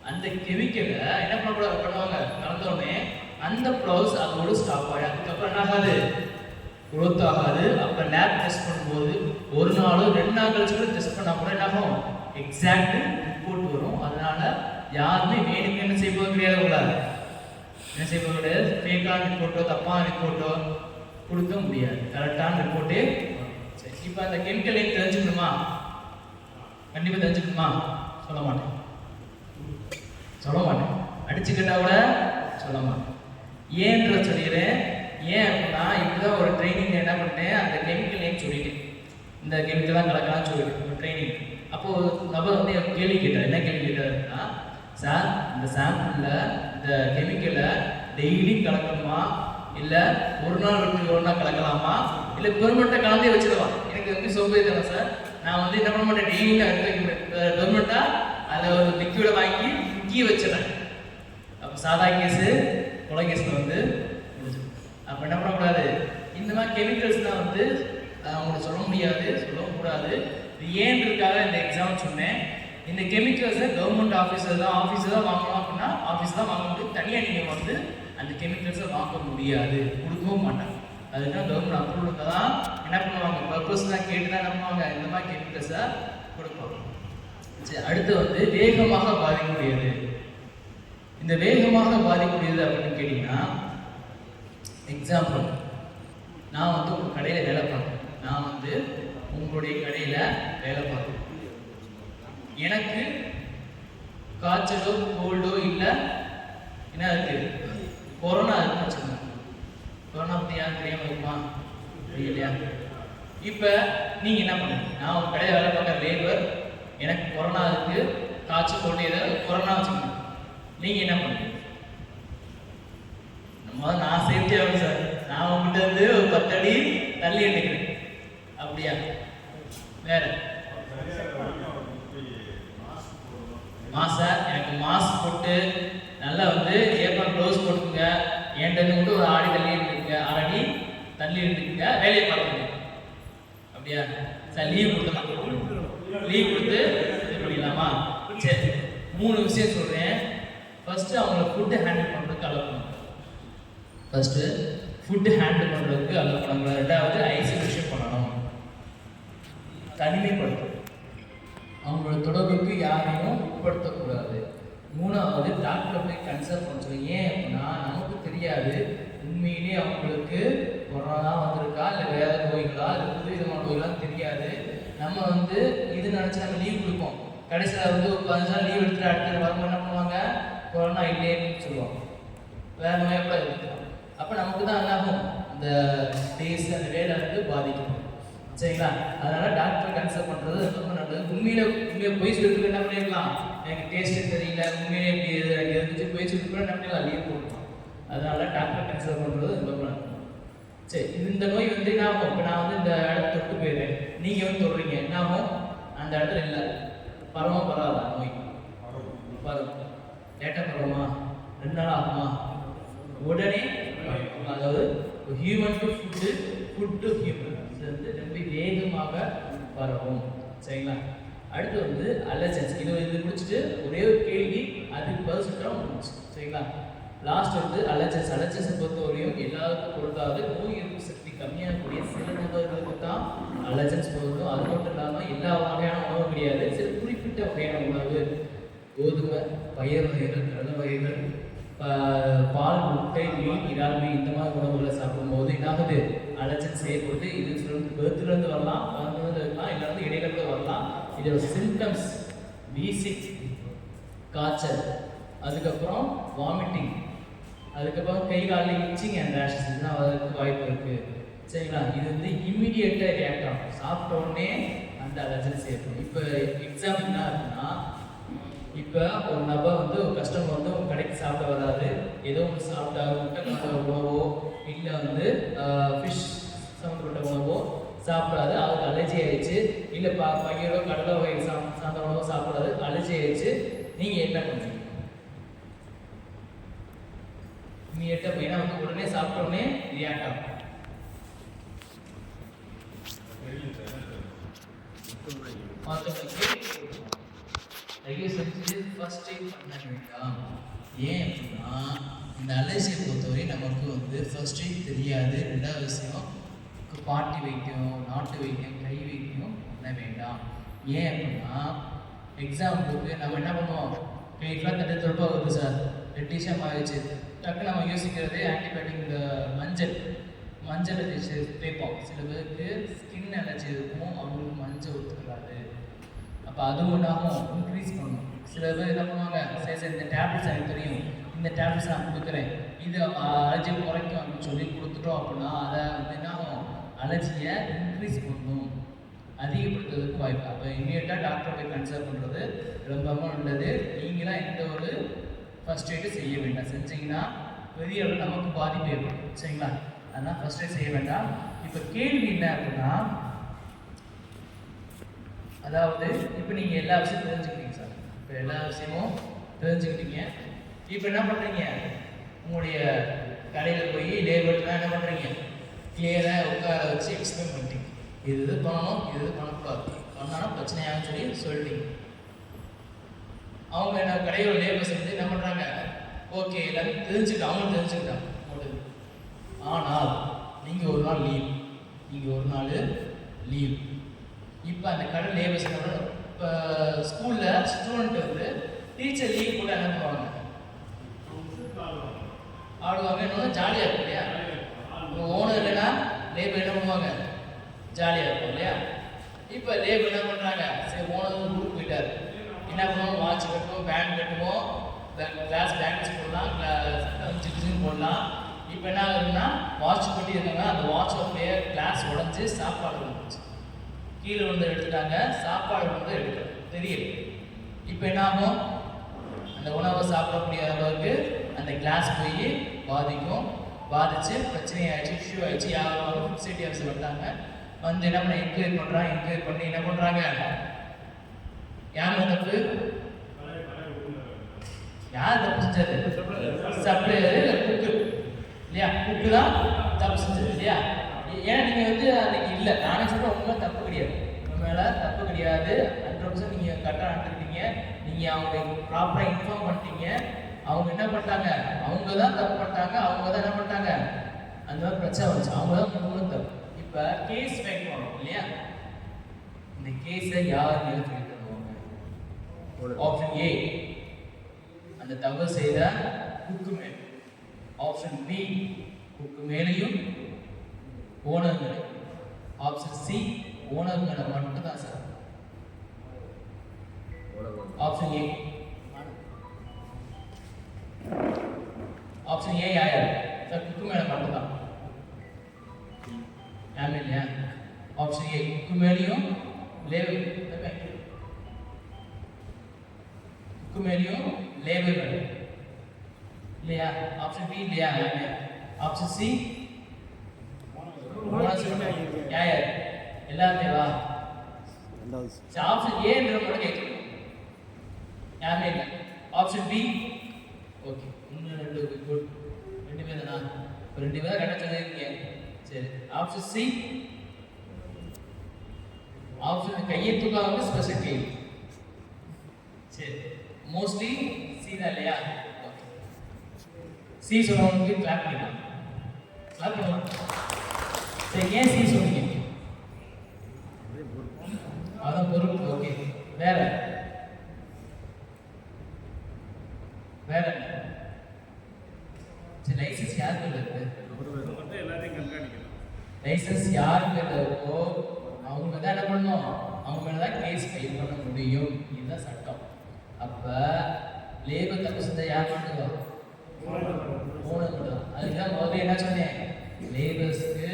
அந்த கெமிக்கலை என்ன பண்ணுவாங்க, கலந்தோடனே அந்த ப்ராசஸ் அதோடு ஸ்டாப் ஆகி அதுக்கப்புறம் என்ன ஆகாது, குரோத் ஆகாது. அப்போ லேப் டெஸ்ட் பண்ணும்போது 1 நாளோ 2 நாள் கழிச்சு கூட டெஸ்ட் பண்ணால் கூட என்ன ஆகும், எக்ஸாக்ட் ரிப்போர்ட் வரும். அதனால யாருமே வேணுக்கு என்ன செய்ய போக கிடையாது, உங்களால் என்ன செய்ய போக கிடையாது. ஃபேக்கான ரிப்போர்ட்டோ தப்பான ரிப்போர்ட்டோ கொடுக்க முடியாது, கரெக்டான ரிப்போர்ட்டே. சரி, இப்போ அந்த கெமிக்கல் நேம் தெரிஞ்சுக்கணுமா? கண்டிப்பாக தெரிஞ்சுக்கணுமா? சொல்ல மாட்டேன். அடிச்சுக்கிட்டா கூட சொல்ல மாட்டேன். ஏன்ற சொல்லிடுறேன். ஏன் அப்படின்னா இப்படிதான் ஒரு ட்ரைனிங் என்ன பண்ணிட்டேன், அந்த கெமிக்கல் நேம் சொல்லிட்டேன், இந்த கெமிக்கல் தான் கலக்கலாம்னு சொல்லிட்டு ஒரு ட்ரைனிங். அப்போது நபர் வந்து கேள்வி கேட்டார். என்ன கேள்வி கேட்டாருன்னா, சார் இந்த சாம்பிளில் இந்த கெமிக்கலை டெய்லி கலக்கணுமா, இல்லை ஒரு நாள் விட்டு ஒரு நாள் கலக்கலாமா, இல்லை பெர்மனெண்ட்டாக கலந்தே வச்சுக்கலாம்? எனக்கு வந்து சோம்பேறி தானே சார், நான் வந்து என்ன பண்ண மாட்டேன், டெய்லி பெர்மனெண்ட்டாக அதை ஒரு லிக்விடை வாங்கி முக்கிய வச்சிடறேன். அப்போ சாதா கேஸு கொலை கேஸில் வந்து முடிஞ்சு. அப்போ என்ன பண்ணக்கூடாது, இந்த மாதிரி கெமிக்கல்ஸ்லாம் வந்து அவங்களுக்கு சொல்ல முடியாது, சொல்லவும் கூடாது. இது ஏன்றதுக்காக இந்த எக்ஸாம்பிள் சொன்னேன். இந்த கெமிக்கல்ஸை கவர்மெண்ட் ஆஃபீஸர் தான் வாங்கணும் அப்படின்னா ஆஃபீஸ் தான் வாங்க முடியும். தனியாக நீங்கள் வந்து அந்த கெமிக்கல்ஸை வாங்க முடியாது, கொடுக்கவும் மாட்டாங்க. அதுதான் கவர்மெண்ட் அப்ரூவலுக்கு தான் என்ன பண்ணுவாங்க, பர்பஸ் தான் கேட்டு தான் என்ன பண்ணுவாங்க, இந்த மாதிரி கெமிக்கல்ஸை கொடுப்பாங்க. சரி, அடுத்து வந்து வேகமாக பாதிக்கக்கூடியது. இந்த வேகமாக பாதிக்கக்கூடியது அப்படின்னு கேட்டிங்கன்னா, எக்ஸாம்பிள், நான் வந்து உங்கள் கடையில் வேலை பார்க்குறேன். நான் வந்து உங்களுடைய கடையில் வேலை பார்க்குறேன். எனக்கு காய்ச்சலோ கோல்டோ இல்லை, என்ன இருக்குது, கொரோனா இருக்குன்னு வச்சுக்கோங்க. கொரோனா பற்றி யாரும் தெரியாமல் இருக்குமா? இல்லையா? இப்போ நீங்கள் என்ன பண்ணுங்க, நான் உங்கள் கடையில் வேலை பார்க்குற லேபர், எனக்கு கொரோனா இருக்குது, காய்ச்சல் கோல்டு ஏதாவது கொரோனா வச்சுக்கோங்க. நீங்கள் என்ன பண்ணுங்க, நான் சேஃப்டியாக இருக்கேன் சார், நான் உங்ககிட்ட இருந்து ஒரு 10 அடி தள்ளி எடுக்கிறேன். அப்படியா? வேற சார், எனக்கு மாஸ்க் போட்டு நல்லா வந்து ஏப்ரல் க்ளவுஸ் போட்டுக்குங்க, என்கிட்ட மட்டும் ஒரு 6 அடி தள்ளி இருக்குங்க, 6 அடி தள்ளி இருக்குங்க, வேலையை பார்த்துங்க. அப்படியா சார்? லீவ் கொடுத்தலாம், லீவ் கொடுத்து இது பண்ணிடலாமா? சரி, 3 விஷயம் சொல்கிறேன். ஃபஸ்ட்டு அவங்கள ஃபுட்டு ஹேண்டில் பண்ணுறதுக்கு அலோவ் பண்ணுங்க. ஃபஸ்ட்டு ஃபுட்டு ஹேண்டில் பண்ணுறதுக்கு அலோவ் பண்ணுங்க. 2வது ஐசோலேஷன் பண்ணணும், தனிமைப்படுத்தணும், அவங்களோட தொடர்புக்கு யாரையும் உட்படுத்தக்கூடாது. 3வது டாக்டரை போய் கன்சல்ட் பண்ண சொல்லி. ஏன் அப்படின்னா நமக்கு தெரியாது உண்மையிலே அவங்களுக்கு கொரோனா வந்திருக்கா இல்லை வேறு நோய்களா, இல்லை புது விதமான நோய்களாம் தெரியாது. நம்ம வந்து இது நினச்சி நம்ம லீவ் கொடுப்போம். கடைசியில் வந்து ஒரு 15 நாள் லீவ் எடுத்துகிட்டு அடுத்த வரும்போது என்ன பண்ணுவாங்க, கொரோனா இல்லைன்னு சொல்லுவாங்க, வேறு நோயாக கூட இருக்குது. அப்போ நமக்கு தான் என்னாகும், அந்த டேஸ் அந்த வேலை வந்து பாதிக்கும். சரிங்களா? அதனால் டாக்டரை கன்சல்ட் பண்ணுறது ரொம்ப நல்லது. உண்மையிலே போய் சொல்லிட்டு என்ன பண்ணிடலாம், எனக்கு டேஸ்ட்டு தெரியல, உண்மையிலே இப்படி இருந்துச்சு போய் சொல்லிட்டு கூட என்ன பண்ணிடலாம், லீவ் போடலாம். அதனால் டாக்டரை கன்சல்ட் பண்ணுறது ரொம்ப நல்லது. சரி இந்த நோய் வந்து என்ன ஆகும்? இப்போ நான் வந்து இந்த இடத்த தொட்டு போயிடுறேன், நீங்கள் வந்து தொடுறீங்க, என்ன ஆகும்? அந்த இடத்துல இல்லை, பரவ பரவாதா நோய்? பரவும். லேட்டாக பரவுமா? 2 நாள் ஆகுமா? உடனே அதாவது human to food, food to human வந்து ரொம்ப வேகமாக பரவும். சரிங்களா? அடுத்து வந்து அலர்ஜன்ஸ். இது முடிச்சுட்டு ஒரே ஒரு கேள்வி, அதுக்கு பதில் சொல்லிட்டா முடிச்சு. சரிங்களா? லாஸ்ட் வந்து அலர்ஜன்ஸ். அலர்ஜன்ஸை பொறுத்தவரையும் எல்லாருக்கும் பொறுத்தாது, நோய் எதிர்ப்பு சக்தி கம்மியாகக்கூடிய சில நபர்களுக்கு தான் அலர்ஜன்ஸ் பொருந்தும். அது மட்டும் இல்லாமல் எல்லா வகையான உணவு கிடையாது, சில குறிப்பிட்ட வகையான உணவு, கோதுமை, பயிர் வகைகள், கடலை வகைகள், பால், முட்டை, மீன், இறால் மீன் இந்த மாதிரி உணவுகளை சாப்பிடும்போது என்னாகுது? அலர்ஜன்ஸ் ஏற்படுது. இது பேர்த்துலேருந்து வரலாம், பிறந்ததுலேருந்து இருக்கலாம், இல்லைன்னா இடையிலேருந்து வரலாம். இதோட சிம்டம்ஸ் வீசிங், காய்ச்சல், அதுக்கப்புறம் வாமிட்டிங், அதுக்கப்புறம் கை காலில் இச்சிங் அண்ட் ரேஷஸ் இதெல்லாம் வரதுக்கு வாய்ப்பு இருக்குது. சரிங்களா? இது வந்து இம்மிடியேட்டாக ரியாக்ட் ஆகும், சாப்பிட்ட உடனே அந்த அலர்ஜன்ஸ் ஏற்படும். இப்போ எக்ஸாம்பிள் என்ன இருக்குன்னா, இப்போ ஒரு நபர் வந்து ஒரு கஸ்டமர் வந்து உங்கள் கடைக்கு சாப்பிட வராது, ஏதோ ஒன்று சாப்பிட்டாரு, முட்டை கலந்த உணவோ இல்லை வந்து ஃபிஷ் சம்மந்தப்பட்ட உணவோ சாப்பிடாது, அவருக்கு அலர்ஜி ஆயிடுச்சு, இல்லை பயிரோ கடலை வகை சார்ந்த உணவோ சாப்பிடாது, அலர்ஜி ஆயிடுச்சு, நீங்கள் என்ன பண்ணுவீங்க? இமீடியட்டாக போய் வந்து உடனே சாப்பிட்ட உடனே ரியாக்ட் ஆகும். தயவு செஞ்சு ஃபர்ஸ்ட் எய்ட் பண்ண வேண்டாம். ஏன் அப்படின்னா இந்த அலர்ஜியை பொறுத்தவரை நமக்கு வந்து ஃபர்ஸ்ட் எய்ட் தெரியாது. 2வது விஷயம், பாட்டி வைத்தியம், நாட்டு வைத்தியம், கை வைத்தியம் பண்ண வேண்டாம். ஏன் அப்படின்னா எக்ஸாம்பிளுக்கு நம்ம என்ன பண்ணுவோம், கைக்கெலாம் தட்டு தொடுப்பா வருது சார், ரெட்டிஷாக ஆயிடுச்சு, டக்கு நம்ம யோசிக்கிறது ஆன்டிபயோட்டிக், இந்த மஞ்சள் தேய்ப்போம். சில பேருக்கு ஸ்கின் அலர்ஜி இருக்கும், அவங்களுக்கு மஞ்சள் ஒத்துக்கிறாது. அப்போ அது ஒன்றாகும், இன்க்ரீஸ் பண்ணணும். சில பேர் என்ன பண்ணுவாங்க, சரி இந்த டேப்லெட்ஸ் எனக்கு தெரியும், இந்த டேப்லெட்ஸ் நான் கொடுக்குறேன், இது அலர்ஜி குறைக்கும் அப்படின்னு சொல்லி கொடுத்துட்டோம் அப்படின்னா அதை வந்து என்ன ஆகும், அலர்ஜியை இன்க்ரீஸ் பண்ணணும், அதிகப்படுத்துறதுக்கு வாய்ப்பு. அப்போ இமீடியட்டாக டாக்டரை போய் கன்சல்ட் பண்ணுறது ரொம்ப நல்லது. நீங்களாம் எந்த ஒரு ஃபர்ஸ்ட் எய்டு செய்ய வேண்டாம். செஞ்சீங்கன்னா பெரிய அளவில் நமக்கு பாதிப்பு ஏற்படும். சரிங்களா? அதனால் ஃபர்ஸ்ட் எய்ட் செய்ய வேண்டாம். இப்போ கேள்வி என்ன அப்படின்னா, அதாவது இப்போ நீங்கள் எல்லா விஷயமும் தெரிஞ்சுக்கிட்டீங்க சார், இப்போ எல்லா விஷயமும் தெரிஞ்சுக்கிட்டீங்க. இப்போ என்ன பண்ணுறீங்க, உங்களுடைய கடையில் போய் லேபர்லாம் என்ன பண்ணுறீங்க, கிளியராக உட்கார வச்சு எக்ஸ்பிளைன் பண்ணிட்டீங்க, இது பண்ணணும், இது பண்ணக்கூடாது, பண்ணாலும் பிரச்சனையாகன்னு சொல்லி சொல்லிட்டீங்க. அவங்க என்ன கடையோட லேபர்ஸ் வந்து என்ன பண்ணுறாங்க, ஓகே எல்லாரும் தெரிஞ்சுக்கிட்டு அவங்களும் தெரிஞ்சுக்கிட்டாங்க. ஆனால் நீங்கள் ஒரு நாள் லீவ், இப்போ அந்த கடை லேபர்ஸ் இப்போ ஸ்கூலில் ஸ்டூடெண்ட் வந்து டீச்சர் லீவ் கூட என்ன பண்ணுவாங்க, ஆடுவாங்க, இன்னொன்று ஜாலியாக இருக்கும் இல்லையா. இப்போ ஓனர் இல்லைன்னா லேபர் என்ன பண்ணுவாங்க, ஜாலியாக இருக்கும் இல்லையா. இப்போ லேபர் என்ன பண்ணுறாங்க, சரி ஓனர் ஊருக்கு போயிட்டார், என்ன பண்ணுவோம், வாட்ச் கட்டுவோம், பேண்ட் கட்டுவோம், கிளாஸ் பேண்ட்ஸ் போடலாம், ஜிப்ஸுன்னு போடலாம். இப்போ என்ன ஆகுதுன்னா வாட்ச் பண்ணி இருக்காங்க, அந்த வாட்ச் அப்படியே கிளாஸ் உடஞ்சி சாப்பாடு வந்துச்சு, கீழே வந்து எடுத்துட்டாங்க, சாப்பாடு வந்து எடுக்கல, தெரியல. இப்போ என்ன ஆகும், அந்த உணவை சாப்பிடக்கூடிய அளவுக்கு அந்த கிளாஸ் போய் பாதிச்சு பிரச்சனையாயிடுச்சு, இஷ்யூ ஆயிடுச்சு. யாரும் ஃபுட் சேஃப்டி ஆஃபீஸர் வந்தாங்க, வந்து என்ன பண்ண என்கொயரி பண்ணி என்ன பண்ணுறாங்க, யார் தப்பு, யார் தப்பு செஞ்சது, சப்ளையர், குக்கு இல்லையா, குக்கு தான் தப்பு செஞ்சது இல்லையா. ஏன்னா நீங்கள் வந்து அன்றைக்கி இல்லை, நானே சொல்கிறேன், உண்மை தப்பு கிடையாது, உங்கள் மேலே தப்பு கிடையாது, 100% நீங்கள் கரெக்டாக நடந்துக்கிட்டீங்க, நீங்கள் அவங்க ப்ராப்பராக இன்ஃபார்ம் பண்ணிட்டீங்க. அவங்க என்ன பண்ணிட்டாங்க, அவங்க தான் தப்பு பண்ணிட்டாங்க, அவங்க தான் என்ன பண்ணிட்டாங்க, அந்த மாதிரி பிரச்சனை வந்துச்சு, அவங்க தான் முழு தப்பு. இப்போ கேஸ் ஃபைல் பண்ணணும் இல்லையா, இந்த கேஸை யார் மேலே ஃபைல் பண்ணுவாங்க, ஆப்ஷன் ஏ அந்த தவறு செய்த குக்கு மேல், ஆப்ஷன் பி குக்கு மேலேயும் ஓனர் மேலே, ஆப்ஷன் சி ஓனர் மேலே மட்டும்தான் sir. Option A, option A யார் சார், குக்கு மேலே மட்டும்தான், யாருமே இல்லையா. ஆப்ஷன் ஏ குக்கு மேலேயும் லேபிள், குக்கு மேலேயும் லேபிள் இல்லையா. ஆப்ஷன் பி இல்லையா, ஆப்ஷன் சி யார் எல்லாத்தையும் வா ரெண்டாவது ஆப்ஷன் ஏன்ற மட்டும் கேட்கணும் யாருமே இல்லை ஆப்ஷன் பி ஓகே ஒன்று ரெண்டு குட் ரெண்டு பேர் தானா இப்போ ரெண்டு பேர் கரெக்டாக சொல்லியிருக்கீங்க சரி ஆப்ஷன் சி ஆப்ஷன் கையை தூக்கா வந்து ஸ்பெஷல் கேள்வி சரி மோஸ்ட்லி சி தான் இல்லையா சி சொன்னவங்களுக்கு கிளாப் பண்ணிடலாம் கிளாப் பண்ணலாம் சரி ஏன் சி சொன்னீங்க அதான் பொருள் ஓகே வேற வேற சரி லைசன்ஸ் யார் பேர்ல இருக்கு லைசன்ஸ் யார் பேர்ல இருக்கோ அவங்க தான் என்ன பண்ணணும் அவங்க மேல தான் கேஸ் ஃபைல் பண்ண முடியும் இதுதான் சட்டம் அப்ப லேபர் தப்பு செஞ்சா யார் பண்ணுவா ஓனர் அதுதான் முதல்ல என்ன சொன்னேன் லேபர்ஸ்க்கு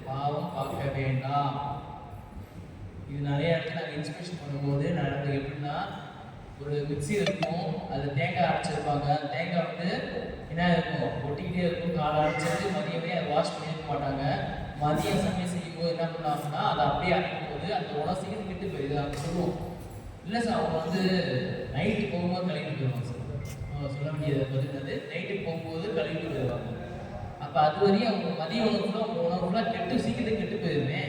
பாவம் பார்க்க வேண்டாம் இது நிறைய இடத்துல நாங்கள் இன்ஸ்பெக்ஷன் பண்ணும்போது நடந்தது எப்படின்னா ஒரு மிக்ஸி இருக்கும் அது தேங்காய் அரைச்சிருப்பாங்க தேங்காய் வந்து என்ன இருக்கும் ஒட்டிக்கிட்டே இருக்கும் காலை அரைச்சிட்டு மதியமே அதை வாஷ் பண்ணியிருக்க மாட்டாங்க மதியம் சமையல் செய்யும்போது என்ன பண்ணுவாங்கன்னா அதை அப்படியே அரைக்கும் போது அந்த உணவு சீக்கிரம் கெட்டு போயிடுது அவங்க சொல்லுவோம் இல்லை சார் அவங்க வந்து நைட்டு போகும்போது கழுவிட்டு போயிடுவாங்க சார் சொல்ல வேண்டியதை பதினது நைட்டு போகும்போது கழுவிட்டு போயிடுவாங்க அப்போ அது வரையும் அவங்க மதிய உணவுக்குள்ள அவங்க உணவுக்குள்ள கெட்டு சீக்கிரம் கெட்டு போயிடுமே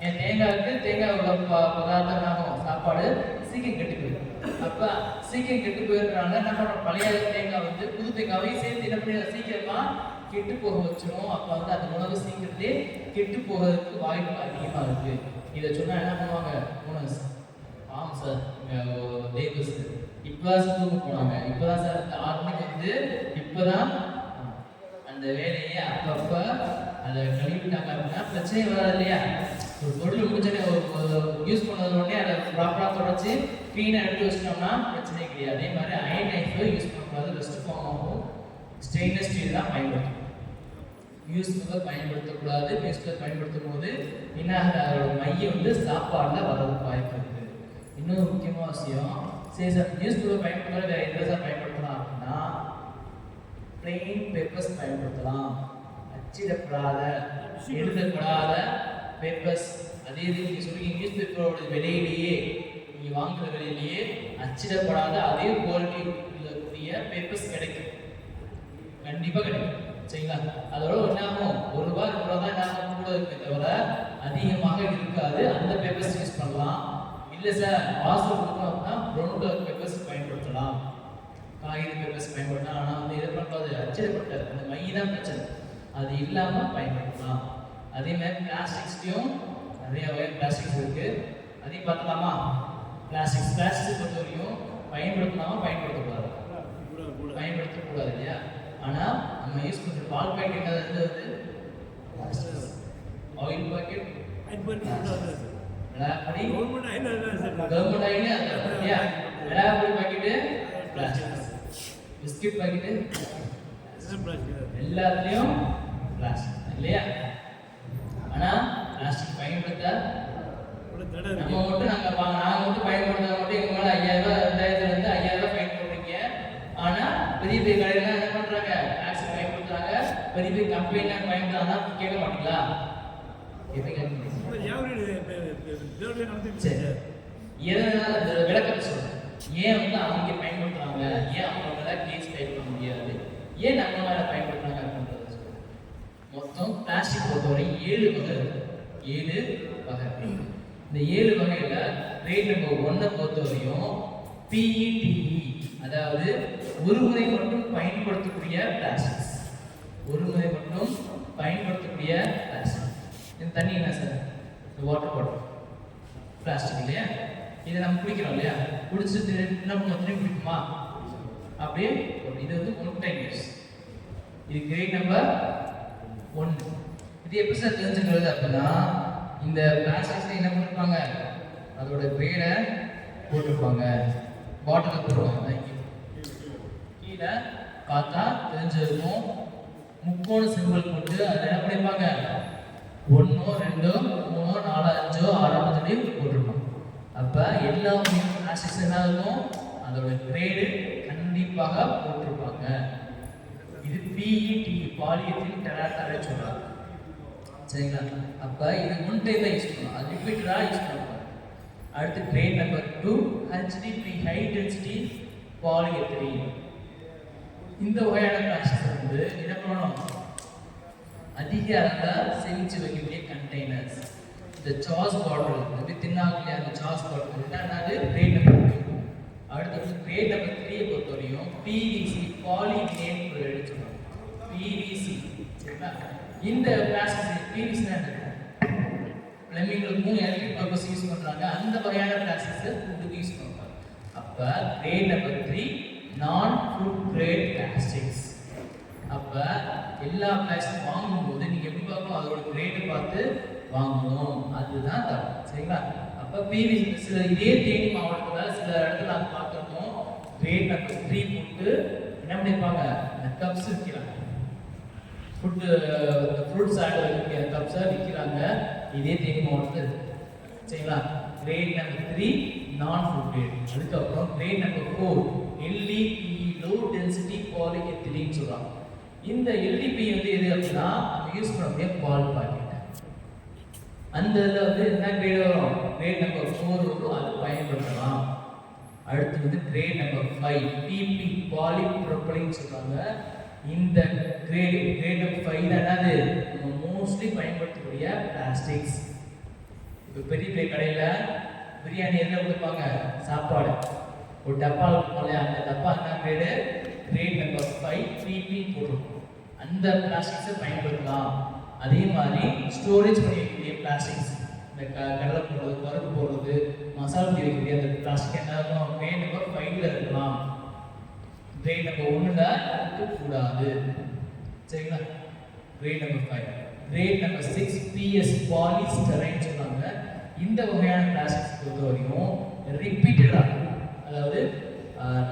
என் தேங்காய்க்கு தேங்காய் உள்ள பதார்த்தம் ஆகும் சாப்பாடு சீக்கிரம் கெட்டு போயிடும் அப்போ சீக்கிரம் கெட்டு போயிருக்கிறாங்க என்ன பண்ணுறோம் பழைய தேங்காய் வந்து புது தேங்காவையும் சேர்த்து என்ன பண்ணி சீக்கிரமா கெட்டு போக வச்சிடும் அப்போ வந்து அந்த உணவு சீக்கிரத்திலே கெட்டு போகிறதுக்கு வாய்ப்பு அதிகமாக இருக்கு இதை சொன்னால் என்ன பண்ணுவாங்க ஓனர்ஸ் ஆமாம் சார் லேபர்ஸ் இப்போதான் சார் தூங்க போனாங்க இப்போதான் சார் 6 மணிக்கு வந்து இப்போதான் அந்த வேலையை அப்பப்போ அதை கழுவிட்டாங்க அப்படின்னா பிரச்சனை வராது இல்லையா ஒரு பொருள் முடிஞ்சோடனே ஒரு யூஸ் பண்ணது உடனே அதை ப்ராப்பராக தொடச்சி க்ளீனாக எடுத்து வச்சிட்டோம்னா பிரச்சனை கிடையாது அதே மாதிரி அயன் நைஃபை யூஸ் பண்ணக்கூடாது ரெஸ்ட் ஃபார்மாகவும் ஸ்டெயின்லெஸ் ஸ்டீல் தான் பயன்படுத்தணும் நியூஸ் பேப்பர் பயன்படுத்தக்கூடாது நியூஸ் பேப்பர் பயன்படுத்தும் போது என்ன அதோட மையம் வந்து சாப்பாடில் வரதுக்கு வாய்ப்பு இருக்குது இன்னொரு முக்கியமான விஷயம் சரி சார் நியூஸ் பேப்பர் பயன்படுத்துறது வேறு எந்த சார் பயன்படுத்தலாம் அப்படின்னா பிளெயின் பேப்பர்ஸ் பயன்படுத்தலாம் அச்சிடப்படாத எழுதப்படாத பேப்பர்ஸ் அதே இது நீங்கள் சொல்லுவீங்க நியூஸ் பேப்பரோட விலையிலேயே நீங்கள் வாங்குற விலையிலேயே அச்சிடப்படாத அதே குவாலிட்டி இருக்கக்கூடிய பேப்பர்ஸ் கிடைக்கும் கண்டிப்பாக கிடைக்கும் சரிங்களா அதோட என்ன ஆகும் ₹1 ₹2 தான் என்ன ஆகும் கூட இருக்குமே தவிர அதிகமாக இருக்காது அந்த பேப்பர்ஸ் யூஸ் பண்ணலாம் இல்லை சார் வாசல் கொடுக்கணும் அப்படின்னா ப்ரௌன் கலர் பேப்பர்ஸ் பயன்படுத்தலாம் காகித பேப்பர்ஸ் பயன்படுத்தலாம் ஆனால் வந்து எது பண்ணுறது அச்சிடப்பட்ட அந்த மை தான் பிரச்சனை அது இல்லாமல் பயன்படுத்தலாம் அதே மாதிரி பிளாஸ்டிக்ஸ்லையும் நிறைய வகை பிளாஸ்டிக்ஸ் இருக்குது அதையும் பார்த்துலாமா பிளாஸ்டிக் பொறுத்தவரையும் பயன்படுத்தலாமா பயன்படுத்தக்கூடாது பயன்படுத்தக்கூடாது இல்லையா ஆனால் நம்ம யூஸ் பண்ணுற பால் பாக்கெட் வந்து ஆயில் பாக்கெட் கவர்மெண்ட் ஆயில் இல்லையா மிளகாப்பொடி பாக்கெட்டு பிளாஸ்டிக் பிஸ்கட் பாக்கெட்டு எல்லாத்துலேயும் பிளாஸ்டிக் இல்லையா ஆனால் பிளாஸ்டிக் பயன்படுத்த நம்ம மட்டும் நாங்கள் மட்டும் பயன்படுத்த மட்டும் எங்கள் மேலே 5000 2000 5000 ஃபைன் போடுறீங்க ஆனால் பெரிய பெரிய கடையெல்லாம் என்ன பண்ணுறாங்க பிளாஸ்டிக் பயன்படுத்துறாங்க பெரிய பெரிய கம்பெனிலாம் பயன்படுத்தாங்கன்னா கேட்க மாட்டீங்களா எப்படி கேட்க சரி எதனால விளக்கத்தை சொல்றேன் ஏன் வந்து அவங்க பயன்படுத்துறாங்க ஏன் அவங்க மேலே கேஸ் ஃபைல் பண்ண முடியாது ஏன் நம்ம மேலே பயன்படுத்துறாங்க அப்படின்றது சொல்றேன் மொத்தம் பிளாஸ்டிக் பொறுத்தவரை 7 வகை இருக்கு 7 வகை இந்த 7 வகையில கிரேட் நம்பர் 1 பொறுத்தவரையும் PETE அதாவது ஒருமுறை மட்டும் பயன்படுத்தக்கூடிய பிளாஸ்டிக்ஸ் ஒருமுறை மட்டும் பயன்படுத்தக்கூடிய பிளாஸ்டிக் இந்த தண்ணி என்ன சார் வாட்டர் பாட்டில் பிளாஸ்டிக் இல்லையா இதை நம்ம குடிக்கிறோம் இல்லையா குடிச்சிட்டு என்ன பண்ணுவோம் திரும்பி குடிக்குமா அப்படியே இது வந்து 1 டைம் யூஸ் இது கிரேட் நம்பர் 1 இது எப்படி சார் தெரிஞ்சுக்கிறது அப்படின்னா இந்த பிளாஸ்டிக்ஸ்ல என்ன பண்ணிருப்பாங்க அதோட கிரேடை போட்டிருப்பாங்க பாட்டில் போடுவாங்க கீழே பார்த்தா தெரிஞ்சிருக்கும் முக்கோண சிம்பிள் போட்டு அதில் என்ன பண்ணிருப்பாங்க 1 2 3 4 5 6 சொல்லி போட்டிருப்பாங்க அப்போ எல்லா பிளாஸ்டிக்ஸ் என்ன இருக்கும் அதோட கிரேடு கண்டிப்பாக போட்டிருப்பாங்க இது PET பாலியத்தின் டெராக்டரை சொல்றாங்க சரிங்களா? அப்போ இது ஒன் டைம் தான் யூஸ் பண்ணணும், அது ரிப்பீட்டடாக யூஸ் பண்ணணும். அடுத்து grade number 2 HDP high density polyethylene. இந்த வகையான பிளாஸ்டிக்ஸ் வந்து என்ன பண்ணணும், அதிக அளவில் சேமித்து வைக்கக்கூடிய கண்டெய்னர்ஸ். இந்த சாஸ் பாட்டில் எப்படி தின்னாகலையா அந்த சாஸ் பாட்டில் என்னது கிரேட் நம்பர் 2. அடுத்து கிரேட் நம்பர் 3 பொறுத்தவரையும் பிவிசி பாலிவினைல் குளோரைடு சொல்லுவாங்க. பிவிசி சரிங்களா? இந்த பிளாஸ்டிக் பிவிசினா என்ன, பிளம்பிங்களுக்கும் எலக்ட்ரிக் பர்பஸ் யூஸ் பண்ணுறாங்க, அந்த வகையான பிளாஸ்டிக்ஸை ஃபுட்டுக்கு யூஸ் பண்ணுறாங்க. அப்போ great number 3 non food great plastics. அப்போ எல்லா பிளாஸ்டிக் வாங்கும்போது நீங்கள் எப்படி பார்க்கணும், அதோட கிரேட்டை பார்த்து வாங்கணும், அதுதான் தப்பு சரிங்களா? அப்போ பிவிசி சில இதே தேனி மாவட்டத்தில் சில இடத்துல நாங்கள் பார்த்துருக்கோம், கிரேட் நம்பர் 3 போட்டு என்ன பண்ணியிருப்பாங்க, இந்த கப்ஸ் விற்கிறாங்க, ஃபுட்டு ஃப்ரூட்ஸ் ஆட் வைக்கிற கப்ஸை விற்கிறாங்க, இதே தேனி மாவட்டத்தில் சரிங்களா? Grade number 3 non food grade. அதுக்கப்புறம் grade number 4 LDPE low density polyethylene சொல்கிறாங்க. இந்த LDPE வந்து எது அப்படின்னா நம்ம யூஸ் பண்ணக்கூடிய பால் பாக்கெட், அந்த இதில் வந்து என்ன கிரேட் வரும், கிரேட் நம்பர் 4 வரும், அது பயன்படுத்தலாம். அடுத்து வந்து கிரேட் நம்பர் 5 PP பாலிப்ரோபைலின் சொல்கிறாங்க. இந்த கிரேட் நம்பர் 5 என்னது நம்ம மோஸ்ட்லி பயன்படுத்தக்கூடிய பிளாஸ்டிக்ஸ். இப்போ பெரிய பெரிய கடையில் பிரியாணி எதில் கொடுப்பாங்க, சாப்பாடு ஒரு டப்பாவில் கொடுப்பாங்க, அந்த டப்பா என்ன கிரேட் நம்பர் 5 PP போட்டிருக்கும், அந்த பிளாஸ்டிக்ஸை பயன்படுத்தலாம். அதே மாதிரி ஸ்டோரேஜ் பண்ணிக்கக்கூடிய பிளாஸ்டிக்ஸ், இந்த கடலை போடுறது, பருப்பு போடுறது, மசாலா பொடி வைக்கக்கூடிய அந்த பிளாஸ்டிக் என்ன இருக்கும், கிரேட் நம்பர் 5ல் இருக்கலாம், கிரேட் நம்பர் 1ல் இருக்கக்கூடாது சரிங்களா? Grade number 5. Grade number 6 PS polystyrene சொல்றாங்க. இந்த வகையான பிளாஸ்டிக்ஸ் பொறுத்த வரைக்கும் ரிப்பீட்டடாக, அதாவது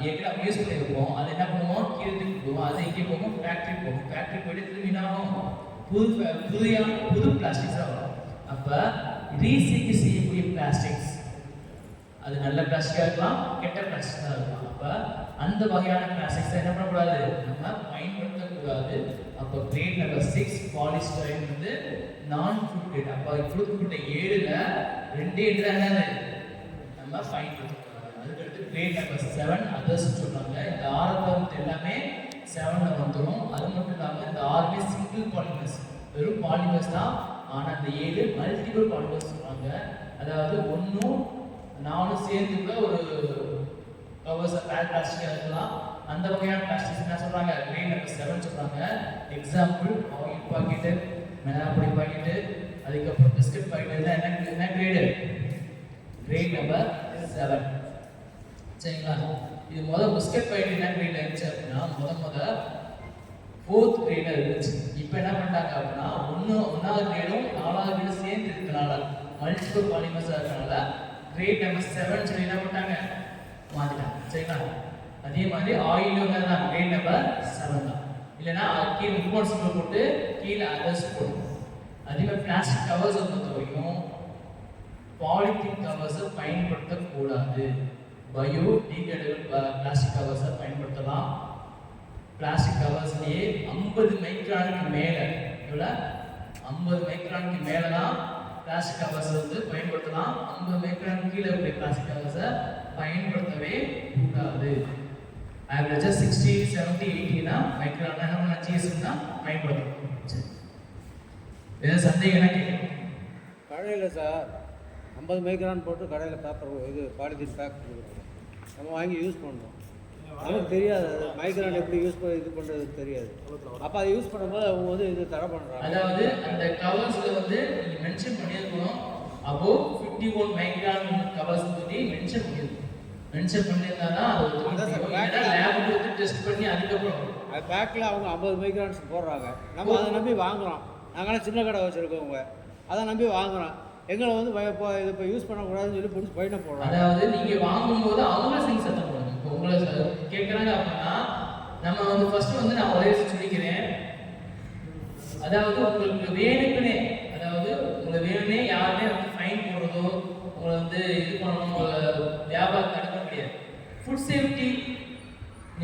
ஏற்கனவே யூஸ் பண்ணியிருப்போம், அதை என்ன பண்ணுவோம், கீழே போவோம், அதை எங்கே போவோம், ஃபேக்ட்ரி போவோம், ஃபேக்ட்ரி போயிட்டு திரும்பி என்ன ஆகும், புது பிளாஸ்டிக்ஸாக வரும். அப்போ ரீசைக்கிள் செய்யக்கூடிய பிளாஸ்டிக்ஸ், அது நல்ல பிளாஸ்டிக்காக இருக்கலாம், கெட்ட பிளாஸ்டிக்காக இருக்கலாம். அப்போ அந்த வகையான பிளாஸ்டிக்ஸை என்ன பண்ணக்கூடாது, நம்ம பயன்படுத்தக்கூடாது. அப்போ கிரேட் நம்பர் 6 பாலிஸ்டரைன் வந்து நான் ஃபுட் கிரேட். அப்போ கொடுக்கப்பட்ட 7ல் 2 என்னது நம்ம பயன்படுத்தக்கூடாது. அதுக்கடுத்து கிரேட் நம்பர் 7 அதர்ஸ் சொல்கிறாங்க. இந்த ஆரம்பத்து எல்லாமே 7ல் வந்துடும். அது மட்டும் இல்லாமல் இந்த 6மே சிங்கிள் பாலிமர்ஸ், வெறும் பாலிமர்ஸ் தான். ஆனால் இந்த 7 மல்டிபிள் பாலிமர்ஸ் சொல்கிறாங்க. அதாவது 1ம் 4ம் சேர்ந்து கூட ஒரு கவர்ஸ் பிளாஸ்டிக்காக இருக்கலாம். அந்த வகையான பிளாஸ்டிக்ஸ் என்ன சொல்கிறாங்க, கிரேட் நம்பர் 7 சொல்கிறாங்க. எக்ஸாம்பிள் ஆயில் பாக்கெட்டு, மிளகாப்பொடி பாக்கெட்டு, அதுக்கப்புறம் பிஸ்கட் பாக்கெட் தான் என்ன கிரேடு, கிரேட் நம்பர் 7 சரிங்களா? இது பிஸ்கட் பாக்கெட் என்ன கிரேட் இருந்துச்சு அப்படின்னா முத 4th கிரேடாக இருந்துச்சு. இப்போ என்ன பண்ணிட்டாங்க அப்படின்னா 1வது கிரேடும் 4வது கிரேடும் சேர்ந்து இருக்கனால, மல்டிபிள் பாலிமர்ஸாக இருக்கனால கிரேட் நம்பர் 7 சொல்லி என்ன பண்ணிட்டாங்க, மாற்றிட்டாங்க சரிங்களா? அதே மாதிரி ஆயிலும் தான் கிரேட் நம்பர் 7 தான். இல்லைன்னா கீழே இம்போர்ட் சிம்பிள் போட்டு கீழே அதர்ஸ் போடும். அதே மாதிரி பிளாஸ்டிக் கவர்ஸை பொறுத்த வரைக்கும் பாலித்தீன் கவர்ஸை பயன்படுத்தக்கூடாது. பயோ டீகிரேடபிள் பிளாஸ்டிக் கவர்ஸை பயன்படுத்தலாம். பிளாஸ்டிக் கவர்ஸ்லேயே 50 மைக்ரானுக்கு மேலே, இவ்வளோ 50 மைக்ரானுக்கு மேலே தான் பிளாஸ்டிக் கவர்ஸ் வந்து பயன்படுத்தலாம். 50 மைக்ரானுக்கு கீழே இருக்கிற பிளாஸ்டிக் கவர்ஸை பயன்படுத்தவே கூடாது. ஆவரேஜாக 60, 70, 80 மைக்ரான் என்ன ஜிஎஸ்னா பயன்படுத்தணும். சரி, ஏதாவது சந்தேகம் என்ன கேட்கணும்? கடையில் சார் 50 மைக்ரான் போட்டு கடையில் பேப்பர் இது பாலித்தீன் பேக் கொடுக்குறாங்க, நம்ம வாங்கி யூஸ் பண்ணோம். நமக்கு தெரியாது அது மைக்ரான் எப்படி யூஸ் பண்ண இது பண்ணுறது தெரியாது. அப்போ அதை யூஸ் பண்ணும்போது அவங்க வந்து இது தடை பண்ணுறாங்க. அதாவது அந்த கவர்ஸில் வந்து நீங்கள் மென்ஷன் பண்ணியிருக்கணும், அப்போ 51 மைக்ரான் கவர்ஸ் பற்றி மென்ஷன் பண்ணியிருக்கணும். மென்ஷன் பண்ணியிருந்தா தான் அது லேபுக்கு வந்து டெஸ்ட் பண்ணி அதுக்கப்புறம் அது பேக்கில் அவங்க 50 மைக்ரான்ஸ் போடுறாங்க. நம்ம அதை நம்பி வாங்குகிறோம். நாங்களாம் சின்ன கடை வச்சுருக்கோங்க, அதை நம்பி வாங்குகிறோம். எங்களை வந்து இது இப்போ யூஸ் பண்ணக்கூடாதுன்னு சொல்லி பிடிச்சி பையனை போடுறாங்க. அதாவது நீங்கள் வாங்கும்போது அவங்கள செஞ்சு சத்தம் போடுங்க. இப்போ உங்களை கேட்குறாங்க அப்படின்னா நம்ம வந்து ஃபர்ஸ்ட் வந்து நான் ஒரே சொல்லிக்கிறேன், அதாவது உங்களுக்கு வேணுக்குனே, அதாவது உங்களை வேணும்னே யாருமே வந்து ஃபைன் போடுறதோ உங்களை வந்து இது பண்ணணும், உங்களை வியாபாரம் தடுக்க முடியாது. ஃபுட் சேஃப்டி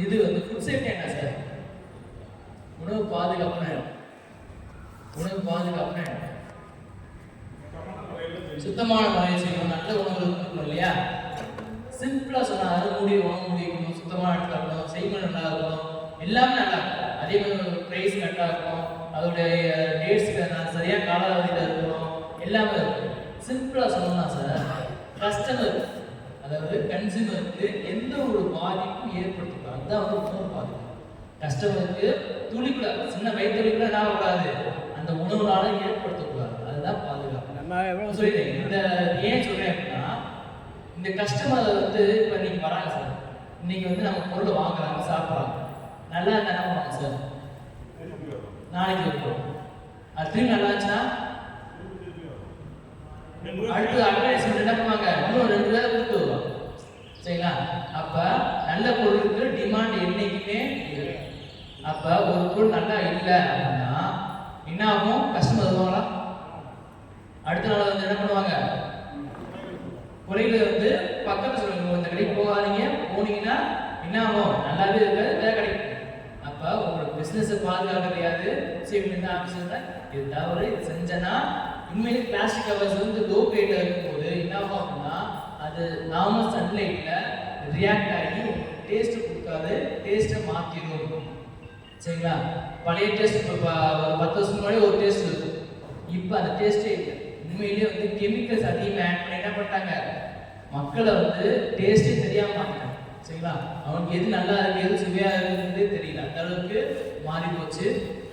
இது வந்து ஃபுட் சேஃப்டி என்ன சார், உணவு பாதுகாப்புனா உணவு பாதுகாப்புனா சுத்தமான முறையை செய்யணும், நல்ல உணவு இருக்கணும் இல்லையா? சிம்பிளா சொன்னா முடி உணவு முடிக்கணும், சுத்தமா இடத்துல இருக்கணும், செய்முறை நல்லா இருக்கணும், எல்லாமே நல்லா இருக்கும். அதே மாதிரி பிரைஸ் கரெக்டாக இருக்கணும், அதோடைய டேட்ஸ்க்கு சரியா காலாவதியில் இருக்கணும், எல்லாமே இருக்கும். சிம்பிளா சொல்லணும்னா சார், கஸ்டமர் அதாவது கன்சியூமருக்கு எந்த ஒரு பாதிப்பும் ஏற்படுத்தக்கூடாது. அதுதான் வந்து உணவு பாதிப்பு. கஸ்டமருக்கு துளி கூட சின்ன வயிற்று கூட என்ன ஆகக்கூடாது, அந்த உணவுனால ஏற்படுத்தக்கூடாது. அதுதான் பாதுகாப்பு. நம்ம எவ்வளோ சொல்லிட்டேன். இந்த ஏன் சொல்றேன் அப்படின்னா, இந்த கஸ்டமர் வந்து இப்போ இன்னைக்கு வராங்க சார், இன்னைக்கு வந்து நம்ம பொருள் வாங்குறாங்க, சாப்பிட்றாங்க, நல்லா இருந்தா என்ன பண்ணுவாங்க சார், நாளைக்கு வைப்போம். அது திரும்பி நல்லா இருந்துச்சுன்னா அடுத்து அட்வர்டைஸ்மெண்ட் என்ன பண்ணுவாங்க, இன்னும் 2 வேலை கொடுத்து வருவாங்க. சரிங்களா? அப்ப நல்ல பொருளுக்கு டிமாண்ட் என்னைக்குமே இருக்கு. அப்ப ஒரு பொருள் நல்லா இல்லை அப்படின்னா என்ன ஆகும், கஸ்டமர் வருவாங்களா? அடுத்த நாள் வந்து என்ன பண்ணுவாங்க, குறையில வந்து பக்கத்துல சொல்லுங்க, இந்த கடைக்கு போகாதீங்க, போனீங்கன்னா என்ன ஆகும், நல்லாவே இருக்காது, வேற கிடைக்கும். அப்ப உங்களோட பிசினஸை பாதுகாக்கிறது சேஃப்டி ஆஃபீஸர் இது தவறு. இது செஞ்சனா உண்மையிலே பிளாஸ்டிக் கவர்ஸ் வந்து லோ கிரேட்ல இருக்கும்போது என்ன ஆகும் அப்படின்னா, அது நார்மல் சன்லைட்ல ரியாக்ட் ஆகி டேஸ்ட் கொடுக்காது, டேஸ்ட்டை மாற்றிடும். சரிங்களா? பழைய டேஸ்ட் ஒரு 10 வருஷம் முன்னாடி ஒரு டேஸ்ட் இருக்கும், இப்போ அந்த டேஸ்டே இல்லை. உண்மையிலேயே வந்து கெமிக்கல்ஸ் அதிகமாக ஆட் பண்ணி என்ன பண்ணிட்டாங்க, மக்களை வந்து டேஸ்டே தெரியாம மாட்டாங்க. சரிங்களா? அவனுக்கு எது நல்லா இருக்கு, எது சுவையா இருக்குன்றதே தெரியல, அந்த அளவுக்கு மாறி போச்சு.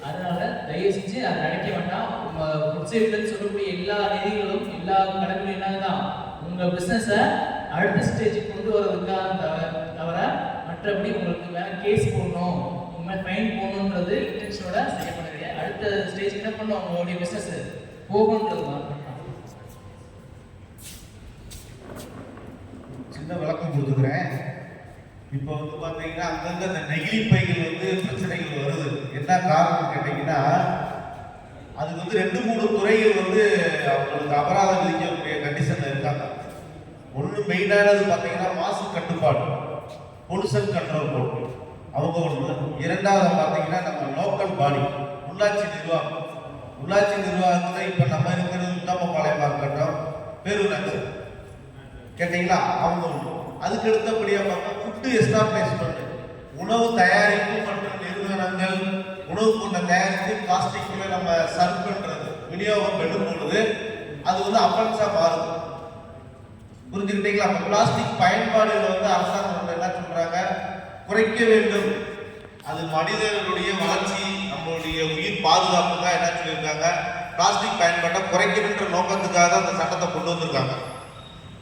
அதனால தயவு செஞ்சு அதை நினைக்க வேண்டாம். ஃபுட் சேஃப்டின்னு சொல்லக்கூடிய எல்லா நிதிகளும் எல்லா கடமையும் என்னதான் உங்க பிசினஸை அடுத்த ஸ்டேஜுக்கு கொண்டு வரதுக்காக தவிர மற்றபடி உங்களுக்கு மேலே கேஸ் போடணும், உங்க மேலே ஃபைன் போடணுன்றது இன்டென்ஷனோட செய்யப்படுது. அடுத்த ஸ்டேஜ் என்ன பண்ணுவோம், உங்களுடைய பிசினஸ் போகணுன்றது தான். சின்ன விளக்கம் கொடுத்துக்கிறேன். இப்போ வந்து பார்த்தீங்கன்னா அங்கங்கே அந்த நெகிழி பைகள் வந்து பிரச்சனைகள் வருது. என்ன காரணம் கேட்டிங்கன்னா, அதுக்கு வந்து 2-3 துறைகள் வந்து அவங்களுக்கு அபராதம் விதிக்கக்கூடிய கண்டிஷனில் இருக்காங்க. ஒன்று மெயினானது பார்த்தீங்கன்னா மாசு கட்டுப்பாடு, பொல்யூஷன் கண்ட்ரோல் போர்டு, அவங்க ஒன்று. இரண்டாவது பார்த்தீங்கன்னா நம்ம லோக்கல் பாடி, உள்ளாட்சி நிர்வாகம். உள்ளாட்சி நிர்வாகத்தில் இப்போ நம்ம இருக்கிறது உத்தமபாளையமாக இருக்கட்டும், பேரூராட்சி கேட்டீங்களா, அவங்க ஒன்று. அதுக்கு அடுத்தபடியாக பார்த்தா ஃபுட்டு எஸ்டாப்ளிஷ்மெண்ட், உணவு தயாரிப்பு மற்றும் நிறுவனங்கள் உணவு கொண்ட தயாரித்து பிளாஸ்டிக்ல நம்ம சர்வ் பண்றது, விநியோகம் பெறும் பொழுது அது வந்து அஃபென்ஸா மாறுது. புரிஞ்சுக்கிட்டீங்களா? அப்ப பிளாஸ்டிக் பயன்பாடுகளை வந்து அரசாங்கம் என்ன சொல்றாங்க, குறைக்க வேண்டும். அது மனிதர்களுடைய வளர்ச்சி, நம்மளுடைய உயிர் பாதுகாப்புக்காக என்ன சொல்லியிருக்காங்க, பிளாஸ்டிக் பயன்பாட்டை குறைக்கணுன்ற நோக்கத்துக்காக தான் அந்த சட்டத்தை கொண்டு வந்திருக்காங்க.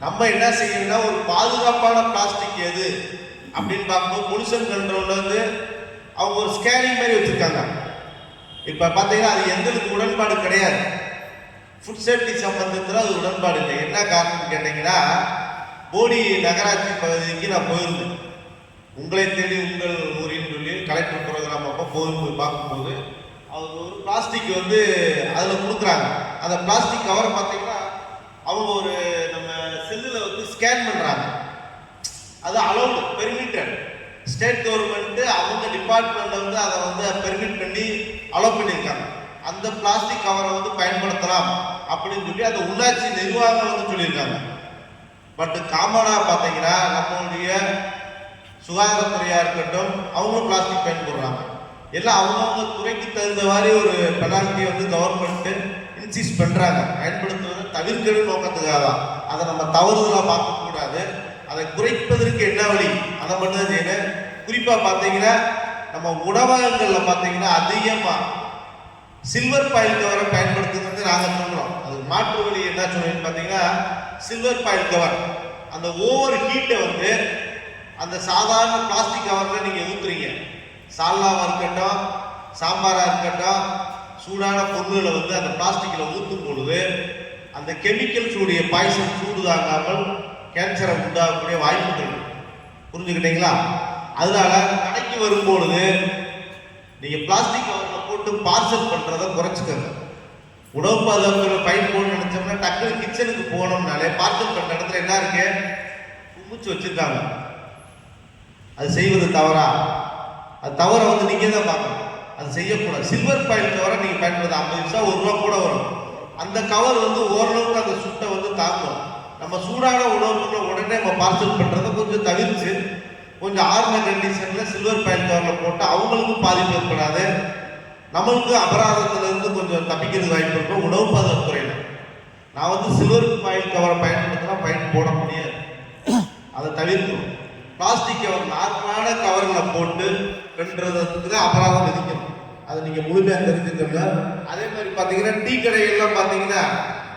நம்ம என்ன செய்யணும்னா, ஒரு பாதுகாப்பான பிளாஸ்டிக் எது அப்படின்னு பார்க்கும்போது பொல்யூஷன் கண்ட்ரோல்ல வந்து அவங்க ஒரு ஸ்கேனிங் மாதிரி வச்சிருக்காங்க. இப்ப பாத்தீங்கன்னா அது எங்களுக்கு உடன்பாடு கிடையாது. ஃபுட் சேஃப்டி சம்பந்தத்தில் அது உடன்பாடு இல்லை. என்ன காரணம் கேட்டீங்கன்னா, போடி நகராட்சி பகுதிக்கு நான் போயிருந்தேன். உங்களை தேடி உங்கள் ஊரின்னு சொல்லி கலெக்டர் ப்ரோக்ராம் அப்போ போய் பார்க்கும்போது அவங்க ஒரு பிளாஸ்டிக் வந்து அதில் கொடுக்குறாங்க. அந்த பிளாஸ்டிக் கவரை பார்த்தீங்கன்னா அவங்க ஒரு நம்ம செல்லில் வந்து ஸ்கேன் பண்ணுறாங்க. அது அலௌடு, பெர்மிட்டட். ஸ்டேட் கவர்மெண்ட் அவங்க டிபார்ட்மெண்ட் வந்து அதை வந்து பெர்மிட் பண்ணி அலோவ் பண்ணியிருக்காங்க. அந்த பிளாஸ்டிக் கவரை வந்து பயன்படுத்தலாம் அப்படின்னு சொல்லி அந்த உள்ளாட்சி நிர்வாகம் வந்து சொல்லியிருக்காங்க. பட் காமனா பார்த்தீங்கன்னா நம்மளுடைய சுகாதாரத்துறையா இருக்கட்டும், அவங்களும் பிளாஸ்டிக் பயன்படுறாங்க. எல்லாம் அவங்கவுங்க துறைக்கு தகுந்த மாதிரி ஒரு பெனால்ட்டி வந்து கவர்மெண்ட் இன்சிஸ்ட் பண்றாங்க. பயன்படுத்துவதை தவிர்க்கணும் நோக்கத்துக்காக தான். அதை நம்ம தவறுதலாக பார்க்கக்கூடாது. அதை குறைப்பதற்கு என்ன வழி, அதை மட்டும் தான் செய்யணும். குறிப்பா பார்த்தீங்கன்னா நம்ம உணவகங்கள்ல பார்த்தீங்கன்னா அதிகமா சில்வர் பாயில் கவரை பயன்படுத்துறது நாங்கள் சொல்றோம். அதுக்கு மாற்று வழி என்ன சொல்றேன்னு பார்த்தீங்கன்னா, சில்வர் பாயில் கவர் அந்த ஓவர் ஹீட்டை வந்து அந்த சாதாரண பிளாஸ்டிக் கவரில் நீங்கள் ஊற்றுறீங்க. சால்னாவாக இருக்கட்டும், சாம்பாராக இருக்கட்டும், சூடான பொருள்களை வந்து அந்த பிளாஸ்டிக்கில் ஊற்றும் பொழுது அந்த கெமிக்கல்ஸுடைய பாய்சன் சூடு தாங்காமல் கேன்சரை உண்டாகக்கூடிய வாய்ப்புகள். புரிஞ்சுக்கிட்டீங்களா? அதனால கடைக்கு வரும்பொழுது நீங்கள் பிளாஸ்டிக் கவரில் போட்டு பார்சல் பண்ணுறதை குறைச்சிக்கோங்க. உணவு பாதுகாப்பு பயன் போகணும்னு நினச்சோம்னா டக்குனு கிச்சனுக்கு போனோம்னாலே பார்சல் பண்ணுற இடத்துல என்ன இருக்கு, குமிச்சு வச்சுருக்காங்க. அது செய்வது தவறா? அது தவறை வந்து நீங்கள் தான் பார்க்கணும். அது செய்யக்கூடாது. சில்வர் பாயில் கவரை நீங்கள் பயன்படுத்த 50 பைசா 1 ரூபா கூட வரும். அந்த கவர் வந்து ஓரளவுக்கு அந்த சுட்டை வந்து தாங்கும். நம்ம சூடான உணவு உடனே நம்ம பார்சல் பண்ணுறதை கொஞ்சம் தவிர்த்து கொஞ்சம் ஆர்ன கண்டிஷனில் சில்வர் பாயில் கவரில் போட்டால் அவங்களுக்கும் பாதிப்பு ஏற்படாது, நம்மளுக்கு அபராதத்திலிருந்து கொஞ்சம் தப்பிக்கிறது வாய்ப்பு இருக்கும் உணவு பாதுகாப்புறையில். நான் வந்து சில்வர் பாயில் கவரை பயன்படுத்தினா ஃபைன் போட முடியாது, அதை தவிர்க்கணும். பிளாஸ்டிக் கவர் நார்மலான கவரில் போட்டு வென்றதுக்கு தான் அபராதம் விதிக்கணும். அதை நீங்கள் முழுமையாக தெரிஞ்சுக்கோங்க. அதே மாதிரி பார்த்தீங்கன்னா டீ கடைகள்லாம் பார்த்தீங்கன்னா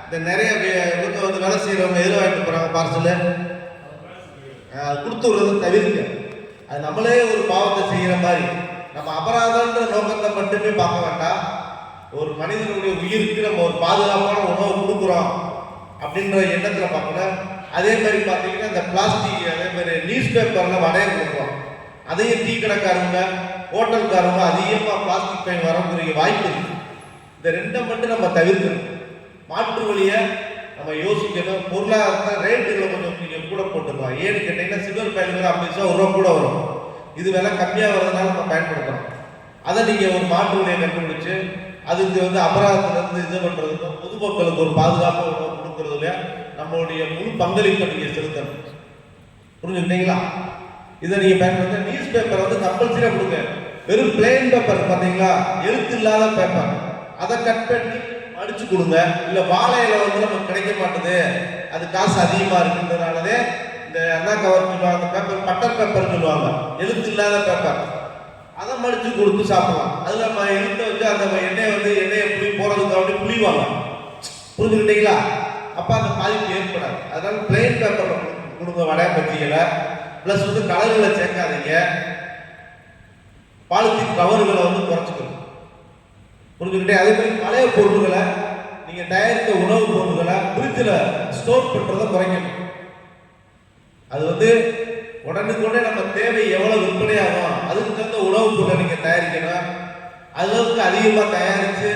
இந்த நிறைய இவங்க வந்து வேலை செய்கிறவங்க எதில் வாங்கிட்டு போகிறாங்க பார்சலு கொடுத்து விடுறதை தவிர்க்க. அது நம்மளே ஒரு பாவத்தை செய்கிற மாதிரி. நம்ம அபராதன்ற நோக்கத்தை மட்டுமே பார்க்க வேண்டாம். ஒரு மனிதனுடைய உயிருக்கு நம்ம ஒரு பாதுகாப்பான உணவு கொடுக்குறோம் அப்படின்ற எண்ணத்தில் பார்க்கணும். அதே மாதிரி பார்த்தீங்கன்னா இந்த பிளாஸ்டிக், அதே மாதிரி நியூஸ் பேப்பரில் வடையை கொடுக்குறோம். அதையும் டீ கடைக்காரங்க ஹோட்டல்காரங்க அதிகமாக பிளாஸ்டிக் பைன் வரக்கூடிய வாய்ப்பு இருக்குது. இந்த ரெண்டை மட்டும் நம்ம தவிர்க்கணும். மாற்று வழியை நம்ம யோசிக்கணும். பொருளாதார ரேட்டுகளை கொஞ்சம் நீங்கள் கூட போட்டுக்கலாம். ஏன்னு கேட்டீங்கன்னா சில்வர் பைன் கூட 50 ரூபா 1 ரூபா கூட வரும். இது விலை கம்மியாக வரதுனால நம்ம பயன்படுத்தணும். அதை நீங்கள் ஒரு மாற்று வழியை கண்டுபிடிச்சு அதுக்கு வந்து அபராதத்திலிருந்து இது பண்ணுறதுக்கும் பொதுமக்களுக்கு ஒரு பாதுகாப்பு உணவு கொடுக்கறதுல நம்மளுடைய முழு பங்களிப்பை நீங்கள் செலுத்தணும். புரிஞ்சுக்கிட்டீங்களா? இதை நீங்கள் பயன்படுத்த நியூஸ் பேப்பர் வந்து கம்பல்சரியாக கொடுங்க. வெறும் பிளெயின் பேப்பர் பார்த்தீங்களா, எழுத்து இல்லாத பேப்பர், அதை கட் பண்ணி அடிச்சு கொடுங்க. இல்லை வாழையில வந்து நமக்கு கிடைக்க மாட்டுது, அது காசு அதிகமாக இருக்குன்றதுனாலதே இந்த அண்ணா கவர் சொல்லுவாங்க, பேப்பர் பட்டர் பேப்பர் சொல்லுவாங்க, எழுத்து இல்லாத பேப்பர், அதை மடிச்சு கொடுத்து சாப்பிடலாம். அதில் நம்ம எழுத்தை வச்சு அந்த எண்ணெயை புளி போகிறதுக்கு அப்படி புளிவாங்க. புரிஞ்சுக்கிட்டீங்களா? அப்போ அந்த பாதிப்பு ஏற்படாது. அதனால பிளெயின் பேப்பர் கொடுங்க வடை பற்றிகளை. ப்ளஸ் வந்து கலர்களை சேர்க்காதீங்க. பாலித்தீன் கவர்களை வந்து குறைச்சிக்கணும். புரிஞ்சுக்கிட்டே அதே மாதிரி பழைய பொருட்களை நீங்கள் தயாரித்த உணவுப் பொருட்களை ஃப்ரிட்ஜில் ஸ்டோர் பண்ணுறதை குறைக்கணும். அது வந்து உடனுக்குடனே நம்ம தேவை எவ்வளோ விற்பனையாகும் அதுக்கு தகுந்த உணவுப் பொருளை நீங்கள் தயாரிக்கணும். அளவுக்கு அதிகமாக தயாரித்து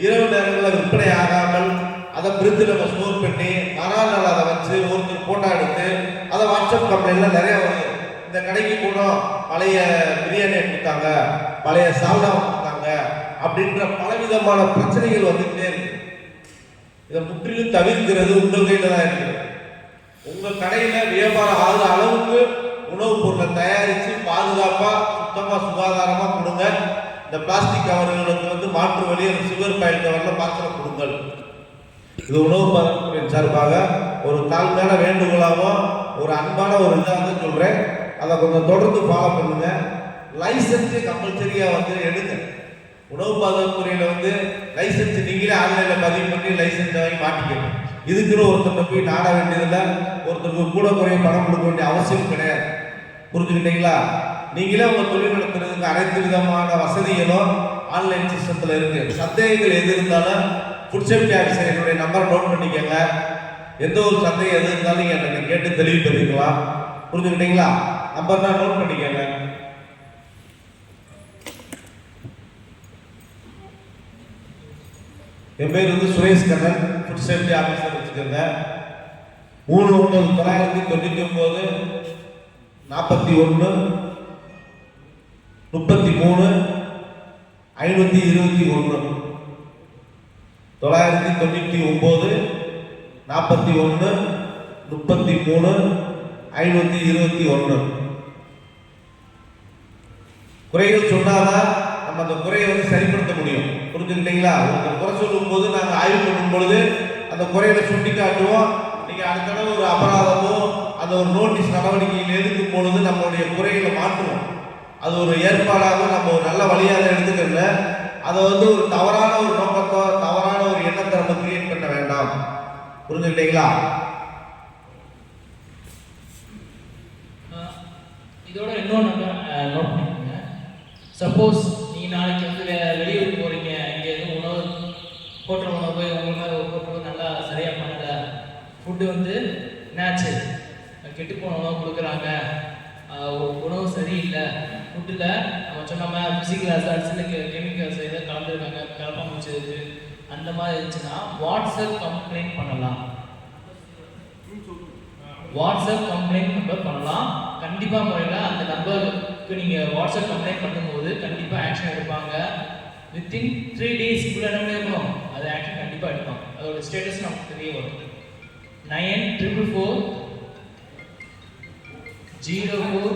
இரவு நேரங்களில் விற்பனை ஆகாமல் அதை ஃப்ரிட்ஜில் நம்ம ஸ்டோர் பண்ணி மறுநாள் அதை வச்சு ஒருத்தர் ஃபோட்டோ எடுத்து அதை வாட்ஸ்அப் கம்பெனியில் நிறைய வருது. இந்த கடைக்கு போனோம், பழைய பிரியாணி கொடுத்தாங்க, பழைய சால்னா கொடுத்தாங்க அப்படின்ற பலவிதமான பிரச்சனைகள் வந்துகிட்டே இருக்கு. இதை முற்றிலும் தவிர்க்கிறது உங்கள் கையில் தான் இருக்குது. உங்கள் கடையில் வியாபாரம் ஆகுற அளவுக்கு உணவுப் பொருளை தயாரித்து பாதுகாப்பாக சுத்தமாக சுகாதாரமாக கொடுங்க. இந்த பிளாஸ்டிக் கவர்களுக்கு வந்து மாற்று வழியை சில்வர் பாயில் கவரில் பார்சல் கொடுங்கள். இது உணவு பாதுகாப்புகளின் சார்பாக ஒரு தாழ்மையான வேண்டுகோளாகவும் ஒரு அன்பான ஒரு இதாக வந்து சொல்கிறேன். அதை கொஞ்சம் தொடர்ந்து ஃபாலோ பண்ணுங்க. லைசன்ஸு கம்பல்சரியாக வந்து எடுங்க. உணவு பாதுகாப்புறையில் வந்து லைசன்ஸ் நீங்களே ஆன்லைனில் பதிவு பண்ணி லைசன்ஸை வாங்கி மாட்டிக்கணும். இதுக்குன்னு ஒருத்தர் போய் நாட வேண்டியதில்லை, ஒருத்தருக்கு கூட குறைய பணம் கொடுக்க வேண்டிய அவசியம் கிடையாது. புரிஞ்சுக்கிட்டீங்களா? நீங்களே உங்கள் தொழில் நடத்துறதுக்கு அனைத்து விதமான வசதிகளும் ஆன்லைன் சிஸ்டத்தில் இருக்குது. சந்தேகங்கள் எது இருந்தாலும் ஃபுட் சேஃப்டி ஆஃபீஸர் என்னுடைய நம்பரை நோட் பண்ணிக்கோங்க. எந்த ஒரு சந்தேகம் எது இருந்தாலும் நீங்கள் எனக்கு கேட்டு தெளிவு தெரிவிக்கலாம். புரிஞ்சுக்கிட்டீங்களா? நம்பர் தான் நோட் பண்ணிக்கோங்க. என் பேர் வந்து Suresh Kannan, food safety officer வச்சுக்கோங்க. 3999 41 33 521 999 41 33 521. குறைகள் சொன்னாதான் நம்ம அந்த குறையை வந்து சரிப்படுத்த முடியும். புரிஞ்சுக்கிட்டீங்களா? உங்களுக்கு குறை சொல்லும் போது நாங்கள் ஆய்வு பண்ணும் பொழுது அந்த குறைகளை சுட்டி காட்டுவோம். நீங்கள் அடுத்த தடவை ஒரு அபராதமோ அந்த ஒரு நோட்டீஸ் நடவடிக்கையில் எடுக்கும் பொழுது நம்மளுடைய குறைகளை மாற்றுவோம். அது ஒரு ஏற்பாடாக நம்ம ஒரு நல்ல வழியாக எடுத்துக்கல. அதை வந்து ஒரு தவறான ஒரு நோக்கத்தோ தவறான ஒரு எண்ணத்தை நம்ம கிரியேட் பண்ண வேண்டாம். புரிஞ்சுக்கிட்டீங்களா? இதோட இன்னொன்று நோட் பண்ணிக்கோங்க. சப்போஸ் நீங்கள் நாளைக்கு வந்து வெளியூர் போகிறீங்க, இங்கே எதுவும் உணவு ஹோட்டல் உணவு உங்கள் மாதிரி ஒரு ஹோட்டல் நல்லா சரியாக பண்ணலை, ஃபுட்டு வந்து என்னாச்சு கெட்டுப்போன உணவு கொடுக்குறாங்க, உணவு சரியில்லை, ஃபுட்டில் நம்ம சொன்ன ஃபிசிக்கல் அசால்ட்ஸில் கெமிக்கல்ஸ் எதாவது கலந்துருக்காங்க, கலப்பாம்பூச்சி இருக்குது, அந்த மாதிரி இருந்துச்சுன்னா வாட்ஸ்அப் கம்ப்ளைண்ட் பண்ணலாம். வாட்ஸ்அப் கம்ப்ளைண்ட் நம்பர் பண்ணலாம். கண்டிப்பாக முறையில் அந்த நம்பருக்கு நீங்கள் வாட்ஸ்அப் கம்ப்ளைண்ட் பண்ணும்போது கண்டிப்பாக ஆக்ஷன் எடுப்பாங்க. வித்தின் 3 days என்ன இருக்கணும், அது ஆக்ஷன் கண்டிப்பாக எடுப்பாங்க. அதோட ஸ்டேட்டஸ் நமக்கு தெரிய வரும். 9444 04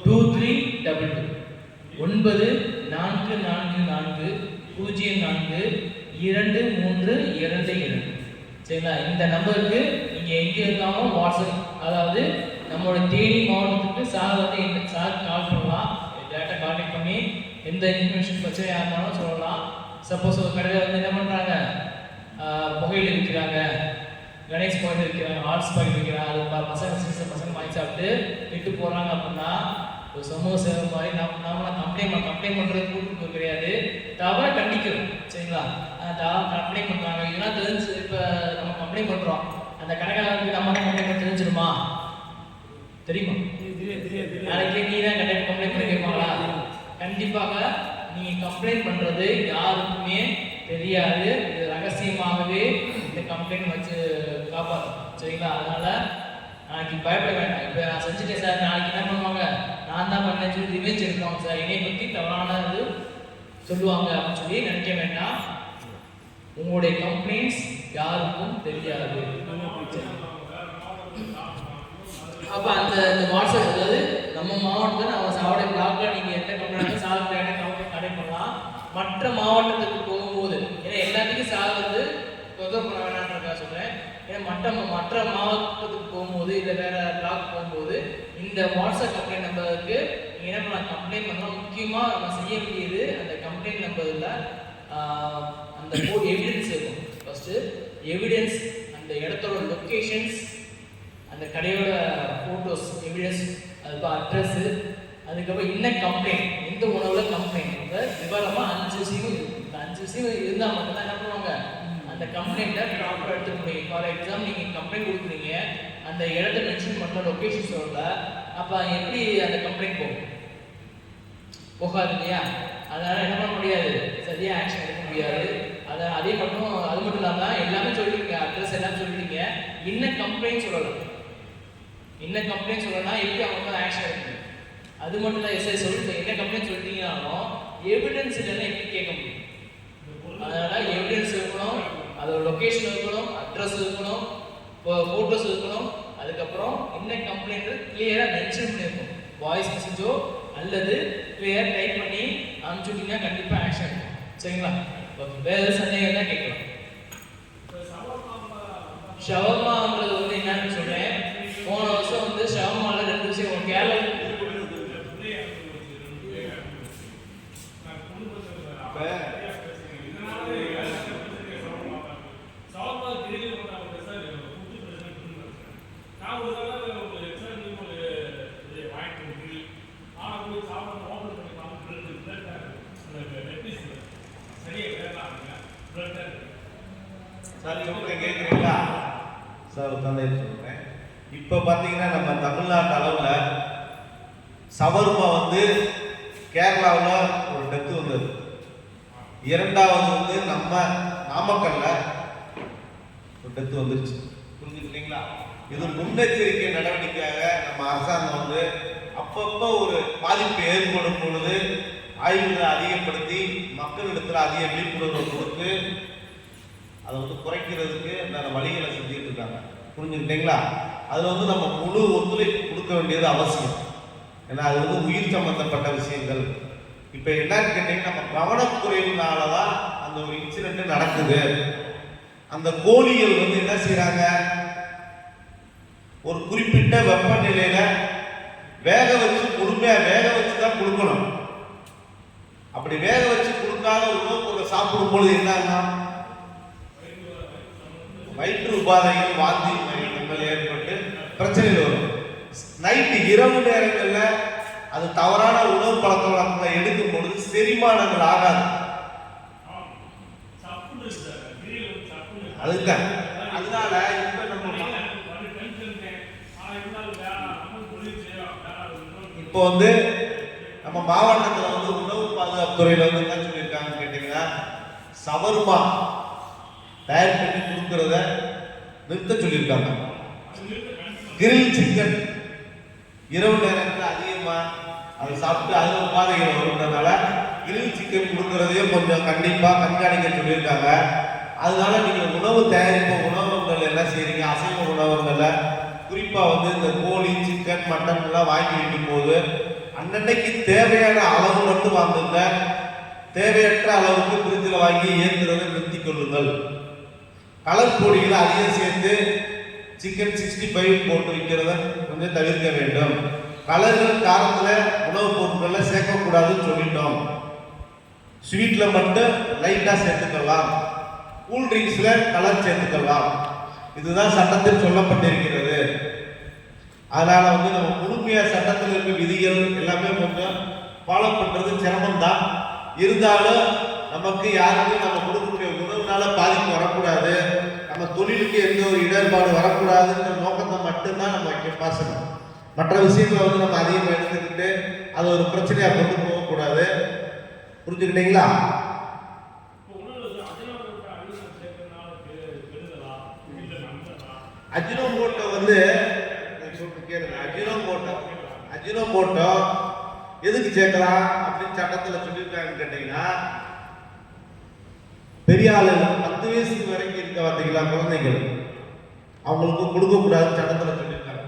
2322 9444 04 2322. சரிங்களா? இந்த நம்பருக்கு நீங்கள் எங்கே இருந்தாலும் வாட்ஸ்அப், அதாவது நம்மளோட தேனி மாவட்டத்துக்கு சார் வந்து சார் கால் பண்ணலாம், டேரெக்டாக கான்டாக்ட் பண்ணி எந்த இன்ஃபர்மேஷன் பிரச்சனையாக இருந்தாலும் சொல்லலாம். சப்போஸ் ஒரு கடையில் வந்து என்ன பண்ணுறாங்க, புகையில் விற்கிறாங்க, கணேஷ் பாயிண்ட் விற்கிறாங்க, ஆர்ட்ஸ் பாயிண்ட் விற்கிறாங்க, அது பசங்க வாங்கி சாப்பிட்டு விட்டு போகிறாங்க அப்படின்னா ஒரு சமூக சேவை மாதிரி நாம கம்ப்ளைண்ட் பண்ணுறது கூட்டு கிடையாது, தவறை கண்டிக்கிறோம். சரிங்களா? கம்ப்ளைண்ட் பண்ணுறாங்க, இதெல்லாம் தெரிஞ்சு இப்போ நம்ம கம்ப்ளைண்ட் பண்ணுறோம், அந்த கடைக்காரருக்கு நம்ம தான் கம்ப்ளைண்ட் பண்ண தெரிஞ்சிருமா? தெரியுமா? நாளைக்கு நீ தான் கம்ப்ளைண்ட் பண்ணி கேட்பாங்களா? கண்டிப்பாக நீங்கள் கம்ப்ளைண்ட் பண்ணுறது யாருக்குமே தெரியாது, இது ரகசியமாகவே இந்த கம்ப்ளைண்ட் வச்சு காப்பாற்றும். சரிங்களா? அதனால நாளைக்கு பயப்பட வேண்டாம். இப்போ நான் செஞ்சுட்டேன் சார், நாளைக்கு என்ன பண்ணுவாங்க, நான் தான் பண்ணேன்னு சொல்லி ரிவெஞ்ச் எடுப்பாங்க சார், என்னை பற்றி தவறான இது சொல்லுவாங்க அப்படின்னு சொல்லி நினைக்க வேண்டாம். உங்களுடைய கம்ப்ளைண்ட்ஸ் யாருக்கும் தெரியாது. அப்போ அந்த வாட்ஸ்அப், அதாவது நம்ம மாவட்டத்தில் நம்ம சாவடை பிளாக்ல நீங்கள் எந்த கம்ப்ளைண்ட் சார் கனெக்ட் பண்ணலாம். மற்ற மாவட்டத்துக்கு போகும்போது, ஏன்னா எல்லாத்துக்கும் சார் வந்து தொந்தரவு பண்ண வேணாம்ன்றதுக்காக சொல்கிறேன். ஏன்னா மற்ற மாவட்டத்துக்கு போகும்போது இல்லை வேற பிளாக் போகும்போது இந்த வாட்ஸ்அப் கம்ப்ளைண்ட் நம்பருக்கு நீங்கள் என்ன பண்ணலாம், கம்ப்ளைண்ட் பண்ணலாம். முக்கியமாக நம்ம செய்ய வேண்டியது அந்த கம்ப்ளைண்ட் நம்பரில் அந்த எவிடன்ஸ் இருக்கும். ஃபஸ்ட்டு எவிடன்ஸ், அந்த இடத்தோட லொக்கேஷன்ஸ், அந்த கடையோட ஃபோட்டோஸ் எவிடன்ஸ், அதுக்கு அட்ரஸ்ஸு, அதுக்கப்புறம் என்ன கம்ப்ளைண்ட், எந்த உணவில் கம்ப்ளைண்ட், விவரமாக 5 விஷயம் இருக்கும். இந்த 5 விஷயம் இருந்தால் மட்டும்தான் என்ன பண்ணுவாங்க, அந்த கம்ப்ளைண்ட்டை ப்ராப்பராக எடுத்துக்க முடியும். ஃபார் எக்ஸாம்பிள் நீங்கள் கம்ப்ளைண்ட் கொடுக்குறீங்க, அந்த இடத்த மென்ஷன் பண்ணுற லொக்கேஷன் சொல்லல, அப்போ எப்படி அந்த கம்ப்ளைண்ட் போகாது இல்லையா? அதனால் என்ன பண்ண முடியாது, சரியாக ஆக்ஷன் எடுக்க முடியாது. அது மட்டும் இல்லாமல் எல்லாமே சொல்லிட்டீங்க, அட்ரஸ் எல்லாம் சொல்லிட்டீங்க, என்ன கம்ப்ளைண்ட் சொல்லலாம், என்ன கம்ப்ளைண்ட் சொல்லலாம், எப்படி அவங்க ஆக்ஷன் எடுக்கணும். அது மட்டும் இல்லை, எஸ்ஐ சொல்லிட்டு என்ன கம்ப்ளைண்ட் சொல்லிட்டீங்கன்னாலும் எவிடன்ஸ் இல்லைன்னா எப்படி கேட்க முடியும். அதனால் எவிடன்ஸ் இருக்கணும், அதோட லொக்கேஷன் இருக்கணும், அட்ரஸ் இருக்கணும், ஃபோட்டோஸ் இருக்கணும், அதுக்கப்புறம் என்ன கம்ப்ளைண்ட் கிளியராக மென்ஷன் பண்ணியிருக்கணும். வாய்ஸ் மெசேஜோ அல்லது கிளியர் டைப் பண்ணி அனுப்பிச்சுட்டிங்கன்னா கண்டிப்பாக ஆக்ஷன் இருக்கும். சரிங்களா? ஓகே, வேறு சந்தேகம் தான் கேட்கலாம். ஷவர்மாங்கிறது வந்து என்னன்னு சொல்கிறேன். போன வருஷம் வந்து ஷவர்மாவில் 2 விஷயம் கேரளா சார் சொல்கிறேன், கேட்குறீங்களா சார்? தந்தை சொல்கிறேன். இப்போ பார்த்தீங்கன்னா நம்ம தமிழ்நாட்டு அளவில் சவர்மா வந்து கேரளாவில் ஒரு டெத்து வந்தது. 2வது வந்து நம்ம நாமக்கல்ல ஒரு டெத்து வந்துருச்சு. புரிஞ்சுக்கிட்டீங்களா? இது முன்னெச்சரிக்கை நடவடிக்கையாக நம்ம அரசாங்கம் வந்து அப்பப்போ ஒரு பாதிப்பு ஏற்படும் பொழுது ஆய்வுகளை அதிகப்படுத்தி மக்களிடத்தில் அதிக விழிப்புணர்வு கொடுத்து அதை வந்து குறைக்கிறதுக்கு அந்த வழிகளை செஞ்சுட்டு இருக்காங்க. புரிஞ்சுக்கிட்டீங்களா? அதில் வந்து நம்ம முழு ஒத்துழைப்பு கொடுக்க வேண்டியது அவசியம். ஏன்னா அது வந்து உயிர் சம்பந்தப்பட்ட விஷயங்கள். இப்போ என்னன்னு கேட்டீங்கன்னா, நம்ம கவனக்குறைவுனால தான் அந்த ஒரு இன்சிடென்ட் நடக்குது. அந்த கோழிகள் வந்து என்ன செய்யறாங்க, ஒரு குறிப்பிட்ட வெப்பநிலையில வேக வச்சு பொறுமையா வேக வச்சு தான் கொடுக்கணும். அப்படி வேக வச்சு கொடுக்காத உணவு பொருளை சாப்பிடும் பொழுது என்னன்னா வயிற்று உபாதைகள், வாந்தி ஏற்பட்டு பிரச்சனைகள் வரும். நைட்டு இரவு நேரங்களில் அது தவறான உணவு பழக்க வழக்கங்களை எடுக்கும் பொழுது செரிமானங்கள் ஆகாது. அதுதான் அதனால இப்ப இப்போ வந்து நம்ம மாவட்டத்தில் வந்து உணவு பாதுகாப்பு துறையில வந்து என்ன சொல்லியிருக்காங்கன்னு கேட்டீங்கன்னா, சவர்மா தயார் பண்ணி கொடுக்கறத நிறுத்த சொல்லியிருக்காங்க. கிரில் சிக்கன் இரவு நேரத்தில் அதிகமாக அதை சாப்பிட்டு அதில் உபாதைகள் வருவதனால கிரில் சிக்கன் கொடுக்கறதையும் கொஞ்சம் கண்டிப்பாக கண்காணிக்க சொல்லியிருக்காங்க. அதனால நீங்கள் உணவு தயாரிப்பு உணவகங்கள் என்ன செய்றீங்க, அசைவ உணவகங்களில் குறிப்பாக வந்து இந்த கோழி, சிக்கன், மட்டன் எல்லாம் வாங்கி வைக்கும் போது அன்னன்னைக்கு தேவையான அளவு மட்டும் வாங்குங்க. தேவையற்ற அளவுக்கு பிரிட்ஜில் வாங்கி ஏற்றுறதை நிறுத்திக் கொள்ளுங்கள். கலர் பொடிகளை அதிகம் சேர்த்து சிக்கன் 65 போட்டு வைக்கிறத கொஞ்சம் தவிர்க்க வேண்டும். கலர்கள் காரத்தில் உணவுப் பொருட்களில் சேர்க்கக்கூடாதுன்னு சொல்லிட்டோம். ஸ்வீட்டில் மட்டும் லைட்டாக சேர்த்துக்கலாம். கூல் ட்ரிங்க்ஸில் கலர் சேர்த்துக்கலாம். இதுதான் சட்டத்தில் சொல்லப்பட்டிருக்கிறது. அதனால் வந்து நம்ம முழுமையாக சட்டத்தில் இருக்க விதிகள் எல்லாமே கொஞ்சம் ஃபாலோ பண்ணுறது சிரமம்தான். இருந்தாலும் நமக்கு யாருக்கும் நம்ம கொடுக்கக்கூடிய உணவுனால பாதிப்பு வரக்கூடாது, நம்ம தொழிலுக்கு எந்த ஒரு இடர்பாடு வரக்கூடாதுன்ற நோக்கத்தை மட்டும்தான் நம்ம வைக்க பாசனம். மற்ற விஷயங்களை வந்து நம்ம அதிகமாக எடுத்துக்கிட்டு அது ஒரு பிரச்சனையாக கொண்டு போகக்கூடாது. புரிஞ்சுக்கிட்டீங்களா? அஜினோமோட்டோ வந்து கேளுங்க. அஜினோமோட்டோ எதுக்கு சேர்க்கலாம் அப்படின்னு சட்டத்தில் சொல்லியிருக்காங்கன்னு கேட்டீங்கன்னா, பெரிய ஆளுங்க 10 வயசு வரைக்கும் இருக்க பார்த்தீங்களா குழந்தைகள், அவங்களுக்கு கொடுக்கக்கூடாதுன்னு சட்டத்தில் சொல்லியிருக்காங்க.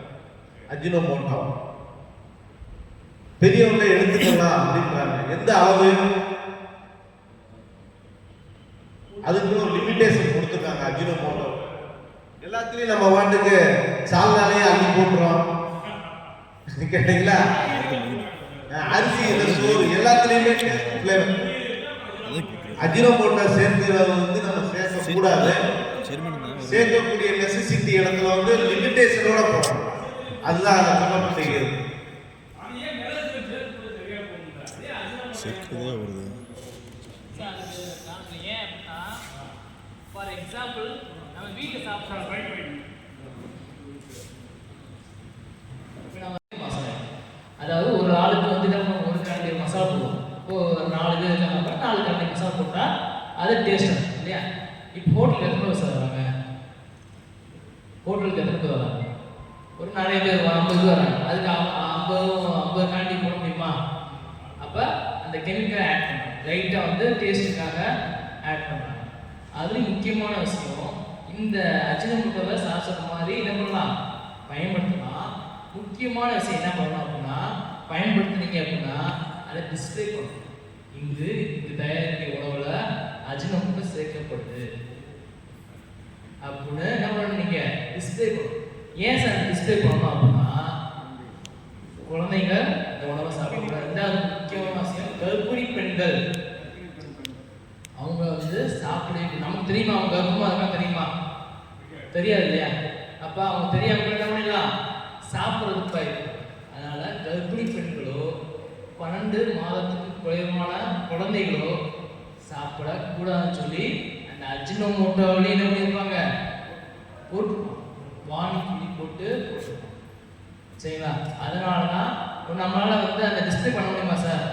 அஜினோமோட்டோ பெரியவங்க எடுத்துக்கலாம் அப்படின்றாங்க. எந்த அளவு, அதுக்கு ஒரு லிமிடேஷன் கொடுத்துருக்காங்க. அஜினோமோட்டோ எல்லாத்துலேயும் நம்ம வாட்டுக்கு சால்னாலே அள்ளி போட்டுறோம் கேட்டீங்களா? அரிசி, சோறு எல்லாத்துலேயுமே ஃப்ளேவர். அஜினோமோட்டோ சேர்க்கிறது வந்து நம்ம சேர்க்கக்கூடாது. சேர்க்கக்கூடிய நெசசிட்டி இடத்துல வந்து லிமிடேஷனோட போகணும். அதுதான் அதை சொல்லப்பட்டிருக்கிறது. ஏன் அப்படின்னா, ஃபார் எக்ஸாம்பிள் நம்ம வீட்டில் சாப்பிட்றோம், அதாவது ஒரு ஆளுக்கு வந்து நம்ம ஒரு கரண்டி மசாலா போடுவோம். இப்போ 4 பேர் இருக்காங்க, 4 கரண்டி மசாலா போட்டால் அது டேஸ்ட் இல்லையா? இப்போ ஹோட்டலுக்கு எத்தனை பேர் சார் வராங்க? ஹோட்டலுக்கு எத்தனை பேர் வராங்க? ஒரு நிறைய பேர் 50 பேர் வராங்க. அதுக்கு 50 கரண்டி போட முடியுமா? அப்போ அந்த கெமிக்கலை ஆட் பண்ணுறோம், லைட்டாக வந்து டேஸ்ட்டுக்காக ஆட் பண்ணுறாங்க. அதுலேயும் முக்கியமான விஷயம், இந்த அஜினோமோட்டோவை சாப்பிட்ற மாதிரி என்ன பண்ணலாம், பயன்படுத்தலாம். முக்கியமான விஷயம் என்ன பண்ணணும் அப்படின்னா, பயன்படுத்துனீங்க அப்படின்னா அதை டிஸ்பிளே பண்ணணும். இங்கு இந்த தயாரிக்கிற உணவுல அஜினோமோட்டோ சேர்க்கப்படுது அப்படின்னு என்ன பண்ணணும், நீங்க டிஸ்பிளே பண்ணணும். ஏன் சார் டிஸ்பிளே பண்ணணும் அப்படின்னா, குழந்தைங்க இந்த உணவை சாப்பிடக்கூடாது. ரெண்டாவது முக்கியமான விஷயம், கர்ப்பிணி பெண்கள் அவங்க வந்து சாப்பிட, நமக்கு தெரியுமா அவங்க கர்ப்பமா இருக்கா தெரியுமா? தெரியாது இல்லையா? அப்ப அவங்க தெரியாம என்ன பண்ணிடலாம், சாப்பிட்றதுக்கு பாய்க்கும். அதனால கர்ப்பிணி பெண்களோ 12 மாதத்துக்கு குறைவான குழந்தைகளோ சாப்பிடக்கூடாதுன்னு சொல்லி அந்த அஜினோமோட்டோவிலே என்ன பண்ணியிருப்பாங்க, போட்டுருப்பாங்க, வாங்கி போட்டு போட்டுருப்பாங்க. சரிங்களா? அதனால தான் நம்மளால வந்து அந்த டிஸ்பிளே பண்ண முடியுமா சார்?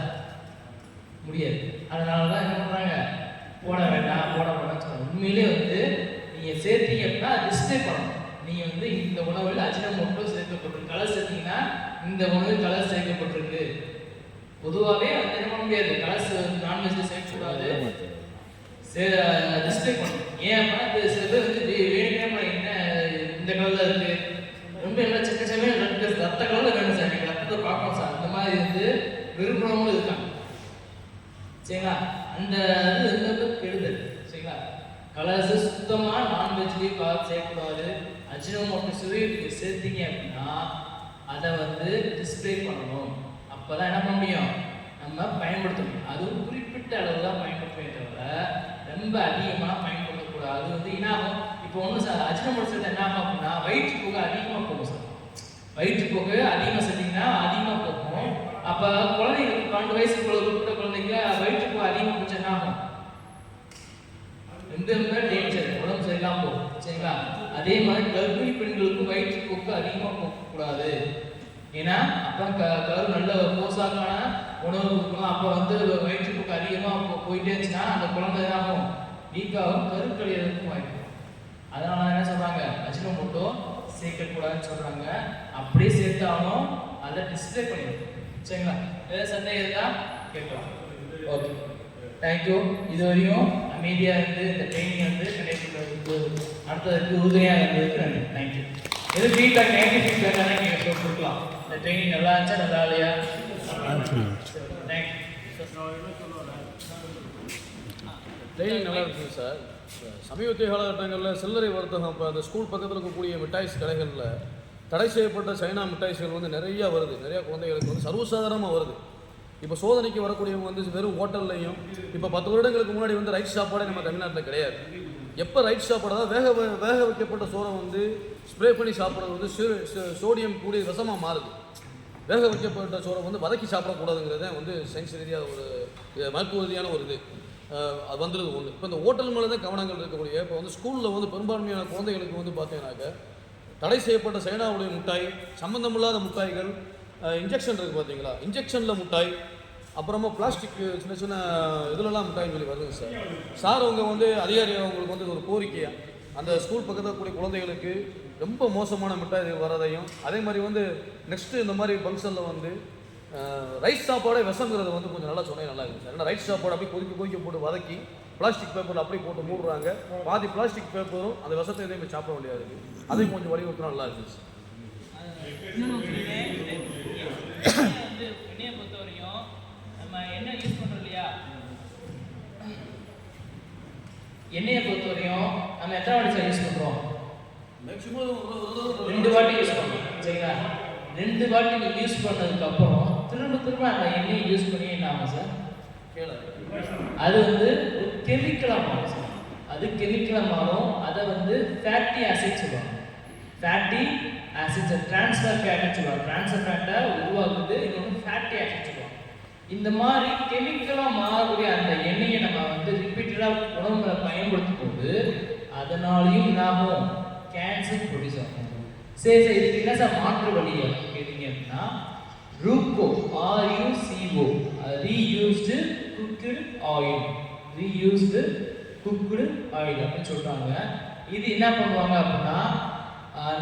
முடியாது. அதனால தான் என்ன பண்ணுறாங்க, போட வேண்டாம் போட வேண்டாம்னு சொல்லுவாங்க. உண்மையிலே வந்து நீங்கள் சேர்த்தீங்க அப்படின்னா டிஸ்பிளே பண்ணணும். நீங்கள் வந்து இந்த உணவில் அஜினோமோட்டோ சேர்க்கப்பட்டிருக்கு, கலர் சேர்த்தீங்கன்னா இந்த உணவில் கலர் சேர்க்கப்பட்டிருக்கு. பொதுவாகவே வந்து என்ன பண்ண முடியாது, கலர்ஸ் நான்வெஜ்ல சேர்க்கக்கூடாது, டிஸ்பிளே பண்ணணும். ஏன் அப்படின்னா சில பேர் வந்து வேணுமே என்ன இந்த கலரில் இருக்கு, ரொம்ப என்ன சின்ன சின்ன ரத்த கலரில் வேணும் சார், நீங்கள் ரத்தத்தை பார்க்கணும் சார், அந்த மாதிரி வந்து விருப்பமும் இருக்காங்க. சரிங்களா? அந்த இது வந்து கெடுதல். சரிங்களா? கலர்ஸ் சுத்தமாக நான்வெஜ்லேயும் கலர் சேர்க்கக்கூடாது. அஜினோமோட்டோ சுவைக்கு சேர்த்தீங்க அப்படின்னா அதை வந்து டிஸ்பிளே பண்ணணும். அப்போ தான் என்ன பண்ண முடியும், நம்ம பயன்படுத்த முடியும். அதுவும் குறிப்பிட்ட அளவு தான் பயன்படுத்தவே தவிர ரொம்ப அதிகமாக பயன்படுத்தக்கூடாது. அது வந்து என்னாகும், இப்போ ஒன்றும் சார் அஜினோமோட்டோ சேர்த்து என்ன ஆகும் அப்படின்னா வயிற்றுப்போக்கு அதிகமாக போகும் சார். வயிற்றுப்போக்கு அதிகமாக சேர்த்திங்கன்னா அதிகமாக போகும். அப்போ குழந்தைங்களுக்கு 12 வயசுக்குள்ள குறிப்பிட்ட குழந்தைங்க வயிற்றுப்போக்கு அதிகமாக போச்சு என்ன ஆகும், ரொம்ப டேஞ்சர், உடம்பு சரியில்லாம போகும். சரிங்களா? அதே மாதிரி கர்ப்பிணி பெண்களுக்கு வயிற்றுப்போக்கு அதிகமாக போகக்கூடாது. ஏன்னா அப்போ கரு நல்ல போசாக்கான உணவு கொடுக்கணும். அப்போ வந்து வயிற்றுப்போக்கு அதிகமாக போயிட்டே இருந்துச்சுன்னா அந்த குழந்தை என்னாகும், வீக்காகும், கருக்கழியறதுக்கும் வாய்ப்பு. அதனால என்ன சொல்றாங்க, அஜினோமோட்டோ சேர்க்கக்கூடாதுன்னு சொல்றாங்க. அப்படியே சேர்த்தாலும் அதை டிஸ்பிளே பண்ணிடுது. சரிங்களா? ஏதாவது சந்தேகம் இருக்கா கேட்கலாம். ஓகே. தேங்க்யூ. இது வரையும் அமைதியாக இருந்து இந்த ட்ரைனிங் வந்து கண்டிப்பாக அடுத்ததுக்கு உறுதுணையாக இருந்ததுக்கு நன்றி. தேங்க்யூ. எது ஃபீட்பேக் நெகட்டிவ் ஃபீட்பேக்காக நீங்கள் கொடுக்கலாம். இந்த ட்ரைனிங் நல்லா இருந்துச்சா நல்லா இல்லையா? தேங்க்யூ. ட்ரைனிங் நல்லா இருக்குங்க சார். சமீபத்திய காலகட்டங்களில் சில்லறை வர்த்தகம் இப்போ அந்த ஸ்கூல் பக்கத்தில் இருக்கக்கூடிய மிட்டாய்ஸ் கடைகளில் தடை செய்யப்பட்ட சைனா மிட்டாய்ஸ்கள் வந்து நிறையா வருது. நிறையா குழந்தைகளுக்கு வந்து சர்வசாதாரணமாக வருது. இப்போ சோதனைக்கு வரக்கூடியவங்க வந்து வெறும் ஹோட்டல்லையும் இப்போ 10 வருடங்களுக்கு முன்னாடி வந்து ரைஸ் சாப்பாடே நம்ம தமிழ்நாட்டில் கிடையாது. எப்போ ரைஸ் சாப்பாடு தான் வேக வைக்கப்பட்ட சோறை வந்து ஸ்ப்ரே பண்ணி சாப்பிட்றது வந்து சோடியம் கூடிய விஷமாக மாறுது. வேக வைக்கப்பட்ட சோறை வந்து வதக்கி சாப்பிடக்கூடாதுங்கிறத வந்து சயின்ஸ் ரீதியாக ஒரு மருத்துவ ரீதியான ஒரு இது அது வந்துடுது ஒன்று. இப்போ இந்த ஹோட்டல் மேலே தான் கவனங்கள் இருக்கக்கூடிய இப்போ வந்து ஸ்கூலில் வந்து பெரும்பான்மையான குழந்தைகளுக்கு வந்து பார்த்தீங்கன்னாக்க தடை செய்யப்பட்ட சைனாவுடைய மிட்டாய், சம்மந்தமில்லாத மிட்டாய்கள், இன்ஜெக்ஷன் இருக்குது பார்த்தீங்களா, இன்ஜெக்ஷனில் மிட்டாய், அப்புறமா பிளாஸ்டிக் சின்ன சின்ன இதிலலாம் மிட்டாய்ன்னு சொல்லி வருதுங்க சார். சார் அவங்க வந்து அதிகாரி அவங்களுக்கு வந்து ஒரு கோரிக்கையாக அந்த ஸ்கூல் பக்கத்தில் கூடிய குழந்தைகளுக்கு ரொம்ப மோசமான மிட்டாய் வரதையும், அதே மாதிரி வந்து நெக்ஸ்ட்டு இந்த மாதிரி ஃபங்க்ஷனில் வந்து ரைஸ் சாப்பாடே விஷங்கிறத வந்து கொஞ்சம் நல்லா சொன்னே நல்லா இருக்குது சார். ஏன்னா ரைஸ் சாப்பாடு அப்படியே கொதிக்க போட்டு வதக்கி பிளாஸ்டிக் பேப்பரில் அப்படியே போட்டு மூடுறாங்க. பாதி பிளாஸ்டிக் பேப்பரும் அந்த விஷத்தை எதையுமே சாப்பிட வேண்டியதாக இருக்குது. அதையும் கொஞ்சம் வலியுறுத்தினா நல்லா இருக்குது சார். வந்து எண்ணெயை பொறுத்த வரைக்கும் நம்ம எண்ணெய் யூஸ் பண்ணுறோம் இல்லையா, எண்ணெயை பொறுத்த வரையும் நம்ம எத்தனை வாட்டி சார் யூஸ் பண்ணுறோம்? மேக்ஸிமம் 2 வாட்டி யூஸ் பண்ணுறோம். சரிங்களா? 2 வாட்டி நீங்கள் யூஸ் பண்ணதுக்கப்புறம் திரும்ப அந்த எண்ணெயை யூஸ் பண்ணி என்ன ஆகும் சார்? அது வந்து ஒரு கெமிக்கலாக மாறும் சார். அது கெமிக்கலாக மாறும். அதை வந்து ஃபேட்டி ஆசிட் சொல்லுவாங்க. ஃபேட்டி ஆசிட்ஸ் ட்ரான்ஸ்ஃபர் ஃபேட்னு சொல்லுவாங்க. ட்ரான்ஸ்ஃபர் ஃபேட்டை உருவாக்குது. இன்னொன்று ஃபேட்டி ஆசிட் சொல்லுவாங்க. இந்த மாதிரி கெமிக்கலாக மாறக்கூடிய அந்த எண்ணெயை நம்ம வந்து ரிப்பீட்டடாக உணவுகளை பயன்படுத்தும் போது அதனாலையும் என்னாகும்? கேன்சர் ப்ரொடியூஸ் ஆகும். சரி இதுக்கு என்ன சார் மாற்று வழி கேட்டீங்க அப்படின்னா RUCO RUCO reused cooked oil, reused cooked oil அப்படின்னு சொல்கிறாங்க. இது என்ன பண்ணுவாங்க அப்படின்னா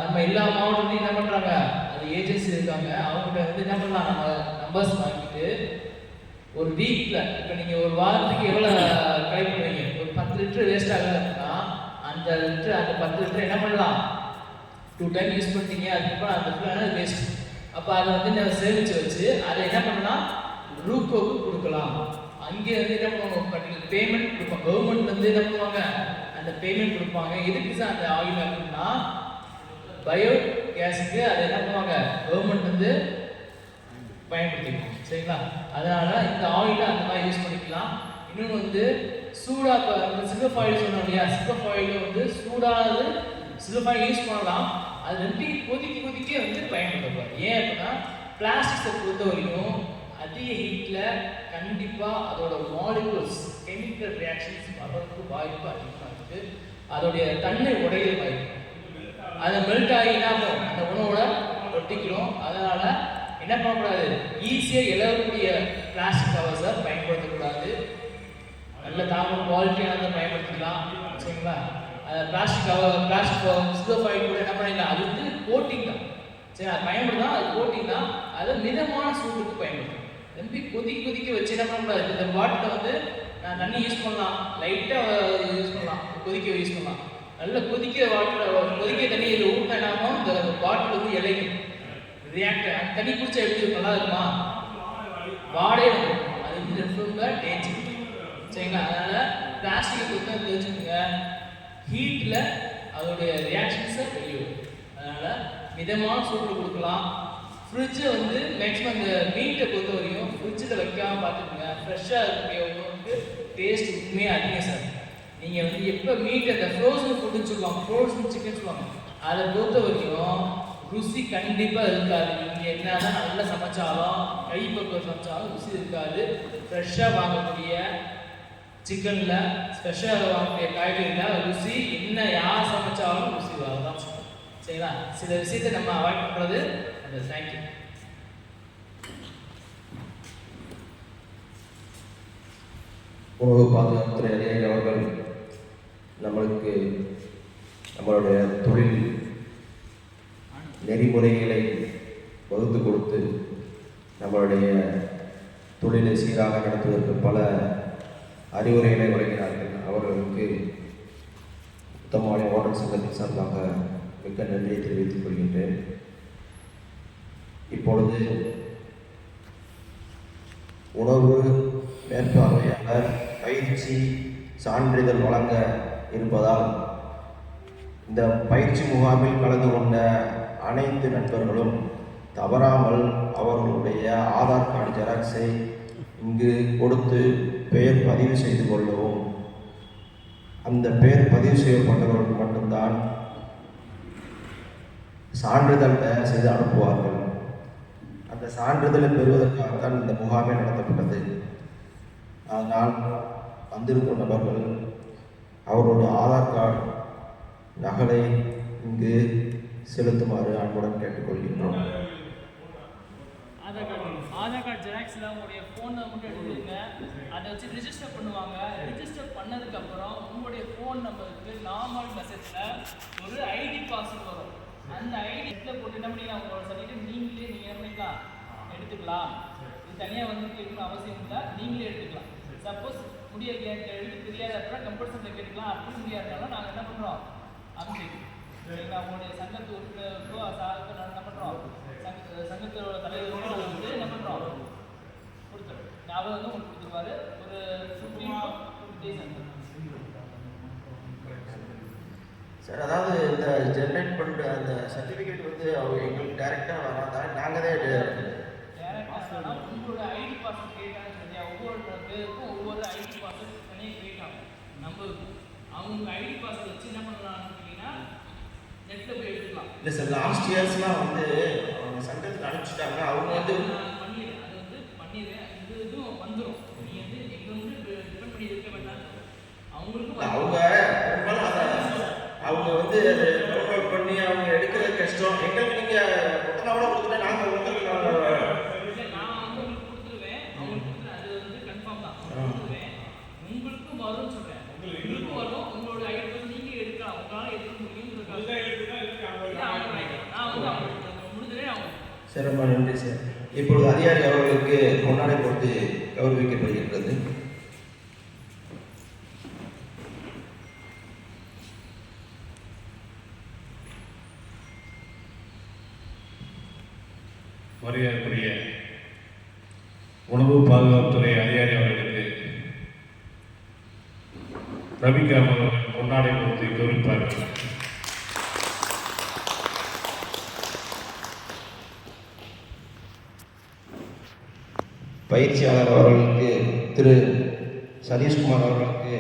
நம்ம எல்லா மாவட்டத்துலையும் என்ன பண்ணுறாங்க, அது ஏஜென்சி இருக்காங்க, அவங்ககிட்ட வந்து என்ன பண்ணலாம், நம்ம நம்பர்ஸ் வாங்கிட்டு ஒரு வீக்கில் இப்போ நீங்கள் ஒரு வாரத்துக்கு எவ்வளோ கலெக்ட் பண்ணுவீங்க, ஒரு 10 லிட்டர் வேஸ்ட் ஆகுது அப்படின்னா அந்த 10 லிட்டர் என்ன பண்ணலாம், 2 டைம் யூஸ் பண்ணிட்டீங்க, அதுக்கப்புறம் அந்த ஃபுல்லாக வேஸ்ட். அப்போ அதை வந்து நம்ம சேமித்து வச்சு அதை என்ன பண்ணலாம், RUCOக்கு கொடுக்கலாம். அங்கே வந்து என்ன பண்ணுவாங்க, பேமெண்ட் கொடுப்பாங்க. கவர்மெண்ட் வந்து என்ன பண்ணுவாங்க, அந்த பேமெண்ட் கொடுப்பாங்க. எதுக்கு சார் அந்த ஆயில் அப்படின்னா பயோ கேஸுக்கு அதை என்ன பண்ணுவாங்க, கவர்மெண்ட் வந்து பயன்படுத்திக்கலாம். சரிங்களா? அதனால இந்த ஆயிலை அந்த மாதிரி யூஸ் பண்ணிக்கலாம். இன்னொன்று வந்து சூடாக சில்வர் ஃபாயில் சொன்னோம் இல்லையா, சில்வர் ஃபாயில் வந்து சூடாது சில்வர் ஃபாயில் யூஸ் பண்ணலாம். அது ரெண்டையும் கொதிக்க வந்து பயன்படுத்தக்கூடாது. ஏன் அப்படின்னா பிளாஸ்டிக்ஸை பொறுத்த வரைக்கும் அதிக ஹீட்டில் கண்டிப்பாக அதோட மாலிகுல்ஸ் கெமிக்கல் ரியாக்ஷன்ஸ் வர்றதுக்கு வாய்ப்பு அதிகமாக இருக்குது. அதோடைய தன்மை உடையிற வாய்ப்பு, அதை மெல்ட் ஆகி என்ன ஆகும், அந்த உணவோட ஒட்டிக்கிறோம். அதனால் என்ன பண்ணக்கூடாது, ஈஸியாக இழக்கக்கூடிய பிளாஸ்டிக் கவர்ஸை பயன்படுத்தக்கூடாது. நல்ல தாமரை குவாலிட்டியானதை பயன்படுத்திக்கலாம். சரிங்களா? பிளாஸ்டிக் சில்வர் ஃபாயில் கூட என்ன பண்ணிடலாம், அது வந்து கோட்டிங் தான். சரி, அது பயன்படுத்தலாம், அது கோட்டிங் தான். அதை மிதமான சூட்டுக்கு பயன்படுத்தலாம். ரொம்ப கொதிக்க வச்சு என்ன பண்ணக்கூடாது, இந்த பாட்டில் வந்து நான் தண்ணி யூஸ் பண்ணலாம், லைட்டாக யூஸ் பண்ணலாம், கொதிக்க யூஸ் பண்ணலாம். நல்ல கொதிக்க தண்ணி இதில் ஊட்டினா என்னாகும், இந்த பாட்டில் வந்து இலைக்கும் ரியாக்ட். அந்த தண்ணி குடிச்சா எப்படி இருக்கும், நல்லா இருக்குமா, வாடே இருக்கும். அது வந்து ரொம்ப டேஞ்சர். சரிங்களா? அதனால் பிளாஸ்டிக்கை கொடுத்தா தெரிஞ்சுக்கோங்க, ஹீட்டில் அதோடைய ரியாக்ஷன்ஸை வெளியிடும். அதனால் மிதமான சூடு கொடுக்கலாம். ஃப்ரிட்ஜை வந்து மேக்ஸிமம் இந்த மீட்டை பொறுத்த வரையும் ஃப்ரிட்ஜில் வைக்காமல் பார்த்துக்கோங்க. ஃப்ரெஷ்ஷாக இருக்கக்கூடிய உணவுக்கு டேஸ்ட் உண்மையாக அதிகம் சார். நீங்கள் வந்து எப்போ மீட்டை இந்த ஃப்ரோசன் ஃபுட்டுன்னு சொல்லுவாங்க, ஃப்ரோசன் சிக்கன் சொல்லுவாங்க, அதை பொறுத்த வரைக்கும் ருசி கண்டிப்பாக இருக்காது. நீங்கள் என்ன தான் நல்லா சமைச்சாலும் கைப்பக்குவம் சமைச்சாலும் ருசி இருக்காது. ஃப்ரெஷ்ஷாக வாங்கக்கூடிய சிக்கனில் ஸ்பெஷலாக வாங்கக்கூடிய காய்கறியில் ருசி என்ன யார் சமைச்சாலும் ருசி வரதான். சரிங்களா? சில விஷயத்தை நம்ம அவாய்ட் பண்ணுறது அந்த. தேங்க்யூ. உணவு பாதுகாப்புத்துறை அதிகாரி அவர்கள் நம்மளுக்கு நம்மளுடைய தொழில் நெறிமுறைகளை வகுத்து கொடுத்து நம்மளுடைய தொழிலை சீராக நடத்துவதற்கு பல அறிவுரைகளை வழங்கினார்கள். அவர்களுக்கு உத்தமவாளையம் ஹோட்டல் சங்கத்தின் சார்பாக மிக்க நன்றியை தெரிவித்துக் கொள்கின்றேன். இப்பொழுது உணவு மேற்பார்வையாளர் பயிற்சி சான்றிதழ் வழங்க இருப்பதால் இந்த பயிற்சி முகாமில் கலந்து கொண்ட அனைத்து நண்பர்களும் தவறாமல் அவர்களுடைய ஆதார் கார்டு ஜெராக்ஸை இங்கு கொடுத்து பெயர் பதிவு செய்து கொள்ளவும். அந்த பெயர் பதிவு செய்யப்பட்டவர்களுக்கு மட்டும்தான் சான்றிதழ் தயார் செய்து அனுப்புவார்கள். அந்த சான்றிதழை பெறுவதற்காகத்தான் இந்த முகாமே நடத்தப்பட்டது. அதனால் வந்திருக்கும் நபர்கள் அவருடைய ஆதார் கார்டு நகலை இங்கு செலுத்துமாறு அன்புடன் கேட்டுக்கொள்கின்றோம். ஆதார் கார்டு ஜெராக்ஸில் உங்களுடைய ஃபோன் நம்பர் எடுத்துருங்க. அதை வச்சு ரிஜிஸ்டர் பண்ணுவாங்க. ரிஜிஸ்டர் பண்ணதுக்கப்புறம் உங்களுடைய ஃபோன் நம்பருக்கு நார்மல் மெசேஜில் ஒரு ஐடி பாஸ்வேர்டு வரும். அந்த ஐடியில் போட்டு என்ன பண்ணிக்கலாம், உங்களோட சர்டிஃபிகேட் நீங்களே என்ன பண்ணிக்கலாம் எடுத்துக்கலாம். இது தனியாக வந்து கேட்கணும் அவசியம் இல்லை, நீங்களே எடுத்துக்கலாம். சப்போஸ் எடுக்க தெரியாத அப்புறம் கம்ப்யூட்டர் சென்டர் கேட்டுக்கலாம். அப்படி முடியாதுனாலும் நாங்கள் என்ன பண்ணுறோம், அமைச்சிக்கலாம். சரிங்களா? உங்களுடைய சங்கத்து உறுப்பினருக்கோ சாருக்கோ நாங்கள் என்ன பண்ணுறோம், சங்கத்தோட தலைவருக்கோ வந்து என்ன பண்ணுறோம் கொடுத்துருவோம். அவர் வந்து உங்களுக்கு கொடுத்துருவாரு. ஒரு 15 days சார், அதாவது இந்த ஜென்ரேட் பண்ணுற அந்த சர்டிஃபிகேட் வந்து அவங்க எங்களுக்கு டைரெக்டாக வராதா, நாங்கள் தான் டேரக்டாக உங்களோட ஐடி பாஸ்வேர்ட் கேட்டாங்க சரியா? ஒவ்வொரு பேருக்கும் ஒவ்வொரு ஐடி பாஸ்வேர்ட் தனியாக கேட்டாங்க. நம்பருக்கு அவங்க ஐடி பாஸ்வேர்ட் வச்சு என்ன பண்ணலாம்னு கேட்டிங்கன்னா நெட்டில் போய் எடுத்துக்கலாம். இல்லை சார், லாஸ்ட் இயர்ஸ்லாம் வந்து அவங்க சங்கத்துக்கு அனுப்பிச்சிட்டாங்க. அவங்க வந்து பண்ணிடுறேன், அது வந்து பண்ணிடுறேன். இதுவும் வந்துடும். நீ வந்து எங்கே வந்து டிபெண்ட் பண்ணி இருக்க வேண்டாம். அவங்களுக்கும் அவங்க வந்து அதை டவுன்லோட் பண்ணி அவங்க எடுக்கிறது கஷ்டம். எங்களுக்கு நீங்கள் மொத்தமாக கொடுத்துட்டா நாங்கள் உங்களுக்கு நான் வந்து உங்களுக்கு கொடுத்துருவேன். அவங்களுக்கு கொடுத்துருவேன். அது வந்து கன்ஃபார்ம் தான் கொடுத்துருவேன். உங்களுக்கும் வரும்னு சொல்கிறேன். உங்களுக்கும் வரும். உங்களோட ஐடி வந்து நீங்கள் எடுக்கலாம். உங்களால் எடுக்க முடியுங்கிறதுக்காக நான் வந்து அவங்களுக்கு முடிஞ்சுறேன். அவங்க சரி, ரொம்ப நன்றி சார். இப்பொழுது அதிகாரி அவர்களுக்கு கொண்டாடை கொடுத்து கௌரவிக்கப்படுகின்றது. மரியாதைக்குரிய உணவு பாதுகாப்புத்துறை அதிகாரி அவர்களுக்கு ரவிகாம் அவர்கள் கொண்டாடை கொடுத்து கௌரவிப்பார்கள். பயிற்சியாளர் அவர்களுக்கு திரு சதீஷ்குமார் அவர்களுக்கு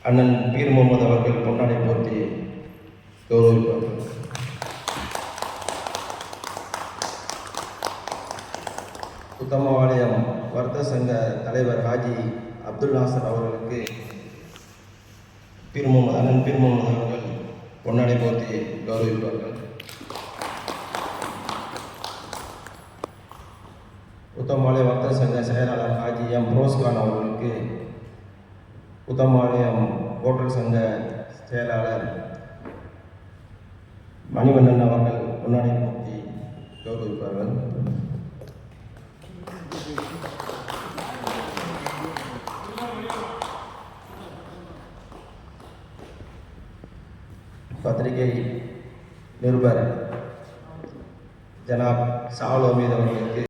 அண்ணன் பீர் முகமது அவர்கள் கொண்டாடை போர்த்தி கௌரவிப்பார்கள். உத்தமவாளையம் வர்த்தக சங்க தலைவர் ஹாஜி அப்துல் நாசர் அவர்களுக்கு அண்ணன் பீர் முகமது அவர்கள் பொன்னாடை போர்த்தி கௌரவிப்பார்கள். உத்தமவாளையம் வர்த்தக சங்க செயலாளர் ஹாஜி எம் ரோஸ்கான் அவர்களுக்கு உத்தமவாளையம் ஹோட்டல் சங்க செயலாளர் மணிவண்ணன் அவர்கள் பொன்னாடை போர்த்தி கௌரவிப்பார்கள். பத்திரிகை நிருபர் ஜனாப் சாவல் அமீத் அவர்களுக்கு